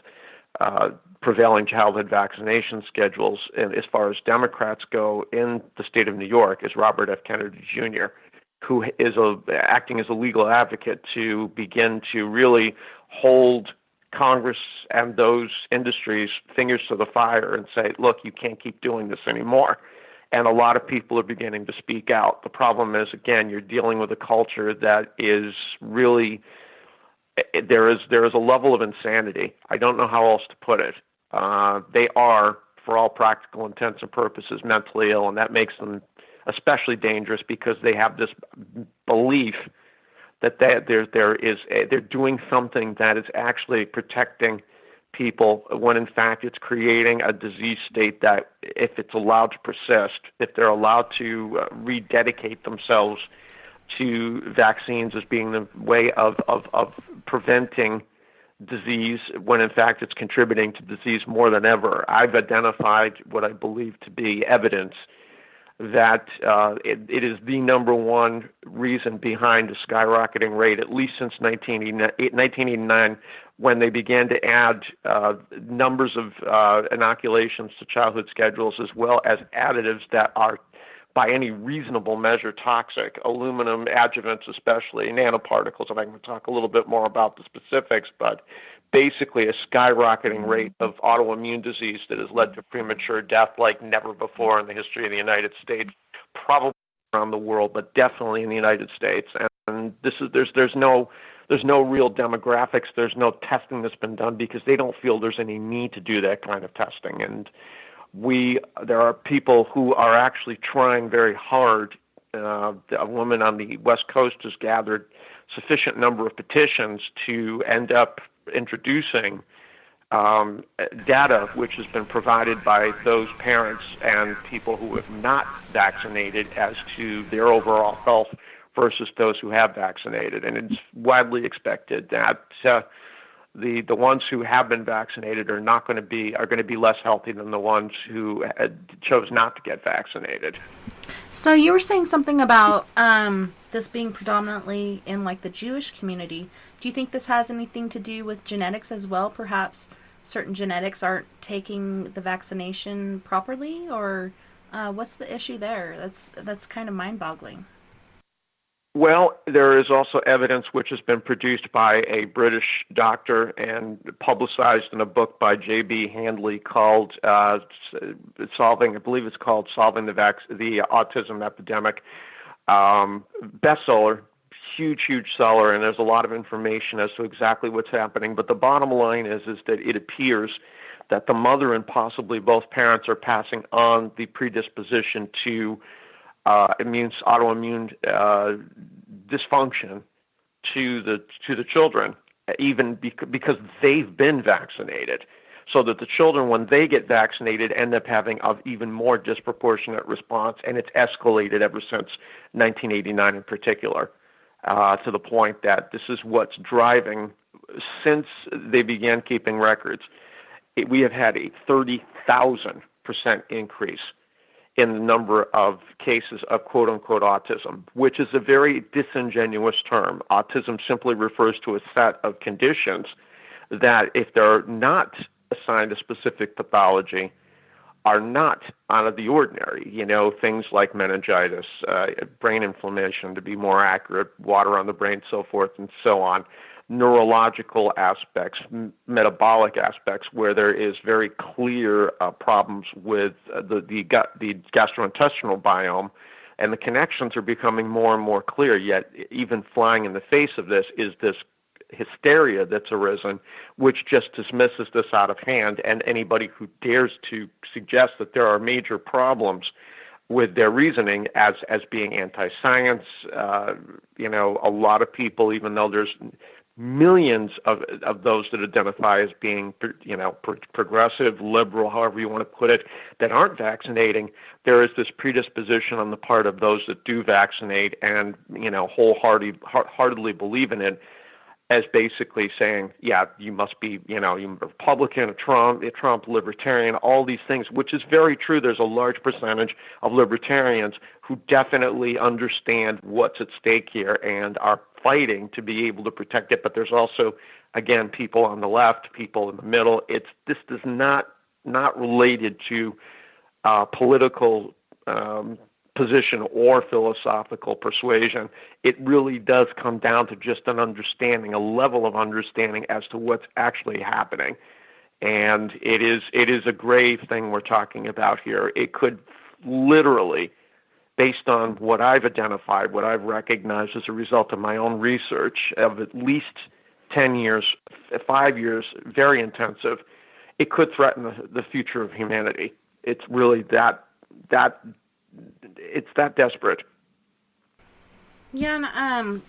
prevailing childhood vaccination schedules, and as far as Democrats go in the state of New York, is Robert F. Kennedy Jr., who is acting as a legal advocate to begin to really hold Congress and those industries fingers to the fire and say, look, you can't keep doing this anymore. And a lot of people are beginning to speak out. The problem is, again, you're dealing with a culture that is really, there is a level of insanity. I don't know how else to put it. They are, for all practical intents and purposes, mentally ill, and that makes them especially dangerous because they have this belief that they're doing something that is actually protecting people, when in fact it's creating a disease state that, if it's allowed to persist, if they're allowed to rededicate themselves to vaccines as being the way of preventing disease, when in fact it's contributing to disease more than ever. I've identified what I believe to be evidence that it is the number one reason behind the skyrocketing rate, at least since 1989, when they began to add numbers of inoculations to childhood schedules, as well as additives that are, by any reasonable measure, toxic, aluminum adjuvants especially, nanoparticles. I'm going to talk a little bit more about the specifics, but basically a skyrocketing rate of autoimmune disease that has led to premature death like never before in the history of the United States, probably around the world, but definitely in the United States. And there's no real demographics. There's no testing that's been done because they don't feel there's any need to do that kind of testing. And there are people who are actually trying very hard. A woman on the West Coast has gathered sufficient number of petitions to end up introducing data which has been provided by those parents and people who have not vaccinated as to their overall health versus those who have vaccinated. And it's widely expected that the ones who have been vaccinated are going to be less healthy than the ones who chose not to get vaccinated. So you were saying something about this being predominantly in like the Jewish community. Do you think this has anything to do with genetics as well? Perhaps certain genetics aren't taking the vaccination properly, or what's the issue there? That's kind of mind-boggling. Well, there is also evidence which has been produced by a British doctor and publicized in a book by J.B. Handley called Solving the Autism Epidemic. Bestseller, huge seller, and there's a lot of information as to exactly what's happening. But the bottom line is that it appears that the mother and possibly both parents are passing on the predisposition to autoimmune dysfunction to the children, even because they've been vaccinated. So that the children, when they get vaccinated, end up having an even more disproportionate response, and it's escalated ever since 1989 in particular, to the point that this is what's driving, since they began keeping records, we have had a 30,000% increase in the number of cases of quote-unquote autism, which is a very disingenuous term. Autism simply refers to a set of conditions that, if they're not assigned a specific pathology, are not out of the ordinary. Things like meningitis, brain inflammation, to be more accurate, water on the brain, so forth and so on, neurological aspects, metabolic aspects, where there is very clear problems with the gastrointestinal biome, and the connections are becoming more and more clear. Yet, even flying in the face of this is this hysteria that's arisen, which just dismisses this out of hand. And anybody who dares to suggest that there are major problems with their reasoning as being anti-science, a lot of people, even though there's millions of those that identify as being, progressive, liberal, however you want to put it, that aren't vaccinating, there is this predisposition on the part of those that do vaccinate and, wholeheartedly believe in it, as basically saying, yeah, you must be, you're Republican, a Trump, libertarian, all these things, which is very true. There's a large percentage of libertarians who definitely understand what's at stake here and are fighting to be able to protect it. But there's also, again, people on the left, people in the middle. This is not related to political position or philosophical persuasion. It really does come down to just an understanding, a level of understanding as to what's actually happening. And it is a grave thing we're talking about here. It could literally, based on what I've identified, what I've recognized as a result of my own research of at least 10 years, 5 years, very intensive, it could threaten the future of humanity. It's really that it's that desperate. Yeah, and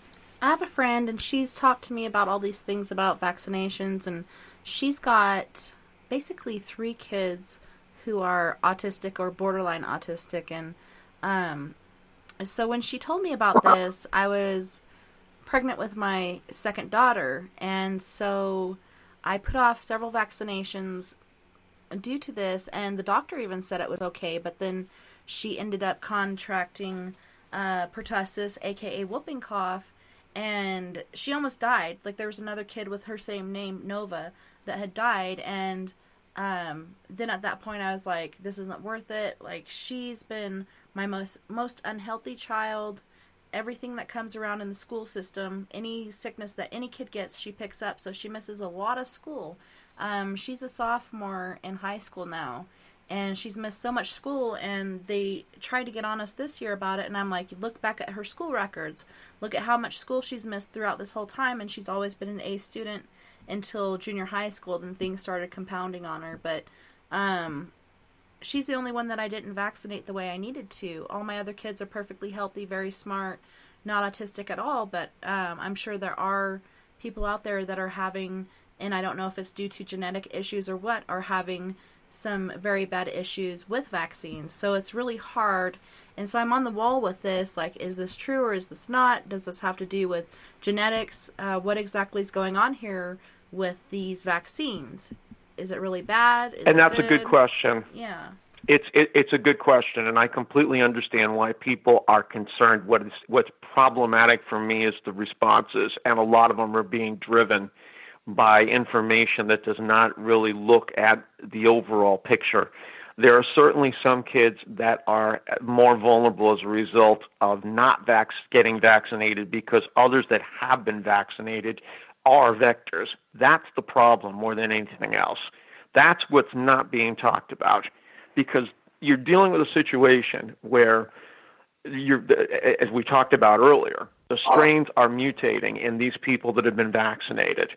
I have a friend, and she's talked to me about all these things about vaccinations, and she's got basically 3 kids who are autistic or borderline autistic, and so when she told me about this, I was pregnant with my second daughter, and so I put off several vaccinations due to this, and the doctor even said it was okay, but then she ended up contracting pertussis, aka whooping cough, and she almost died. Like, there was another kid with her same name, Nova, that had died, and then at that point I was like, this isn't worth it. Like, she's been my most unhealthy child. Everything that comes around in the school system, any sickness that any kid gets, she picks up, so she misses a lot of school. She's a sophomore in high school now, and she's missed so much school, and they tried to get on us this year about it, and I'm like, look back at her school records. Look at how much school she's missed throughout this whole time, and she's always been an A student until junior high school. Then things started compounding on her, but she's the only one that I didn't vaccinate the way I needed to. All my other kids are perfectly healthy, very smart, not autistic at all, but I'm sure there are people out there that are having, and I don't know if it's due to genetic issues or what, are having some very bad issues with vaccines. So it's really hard. And so I'm on the wall with this, like, is this true or is this not? Does this have to do with genetics? What exactly is going on here with these vaccines? Is it really bad? And that's a good question. Yeah. It's a good question, and I completely understand why people are concerned. What's problematic for me is the responses, and a lot of them are being driven by information that does not really look at the overall picture. There are certainly some kids that are more vulnerable as a result of not getting vaccinated because others that have been vaccinated are vectors. That's the problem more than anything else. That's what's not being talked about, because you're dealing with a situation where as we talked about earlier, the strains are mutating in these people that have been vaccinated.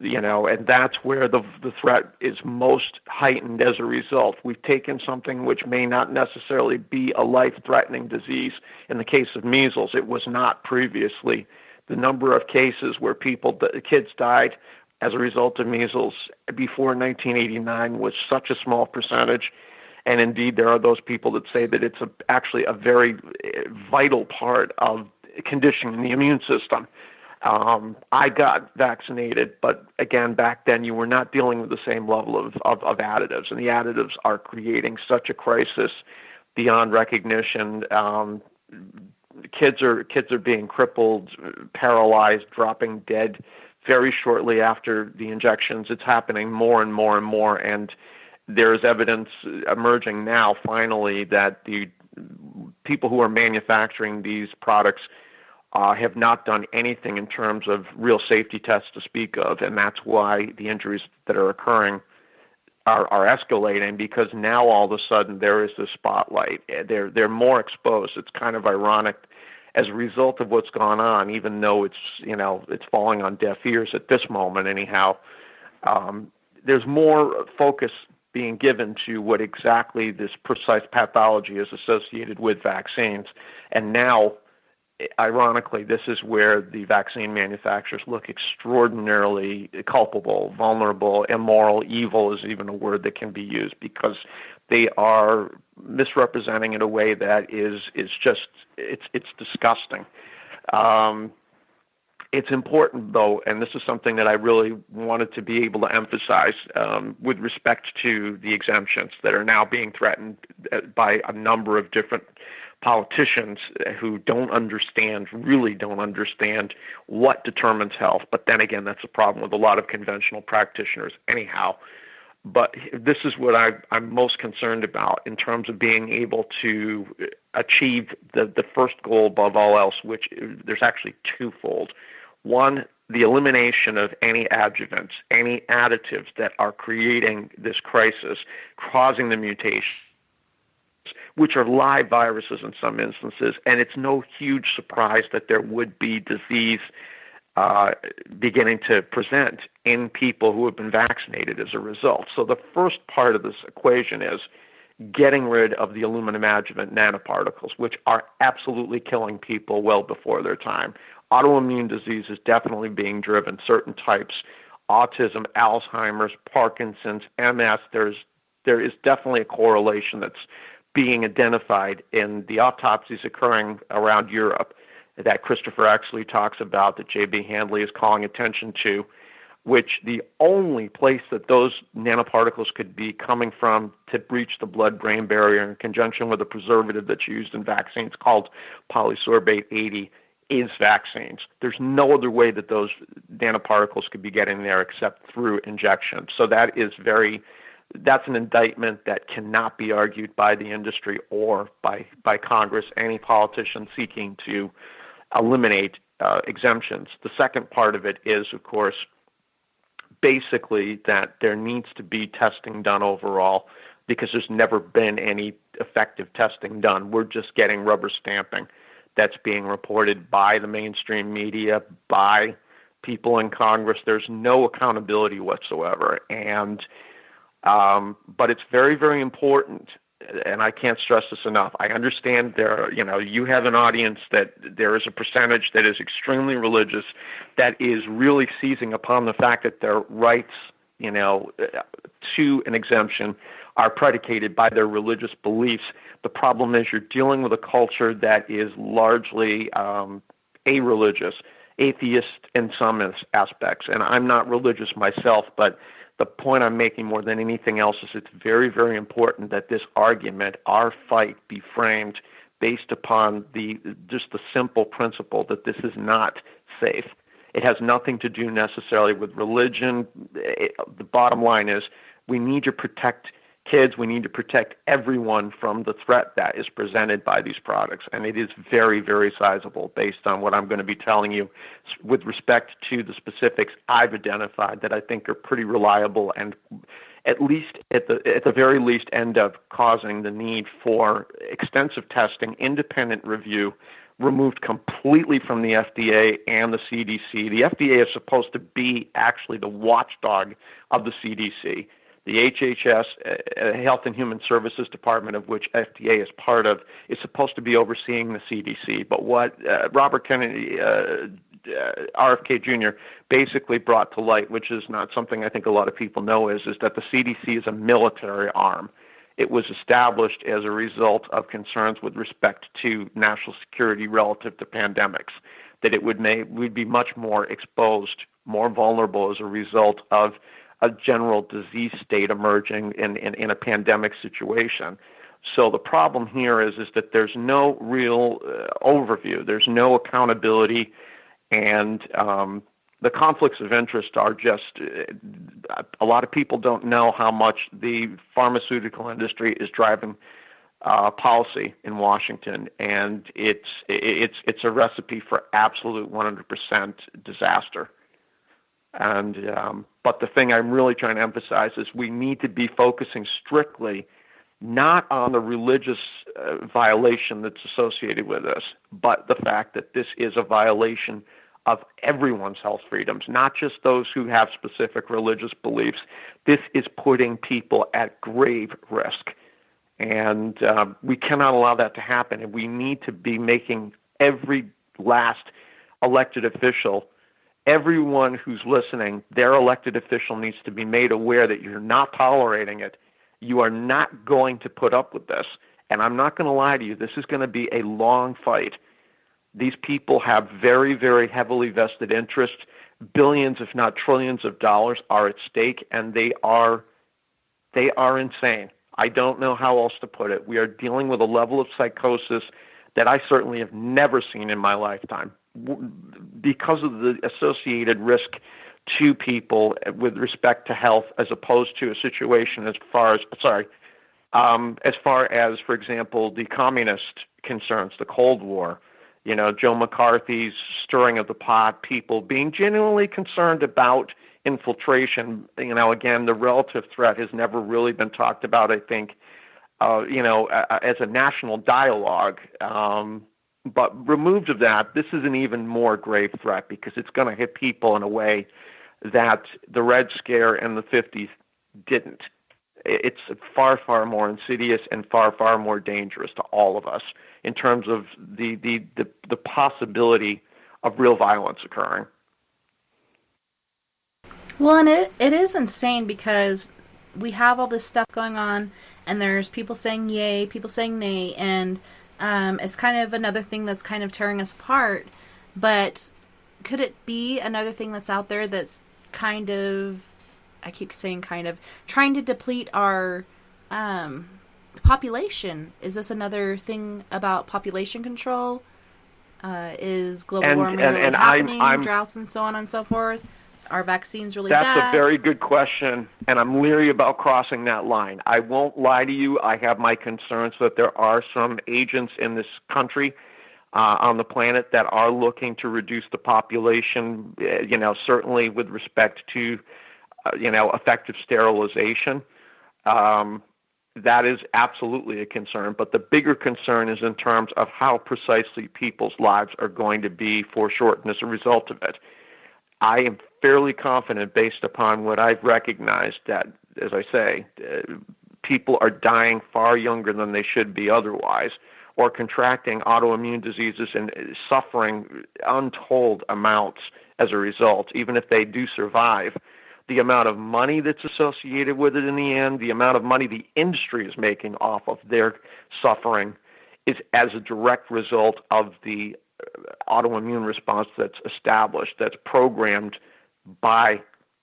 And that's where the threat is most heightened as a result. We've taken something which may not necessarily be a life-threatening disease. In the case of measles, it was not previously. The number of cases where kids died as a result of measles before 1989 was such a small percentage. And indeed, there are those people that say that it's actually a very vital part of conditioning the immune system. I got vaccinated, but again, back then you were not dealing with the same level of additives, and the additives are creating such a crisis beyond recognition. Kids are being crippled, paralyzed, dropping dead very shortly after the injections. It's happening more and more and more, and there's evidence emerging now, finally, that the people who are manufacturing these products have not done anything in terms of real safety tests to speak of, and that's why the injuries that are occurring are escalating, because now all of a sudden there is this spotlight. They're more exposed. It's kind of ironic as a result of what's gone on, even though it's falling on deaf ears at this moment anyhow. There's more focus being given to what exactly this precise pathology is associated with vaccines, and now, ironically, this is where the vaccine manufacturers look extraordinarily culpable, vulnerable, immoral. Evil is even a word that can be used, because they are misrepresenting in a way that is just it's disgusting. It's important, though, and this is something that I really wanted to be able to emphasize with respect to the exemptions that are now being threatened by a number of different politicians who really don't understand what determines health. But then again, that's a problem with a lot of conventional practitioners anyhow. But this is what I'm most concerned about in terms of being able to achieve the first goal above all else, which there's actually twofold. One, the elimination of any adjuvants, any additives that are creating this crisis, causing the mutation, which are live viruses in some instances, and it's no huge surprise that there would be disease beginning to present in people who have been vaccinated as a result. So the first part of this equation is getting rid of the aluminum adjuvant nanoparticles, which are absolutely killing people well before their time. Autoimmune disease is definitely being driven, certain types, autism, Alzheimer's, Parkinson's, MS. There is definitely a correlation that's being identified in the autopsies occurring around Europe that Christopher Exley talks about, that J.B. Handley is calling attention to, which the only place that those nanoparticles could be coming from to breach the blood-brain barrier in conjunction with a preservative that's used in vaccines called polysorbate 80 is vaccines. There's no other way that those nanoparticles could be getting there except through injection. So that's an indictment that cannot be argued by the industry or by Congress, any politician seeking to eliminate exemptions. The second part of it is, of course, basically that there needs to be testing done overall, because there's never been any effective testing done. We're just getting rubber stamping that's being reported by the mainstream media, by people in Congress. There's no accountability whatsoever. And but it's very, very important, and I can't stress this enough. I understand you have an audience that there is a percentage that is extremely religious, that is really seizing upon the fact that their rights, to an exemption are predicated by their religious beliefs. The problem is you're dealing with a culture that is largely a-religious. atheist in some aspects. And I'm not religious myself, but the point I'm making more than anything else is it's very, very important that this argument, our fight, be framed based upon just the simple principle that this is not safe. It has nothing to do necessarily with religion. The bottom line is we need to protect kids. We need to protect everyone from the threat that is presented by these products. And it is very, very sizable based on what I'm going to be telling you with respect to the specifics I've identified that I think are pretty reliable and at the very least end up causing the need for extensive testing, independent review, removed completely from the FDA and the CDC. The FDA is supposed to be actually the watchdog of the CDC. The HHS, Health and Human Services Department, of which FDA is part of, is supposed to be overseeing the CDC. But what Robert Kennedy, RFK Jr., basically brought to light, which is not something I think a lot of people know, is that the CDC is a military arm. It was established as a result of concerns with respect to national security relative to pandemics, that we'd be much more exposed, more vulnerable as a result of a general disease state emerging in a pandemic situation. So the problem here is that there's no real overview. There's no accountability, and the conflicts of interest are just, a lot of people don't know how much the pharmaceutical industry is driving policy in Washington, and it's a recipe for absolute 100% disaster. And but the thing I'm really trying to emphasize is we need to be focusing strictly not on the religious violation that's associated with this, but the fact that this is a violation of everyone's health freedoms, not just those who have specific religious beliefs. This is putting people at grave risk. And we cannot allow that to happen. And we need to be making every last elected official, everyone who's listening, their elected official needs to be made aware that you're not tolerating it. You are not going to put up with this. And I'm not going to lie to you, this is going to be a long fight. These people have very, very heavily vested interests. Billions, if not trillions of dollars are at stake, and they are insane. I don't know how else to put it. We are dealing with a level of psychosis that I certainly have never seen in my lifetime because of the associated risk to people with respect to health, as opposed to a situation as far as, for example, the communist concerns, the Cold War, Joe McCarthy's stirring of the pot, people being genuinely concerned about infiltration. Again, the relative threat has never really been talked about, I think, as a national dialogue. But removed of that, this is an even more grave threat because it's going to hit people in a way that the Red Scare in the 50s didn't. It's far, far more insidious and far, far more dangerous to all of us in terms of the possibility of real violence occurring. Well, and it is insane because we have all this stuff going on, and there's people saying yay, people saying nay, and it's kind of another thing that's kind of tearing us apart. But could it be another thing that's out there that's kind of, I keep saying kind of, trying to deplete our population? Is this another thing about population control? Is global warming really happening, droughts and so on and so forth? Are vaccines really bad? That's a very good question, and I'm leery about crossing that line. I won't lie to you. I have my concerns that there are some agents in this country, on the planet, that are looking to reduce the population, certainly with respect to, effective sterilization. That is absolutely a concern. But the bigger concern is in terms of how precisely people's lives are going to be foreshortened as a result of it. I am fairly confident, based upon what I've recognized, that, as I say, people are dying far younger than they should be otherwise, or contracting autoimmune diseases and suffering untold amounts as a result, even if they do survive. The amount of money that's associated with it in the end, the amount of money the industry is making off of their suffering, is as a direct result of the autoimmune response that's established, that's programmed by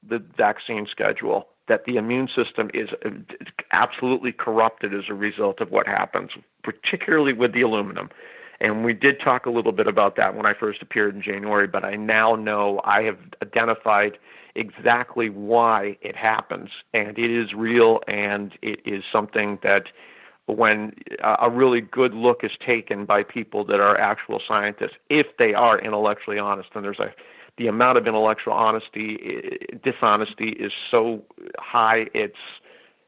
the vaccine schedule, that the immune system is absolutely corrupted as a result of what happens, particularly with the aluminum. And we did talk a little bit about that when I first appeared in January, but I now know I have identified exactly why it happens. And it is real, and it is something that when a really good look is taken by people that are actual scientists, if they are intellectually honest, and the amount of intellectual dishonesty is so high.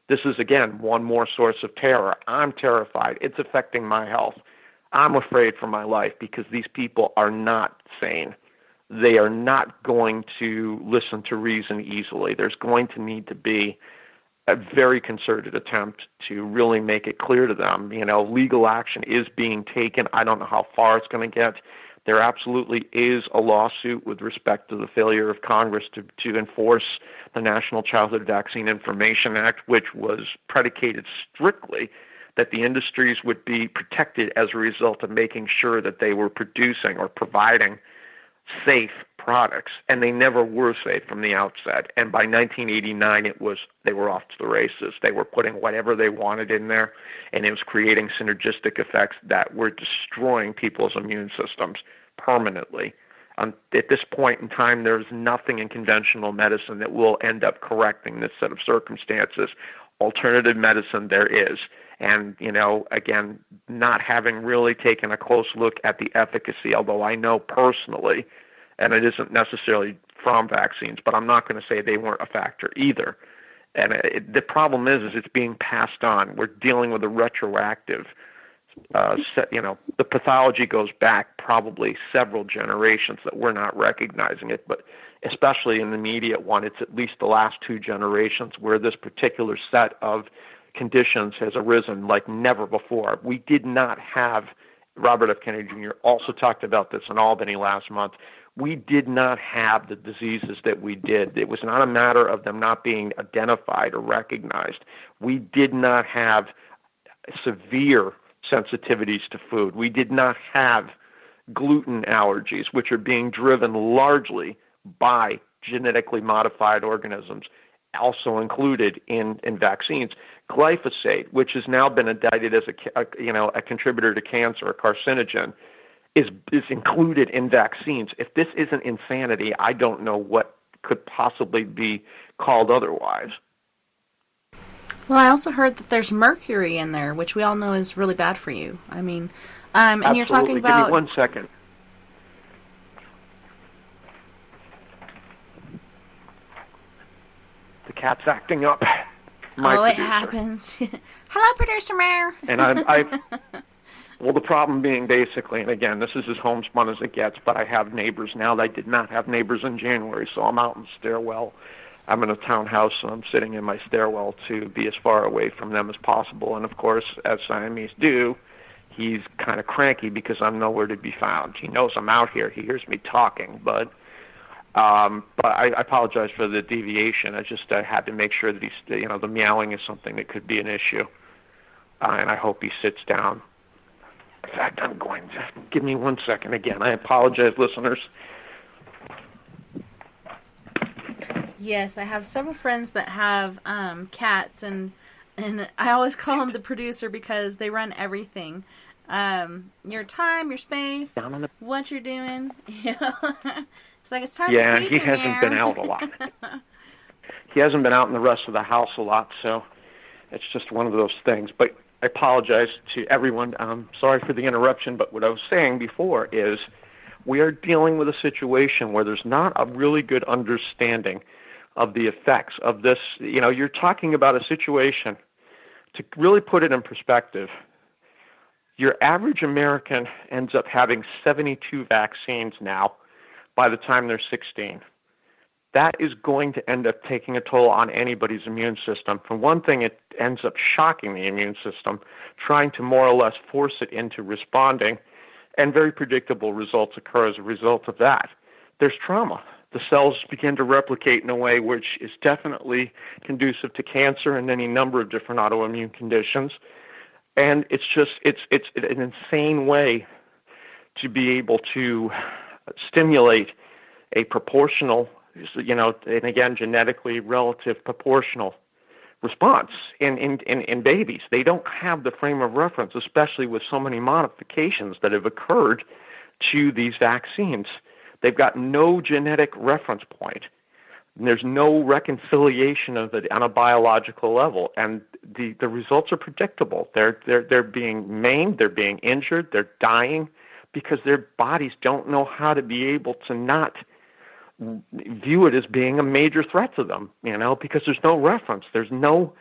This is, again, one more source of terror. I'm terrified. It's affecting my health. I'm afraid for my life because these people are not sane. They are not going to listen to reason easily. There's going to need to be a very concerted attempt to really make it clear to them. Legal action is being taken. I don't know how far it's going to get. There absolutely is a lawsuit with respect to the failure of Congress to enforce the National Childhood Vaccine Information Act, which was predicated strictly that the industries would be protected as a result of making sure that they were producing or providing safe products, and they never were safe from the outset. And by 1989, they were off to the races. They were putting whatever they wanted in there, and it was creating synergistic effects that were destroying people's immune systems permanently. At this point in time, there's nothing in conventional medicine that will end up correcting this set of circumstances. Alternative medicine there is. And, again, not having really taken a close look at the efficacy, although I know personally, and it isn't necessarily from vaccines, but I'm not going to say they weren't a factor either. And the problem is it's being passed on. We're dealing with a retroactive the pathology goes back probably several generations that we're not recognizing it, but especially in the immediate one, it's at least the last 2 generations where this particular set of conditions has arisen like never before. We did not have, Robert F. Kennedy Jr. also talked about this in Albany last month, we did not have the diseases that we did. It was not a matter of them not being identified or recognized. We did not have severe sensitivities to food. We did not have gluten allergies, which are being driven largely by genetically modified organisms, also included in vaccines. Glyphosate, which has now been indicted as a contributor to cancer, a carcinogen, is included in vaccines. If this isn't insanity, I don't know what could possibly be called otherwise. Well, I also heard that there's mercury in there, which we all know is really bad for you. I mean, and Absolutely. You're talking about... Give me 1 second. The cat's acting up. My it producer. happens. Hello, Producer Mare. And well, the problem being basically, and again, this is as homespun as it gets, but I have neighbors now that I did not have neighbors in January, so I'm out in the stairwell. I'm in a townhouse, so I'm sitting in my stairwell to be as far away from them as possible. And, of course, as Siamese do, he's kind of cranky because I'm nowhere to be found. He knows I'm out here. He hears me talking, but I apologize for the deviation. I had to make sure that the meowing is something that could be an issue. And I hope he sits down. In fact, I'm going to give me 1 second again. I apologize, listeners. Yes, I have several friends that have cats, and I always call them the producer because they run everything. Your time, your space, what you're doing. It's like it's time to feed he hasn't been out a lot. He hasn't been out in the rest of the house a lot, so it's just one of those things. But I apologize to everyone. I'm sorry for the interruption, but what I was saying before is we are dealing with a situation where there's not a really good understanding of the effects of this. You're talking about a situation, to really put it in perspective, your average American ends up having 72 vaccines now by the time they're 16. That is going to end up taking a toll on anybody's immune system. For one thing, it ends up shocking the immune system, trying to more or less force it into responding, and very predictable results occur as a result of that. There's trauma. The cells begin to replicate in a way which is definitely conducive to cancer and any number of different autoimmune conditions. And it's an insane way to be able to stimulate a proportional, and again, genetically relative proportional response in babies. They don't have the frame of reference, especially with so many modifications that have occurred to these vaccines. They've got no genetic reference point. And there's no reconciliation of it on a biological level, and the results are predictable. They're being maimed, they're being injured, they're dying because their bodies don't know how to be able to not view it as being a major threat to them, because there's no reference, there's no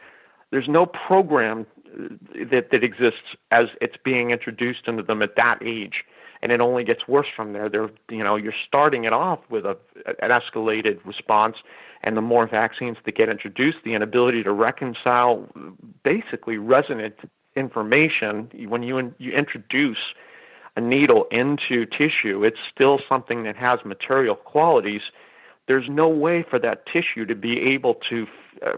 program that exists as it's being introduced into them at that age. And it only gets worse from there. You're starting it off with an escalated response, and the more vaccines that get introduced, the inability to reconcile basically resonant information. When you introduce a needle into tissue, it's still something that has material qualities. There's no way for that tissue to be able to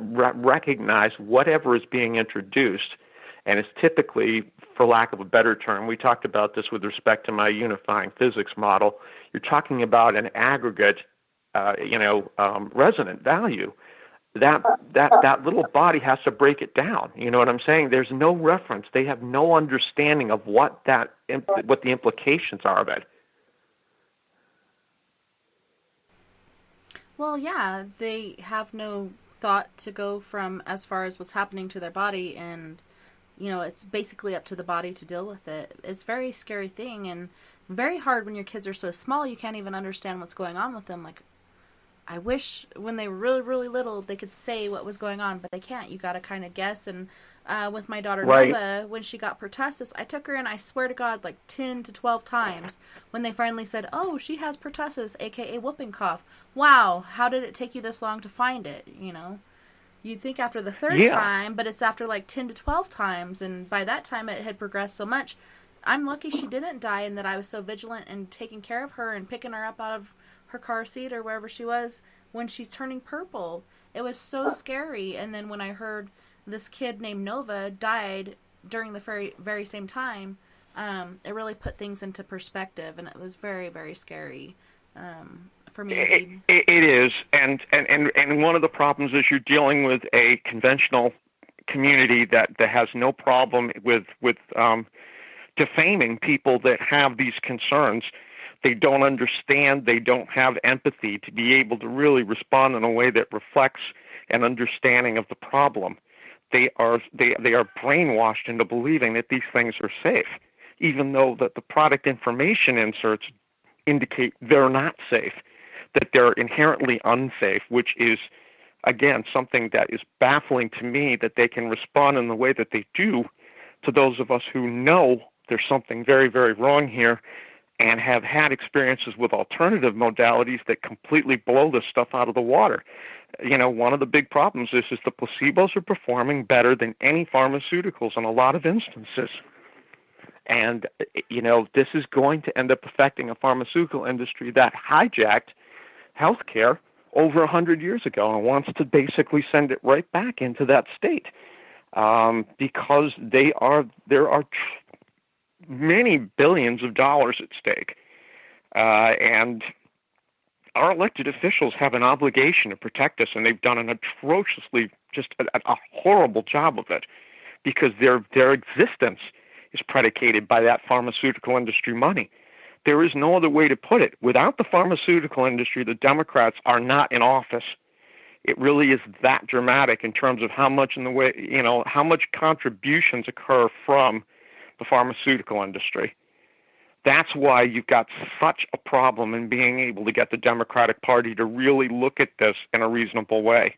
recognize whatever is being introduced, and it's typically, for lack of a better term, we talked about this with respect to my unifying physics model, you're talking about an aggregate, resonant value. That little body has to break it down. You know what I'm saying? There's no reference. They have no understanding of what the implications are of it. Well, yeah, they have no thought to go from as far as what's happening to their body, and it's basically up to the body to deal with it. It's a very scary thing, and very hard when your kids are so small you can't even understand what's going on with them. Like, I wish when they were really, really little they could say what was going on, but they can't. You got to kind of guess. And with my daughter Nova, when she got pertussis, I took her in, I swear to God, like 10 to 12 times when they finally said, oh, she has pertussis, a.k.a. whooping cough. Wow, how did it take you this long to find it, You'd think after the third time, but it's after like 10 to 12 times, and by that time it had progressed so much. I'm lucky she didn't die, and that I was so vigilant and taking care of her and picking her up out of her car seat or wherever she was when she's turning purple. It was so scary. And then when I heard this kid named Nova died during the very, very same time, it really put things into perspective, and it was very, very scary. For me, it is, and one of the problems is you're dealing with a conventional community that has no problem with defaming people that have these concerns. They don't understand. They don't have empathy to be able to really respond in a way that reflects an understanding of the problem. They are brainwashed into believing that these things are safe, even though that the product information inserts indicate they're not safe, that they're inherently unsafe, which is, again, something that is baffling to me, that they can respond in the way that they do to those of us who know there's something very, very wrong here and have had experiences with alternative modalities that completely blow this stuff out of the water. One of the big problems is the placebos are performing better than any pharmaceuticals in a lot of instances. And, this is going to end up affecting a pharmaceutical industry that hijacked healthcare over 100 years ago and wants to basically send it right back into that state, because there are many billions of dollars at stake, and our elected officials have an obligation to protect us, and they've done an atrociously, just a horrible job of it, because their existence is predicated by that pharmaceutical industry money. There is no other way to put it. Without the pharmaceutical industry, the Democrats are not in office. It really is that dramatic in terms of how much how much contributions occur from the pharmaceutical industry. That's why you've got such a problem in being able to get the Democratic Party to really look at this in a reasonable way.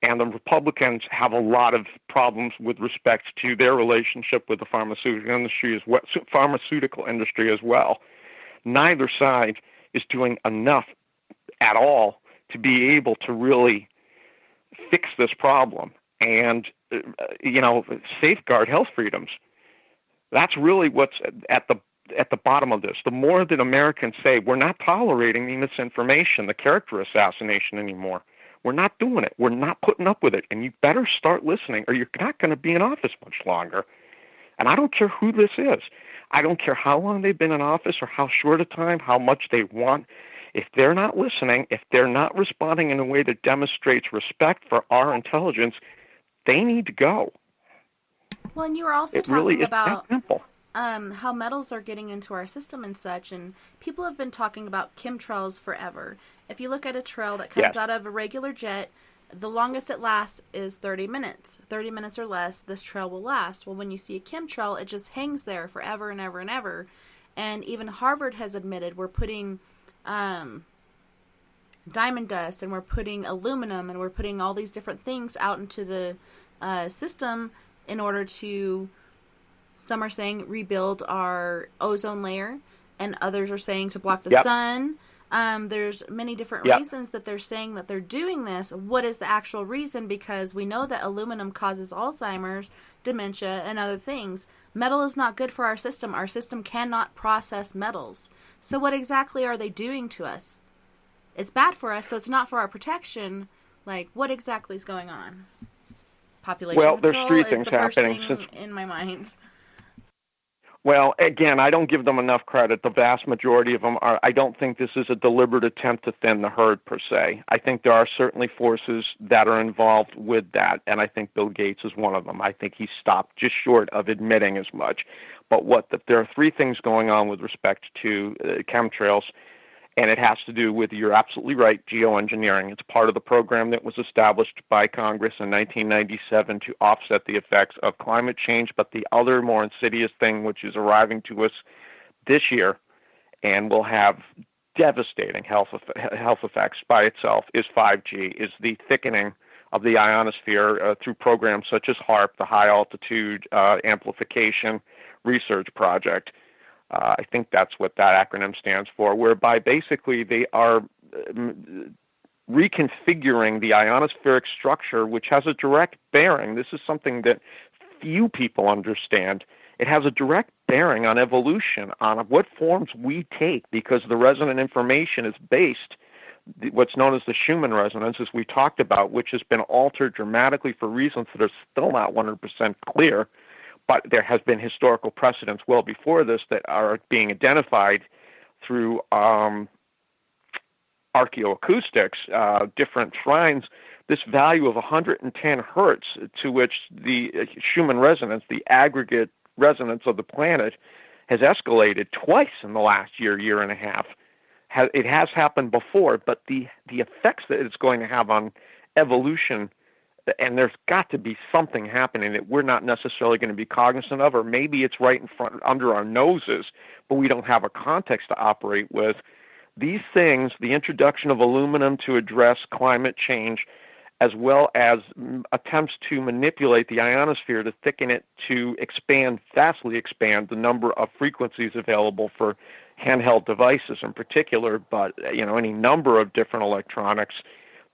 And the Republicans have a lot of problems with respect to their relationship with the pharmaceutical industry as well. Neither side is doing enough at all to be able to really fix this problem and, safeguard health freedoms. That's really what's at the bottom of this. The more that Americans say, we're not tolerating the misinformation, the character assassination anymore. We're not doing it. We're not putting up with it. And you better start listening, or you're not going to be in office much longer. And I don't care who this is. I don't care how long they've been in office or how short a time, how much they want. If they're not listening, if they're not responding in a way that demonstrates respect for our intelligence, they need to go. Well, and you were also It really talking is that about simple. how metals are getting into our system and such, and people have been talking about chemtrails forever. If you look at a trail that comes Yes. out of a regular jet, the longest it lasts is 30 minutes. 30 minutes or less, this trail will last. Well, when you see a chemtrail, it just hangs there forever and ever and ever. And even Harvard has admitted we're putting diamond dust, and we're putting aluminum, and we're putting all these different things out into the system in order to, some are saying, rebuild our ozone layer, and others are saying to block the Yep. sun. There's many different Yep. reasons that they're saying that they're doing this. What is the actual reason? Because we know that aluminum causes Alzheimer's, dementia, and other things. Metal is not good for our system. Our system cannot process metals. So what exactly are they doing to us? It's bad for us, so it's not for our protection. Like, what exactly is going on? Population Well, there's control three is things the first happening thing since- in my mind. Well, again, I don't give them enough credit. The vast majority of them are. I don't think this is a deliberate attempt to thin the herd, per se. I think there are certainly forces that are involved with that, and I think Bill Gates is one of them. I think he stopped just short of admitting as much. But there are three things going on with respect to chemtrails, and it has to do with, you're absolutely right, geoengineering. It's part of the program that was established by Congress in 1997 to offset the effects of climate change. But the other more insidious thing, which is arriving to us this year and will have devastating health effects by itself, is 5G, is the thickening of the ionosphere through programs such as HAARP, the High Altitude Amplification Research Project. I think that's what that acronym stands for, whereby basically they are reconfiguring the ionospheric structure, which has a direct bearing. This is something that few people understand. It has a direct bearing on evolution, on what forms we take, because the resonant information is based, what's known as the Schumann resonance, as we talked about, which has been altered dramatically for reasons that are still not 100% clear. But there has been historical precedents well before this that are being identified through archaeoacoustics, different shrines. This value of 110 hertz, to which the Schumann resonance, the aggregate resonance of the planet, has escalated twice in the last year and a half. It has happened before, but the effects that it's going to have on evolution, and there's got to be something happening that we're not necessarily going to be cognizant of, or maybe it's right in front, under our noses, but we don't have a context to operate with. These things, the introduction of aluminum to address climate change, as well as attempts to manipulate the ionosphere to thicken it, to vastly expand the number of frequencies available for handheld devices in particular, but any number of different electronics.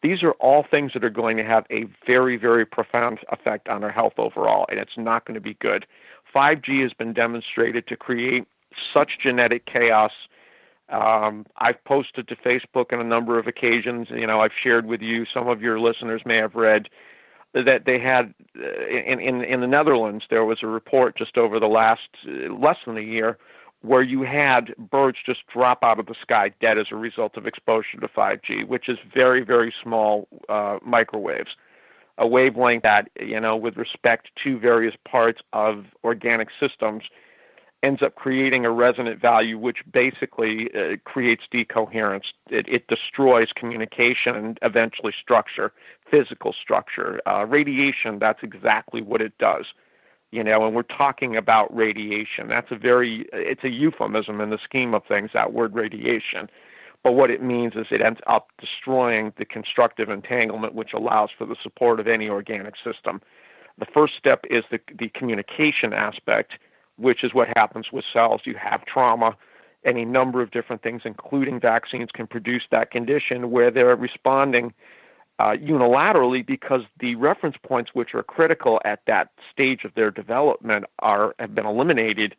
These are all things that are going to have a very, very profound effect on our health overall, and it's not going to be good. 5G has been demonstrated to create such genetic chaos. I've posted to Facebook on a number of occasions. I've shared with you, some of your listeners may have read, that they had, in the Netherlands, there was a report just over the last less than a year where you had birds just drop out of the sky dead as a result of exposure to 5G, which is very, very small microwaves, a wavelength that, with respect to various parts of organic systems, ends up creating a resonant value which basically creates decoherence. It destroys communication and eventually structure, physical structure. Radiation, that's exactly what it does. And we're talking about radiation. It's a euphemism in the scheme of things, that word radiation. But what it means is it ends up destroying the constructive entanglement which allows for the support of any organic system. The first step is the communication aspect, which is what happens with cells. You have trauma. Any number of different things, including vaccines, can produce that condition where they're responding unilaterally, because the reference points which are critical at that stage of their development have been eliminated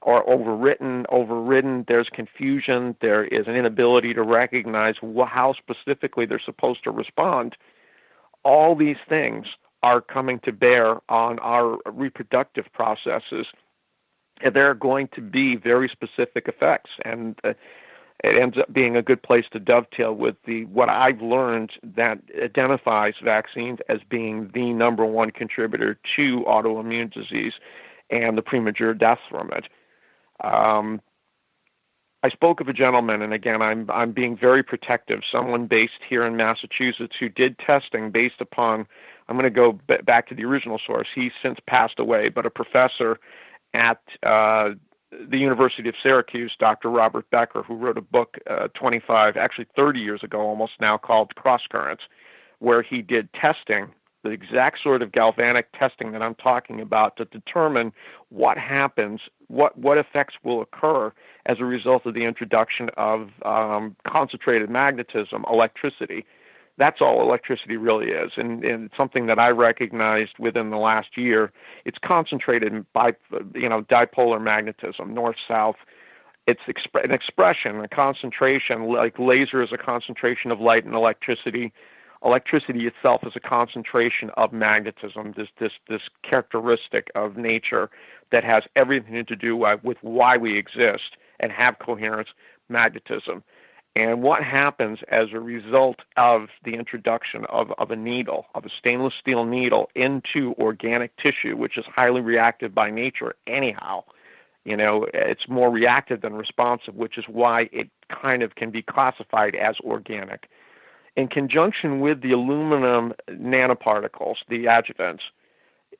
or overridden. There's confusion. There is an inability to recognize how specifically they're supposed to respond. All these things are coming to bear on our reproductive processes. there are going to be very specific effects, and it ends up being a good place to dovetail with what I've learned that identifies vaccines as being the number one contributor to autoimmune disease and the premature deaths from it. I spoke of a gentleman, and again, I'm being very protective, someone based here in Massachusetts who did testing based upon, I'm going to go back to the original source. He's since passed away, but a professor at the University of Syracuse, Dr. Robert Becker, who wrote a book 30 years ago almost now, called Cross Currents, where he did testing, the exact sort of galvanic testing that I'm talking about, to determine what happens, what effects will occur as a result of the introduction of concentrated magnetism, electricity. That's all electricity really is, and it's something that I recognized within the last year. It's concentrated by, dipolar magnetism, north-south. It's an expression, a concentration, like laser is a concentration of light and electricity. Electricity itself is a concentration of magnetism, this characteristic of nature that has everything to do with why we exist and have coherence, magnetism. And what happens as a result of the introduction of a needle, of a stainless steel needle, into organic tissue, which is highly reactive by nature anyhow. It's more reactive than responsive, which is why it kind of can be classified as organic. In conjunction with the aluminum nanoparticles, the adjuvants,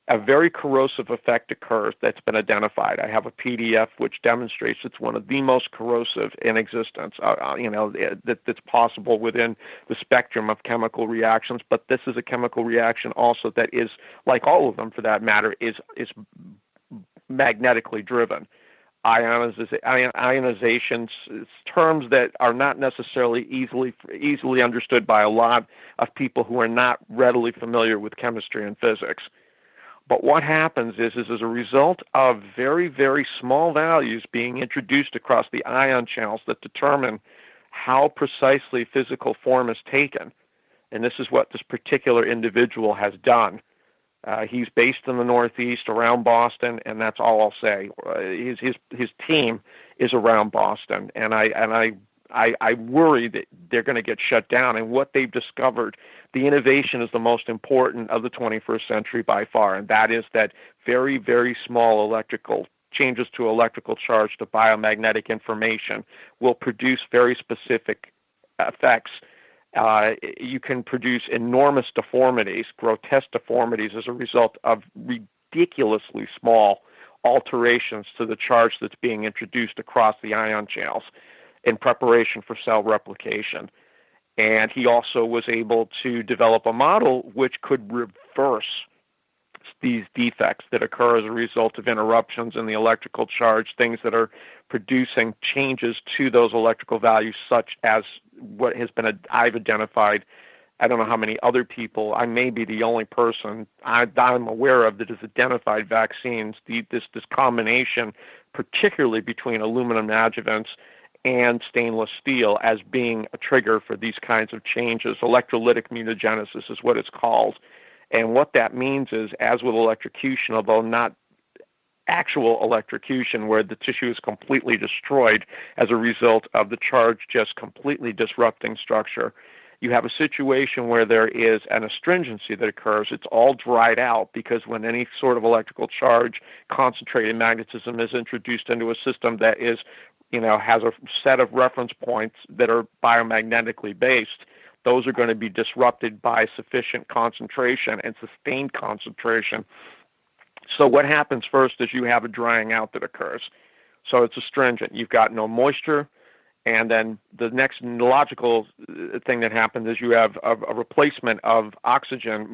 a very corrosive effect occurs that's been identified. I have a PDF which demonstrates it's one of the most corrosive in existence, that's possible within the spectrum of chemical reactions. But this is a chemical reaction also that is, like all of them for that matter, is magnetically driven. Ionizations, terms that are not necessarily easily understood by a lot of people who are not readily familiar with chemistry and physics. But what happens is as a result of very, very small values being introduced across the ion channels that determine how precisely physical form is taken, and this is what this particular individual has done. He's based in the Northeast, around Boston, and that's all I'll say. His team is around Boston, and I worry that they're going to get shut down. And what they've discovered, the innovation is the most important of the 21st century by far, and that is that very, very small electrical changes to electrical charge to biomagnetic information will produce very specific effects. You can produce enormous deformities, grotesque deformities, as a result of ridiculously small alterations to the charge that's being introduced across the ion channels in preparation for cell replication. And he also was able to develop a model which could reverse these defects that occur as a result of interruptions in the electrical charge, things that are producing changes to those electrical values, such as what has been I've identified. I don't know how many other people, I may be the only person I'm aware of that has identified vaccines, this combination, particularly between aluminum adjuvants and stainless steel, as being a trigger for these kinds of changes. Electrolytic mutagenesis is what it's called. And what that means is, as with electrocution, although not actual electrocution where the tissue is completely destroyed as a result of the charge just completely disrupting structure, you have a situation where there is an astringency that occurs. It's all dried out because when any sort of electrical charge, concentrated magnetism, is introduced into a system that is, has a set of reference points that are biomagnetically based, those are going to be disrupted by sufficient concentration and sustained concentration. So what happens first is you have a drying out that occurs. So it's astringent. You've got no moisture. And then the next logical thing that happens is you have a replacement of oxygen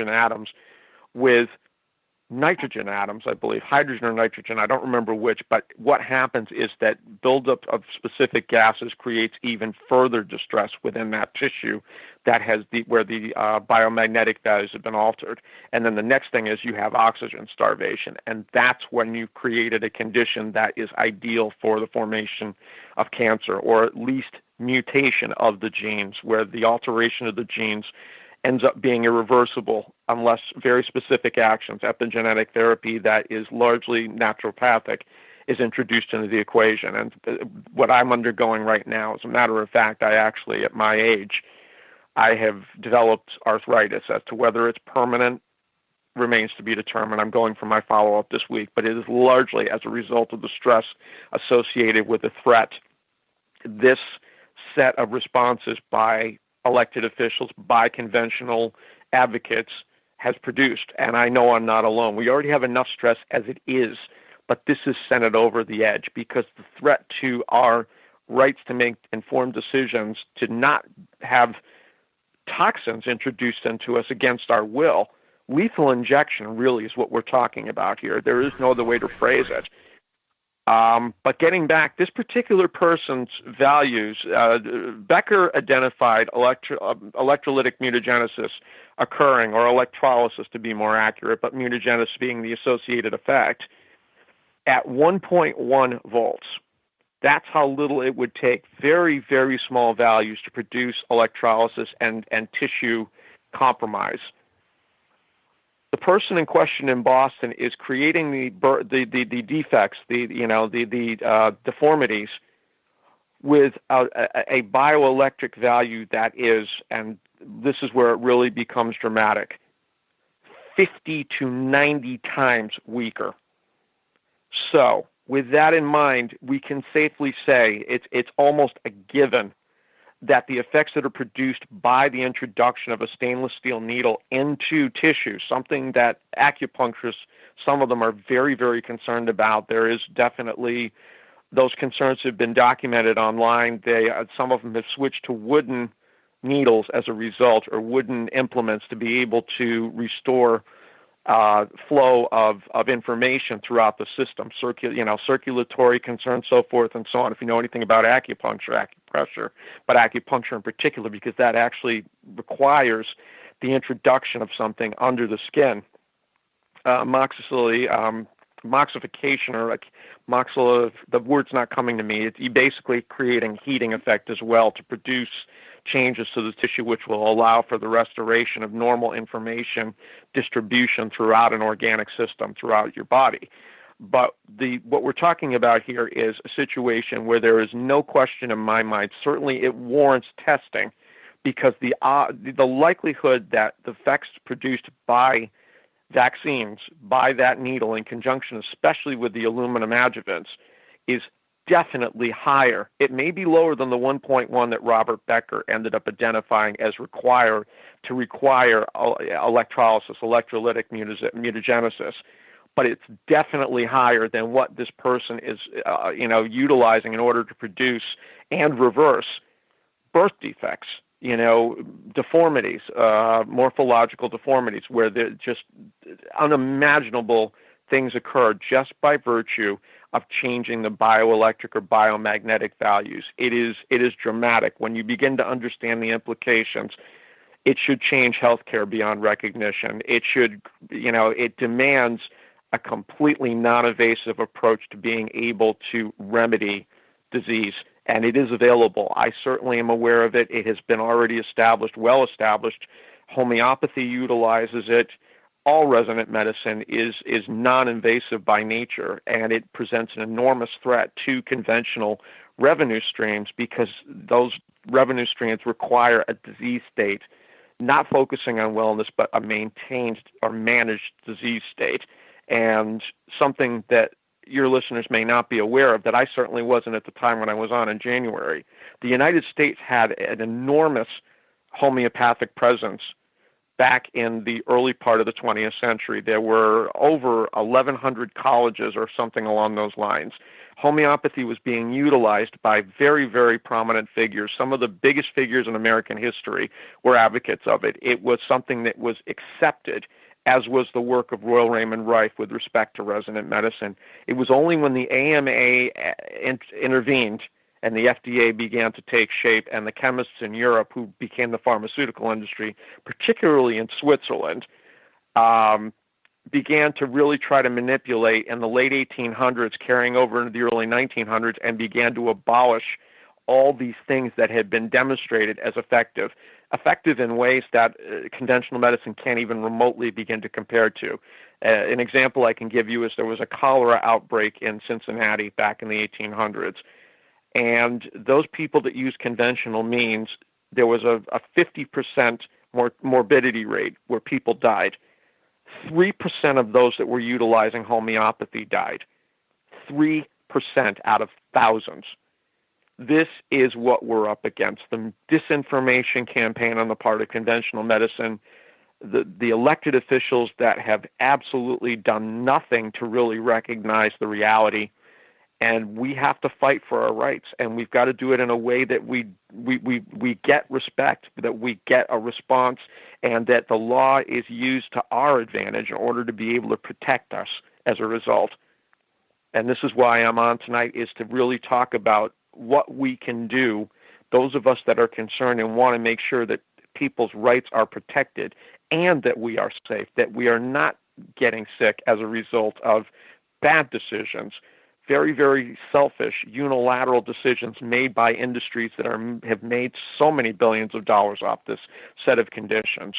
atoms with nitrogen atoms, I believe, hydrogen or nitrogen, I don't remember which, but what happens is that buildup of specific gases creates even further distress within that tissue that has where the biomagnetic values have been altered. And then the next thing is you have oxygen starvation, and that's when you've created a condition that is ideal for the formation of cancer, or at least mutation of the genes, where the alteration of the genes ends up being irreversible unless very specific actions, epigenetic therapy that is largely naturopathic, is introduced into the equation. And what I'm undergoing right now, as a matter of fact, I actually, at my age, I have developed arthritis. As to whether it's permanent remains to be determined. I'm going for my follow-up this week, but it is largely as a result of the stress associated with the threat. This set of responses by elected officials, by conventional advocates, has produced, and I know I'm not alone. We already have enough stress as it is, but this has sent it over the edge because the threat to our rights to make informed decisions, to not have toxins introduced into us against our will. Lethal injection really is what we're talking about here. There is no other way to phrase it. But getting back, this particular person's values, Becker identified electrolytic mutagenesis occurring, or electrolysis to be more accurate, but mutagenesis being the associated effect, at 1.1 volts. That's how little it would take, very, very small values to produce electrolysis and tissue compromise. The person in question in Boston is creating the defects, the deformities, with a bioelectric value that is, and this is where it really becomes dramatic, 50 to 90 times weaker. So, with that in mind, we can safely say it's almost a given that the effects that are produced by the introduction of a stainless steel needle into tissue, something that acupuncturists, some of them are very, very concerned about. There is definitely, those concerns have been documented online. Some of them have switched to wooden needles as a result, or wooden implements to be able to restore flow of information throughout the system, circulatory concerns, so forth and so on. If you know anything about acupuncture, acupressure, but acupuncture in particular, because that actually requires the introduction of something under the skin. Moxification, or moxilla, the word's not coming to me. It's basically creating heating effect as well to produce changes to the tissue, which will allow for the restoration of normal information distribution throughout an organic system throughout your body. But what we're talking about here is a situation where there is no question in my mind, certainly it warrants testing, because the likelihood that the effects produced by vaccines, by that needle in conjunction, especially with the aluminum adjuvants, is definitely higher. It may be lower than the 1.1 that Robert Becker ended up identifying as require electrolysis, electrolytic mutagenesis, but it's definitely higher than what this person is, utilizing in order to produce and reverse birth defects, deformities, morphological deformities, where just unimaginable things occur just by virtue of changing the bioelectric or biomagnetic values. It is dramatic. When you begin to understand the implications, it should change healthcare beyond recognition. It should, it demands a completely non-invasive approach to being able to remedy disease, and it is available. I certainly am aware of it. It has been already established, well established. Homeopathy utilizes it. All resonant medicine is non-invasive by nature, and it presents an enormous threat to conventional revenue streams, because those revenue streams require a disease state, not focusing on wellness, but a maintained or managed disease state. And something that your listeners may not be aware of, that I certainly wasn't at the time when I was on in January, the United States had an enormous homeopathic presence back in the early part of the 20th century. There were over 1,100 colleges or something along those lines. Homeopathy was being utilized by very, very prominent figures. Some of the biggest figures in American history were advocates of it. It was something that was accepted, as was the work of Royal Raymond Rife with respect to resonant medicine. It was only when the AMA intervened and the FDA began to take shape, and the chemists in Europe, who became the pharmaceutical industry, particularly in Switzerland, began to really try to manipulate in the late 1800s, carrying over into the early 1900s, and began to abolish all these things that had been demonstrated as effective in ways that conventional medicine can't even remotely begin to compare to. An example I can give you is there was a cholera outbreak in Cincinnati back in the 1800s. And those people that used conventional means, there was a 50% morbidity rate where people died. 3% of those that were utilizing homeopathy died. 3% out of thousands. This is what we're up against. The disinformation campaign on the part of conventional medicine, the elected officials that have absolutely done nothing to really recognize the reality. And we have to fight for our rights, and we've got to do it in a way that we get respect, that we get a response, and that the law is used to our advantage in order to be able to protect us as a result. And this is why I'm on tonight, is to really talk about what we can do, those of us that are concerned and want to make sure that people's rights are protected and that we are safe, that we are not getting sick as a result of bad decisions, very, very selfish, unilateral decisions made by industries that have made so many billions of dollars off this set of conditions.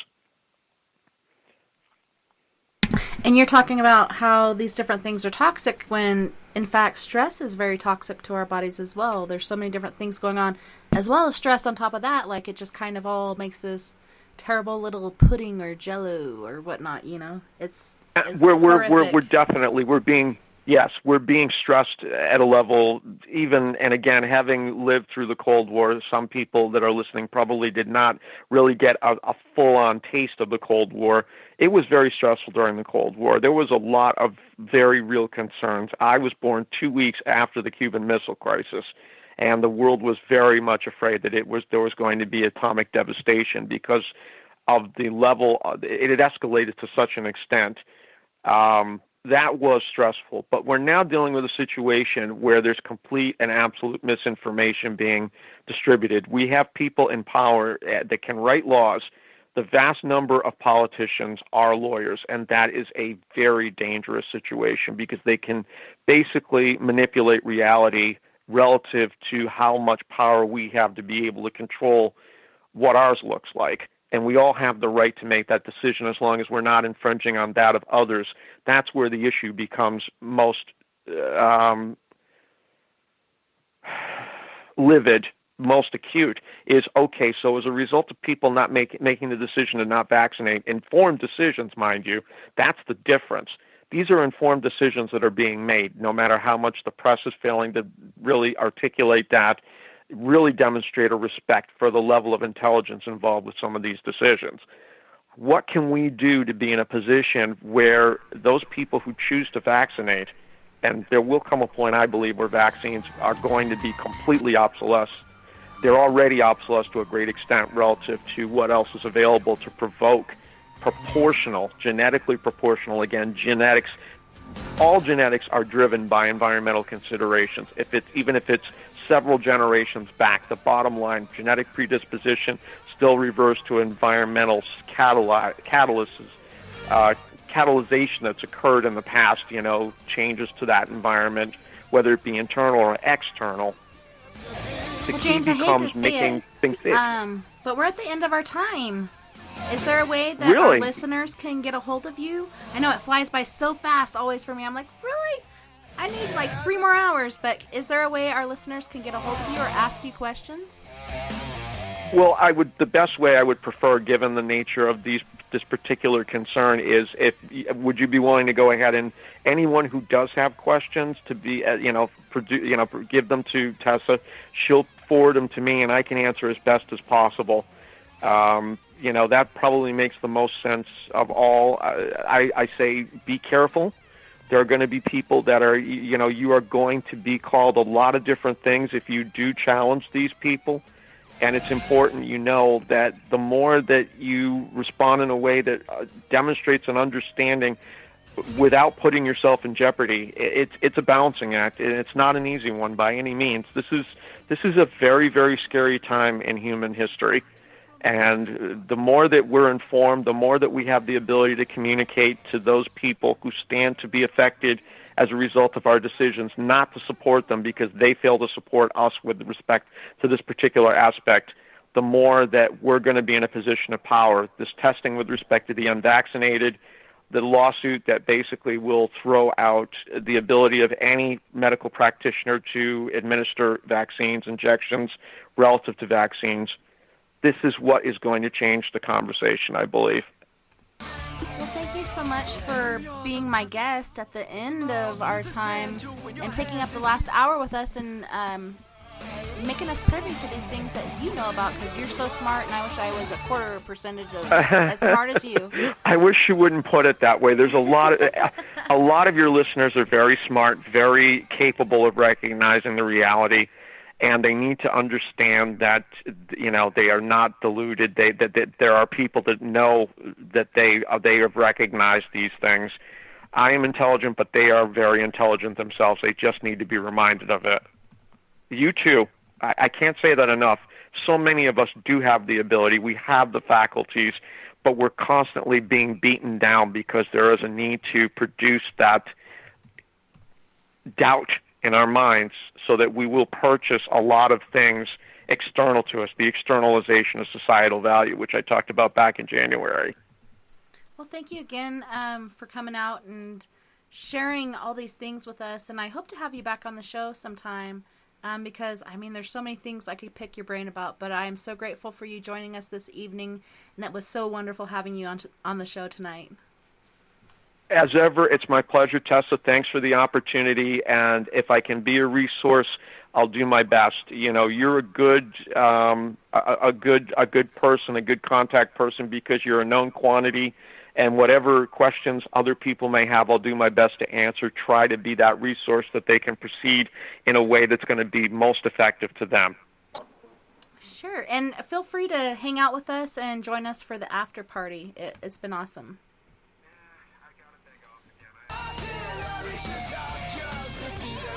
And you're talking about how these different things are toxic when, in fact, stress is very toxic to our bodies as well. There's so many different things going on, as well as stress on top of that. Like, it just kind of all makes this terrible little pudding or jello or whatnot, you know? It's we're definitely, we're being stressed at a level, even, and again, having lived through the Cold War, some people that are listening probably did not really get a full-on taste of the Cold War. It was very stressful during the Cold War. There was a lot of very real concerns. I was born 2 weeks after the Cuban Missile Crisis, and the world was very much afraid that there was going to be atomic devastation because of the level. It had escalated to such an extent. That was stressful, but we're now dealing with a situation where there's complete and absolute misinformation being distributed. We have people in power that can write laws. The vast number of politicians are lawyers, and that is a very dangerous situation because they can basically manipulate reality relative to how much power we have to be able to control what ours looks like. And we all have the right to make that decision as long as we're not infringing on that of others. That's where the issue becomes most livid, most acute, is, okay, so as a result of people not making the decision to not vaccinate, informed decisions, mind you, that's the difference. These are informed decisions that are being made, no matter how much the press is failing to really articulate that, really demonstrate a respect for the level of intelligence involved with some of these decisions. What can we do to be in a position where those people who choose to vaccinate, and there will come a point, I believe, where vaccines are going to be completely obsolete. They're already obsolete to a great extent relative to what else is available to provoke genetically proportional, again, genetics. All genetics are driven by environmental considerations. Even if it's several generations back, the bottom line, genetic predisposition still reverts to environmental catalyzation that's occurred in the past, changes to that environment, whether it be internal or external. The well, key James, becomes I hate to making things see it, but we're at the end of our time. Is there a way that our Really? listeners can get a hold of you? I know it flies by so fast always for me. I'm like, really? I need like 3 more hours, but is there a way our listeners can get a hold of you or ask you questions? Well, the best way I would prefer, given the nature of this particular concern, is would you be willing to go ahead and anyone who does have questions to be, give them to Tessa. She'll forward them to me, and I can answer as best as possible. That probably makes the most sense of all. I say be careful. There are going to be people that are, you are going to be called a lot of different things if you do challenge these people. And it's important, that the more that you respond in a way that demonstrates an understanding without putting yourself in jeopardy, it's a balancing act, and it's not an easy one by any means. This is a very, very scary time in human history. And the more that we're informed, the more that we have the ability to communicate to those people who stand to be affected as a result of our decisions not to support them because they fail to support us with respect to this particular aspect, the more that we're going to be in a position of power. This testing with respect to the unvaccinated, the lawsuit that basically will throw out the ability of any medical practitioner to administer vaccines, injections relative to vaccines. This is what is going to change the conversation, I believe. Well, thank you so much for being my guest at the end of our time and taking up the last hour with us and making us privy to these things that you know about, because you're so smart, and I wish I was a quarter percentage of as smart as you. I wish you wouldn't put it that way. There's a lot of your listeners are very smart, very capable of recognizing the reality, and they need to understand that, you know, they are not deluded. That there are people that know that they have recognized these things. I am intelligent, but they are very intelligent themselves. They just need to be reminded of it. You too. I can't say that enough. So many of us do have the ability. We have the faculties, but we're constantly being beaten down because there is a need to produce that doubt in our minds so that we will purchase a lot of things external to us, the externalization of societal value, which I talked about back in January. Well, thank you again for coming out and sharing all these things with us, and I hope to have you back on the show sometime. Because, I mean, there's so many things I could pick your brain about, but I am so grateful for you joining us this evening, and it was so wonderful having you on the show tonight. As ever, it's my pleasure, Tessa. Thanks for the opportunity, and if I can be a resource, I'll do my best. You know, you're a good person, a good contact person, because you're a known quantity. And whatever questions other people may have, I'll do my best to answer, try to be that resource that they can proceed in a way that's going to be most effective to them. Sure. And feel free to hang out with us and join us for the after party. It's been awesome.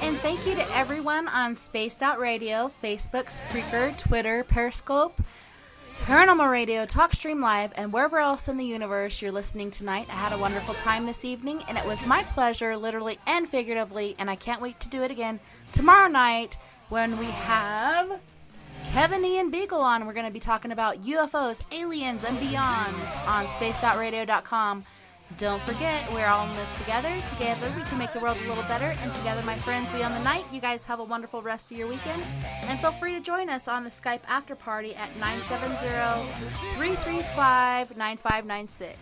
And thank you to everyone on Spaced Out Radio, Facebook, Spreaker, Twitter, Periscope, Paranormal Radio, TalkStream Live, and wherever else in the universe you're listening tonight. I had a wonderful time this evening, and it was my pleasure, literally and figuratively, and I can't wait to do it again tomorrow night when we have Kevin Ian Beagle on. We're going to be talking about UFOs, aliens, and beyond on spacedoutradio.com. Don't forget, we're all in this together. Together, we can make the world a little better. And together, my friends, we own the night. You guys have a wonderful rest of your weekend. And feel free to join us on the Skype after party at 970-335-9596.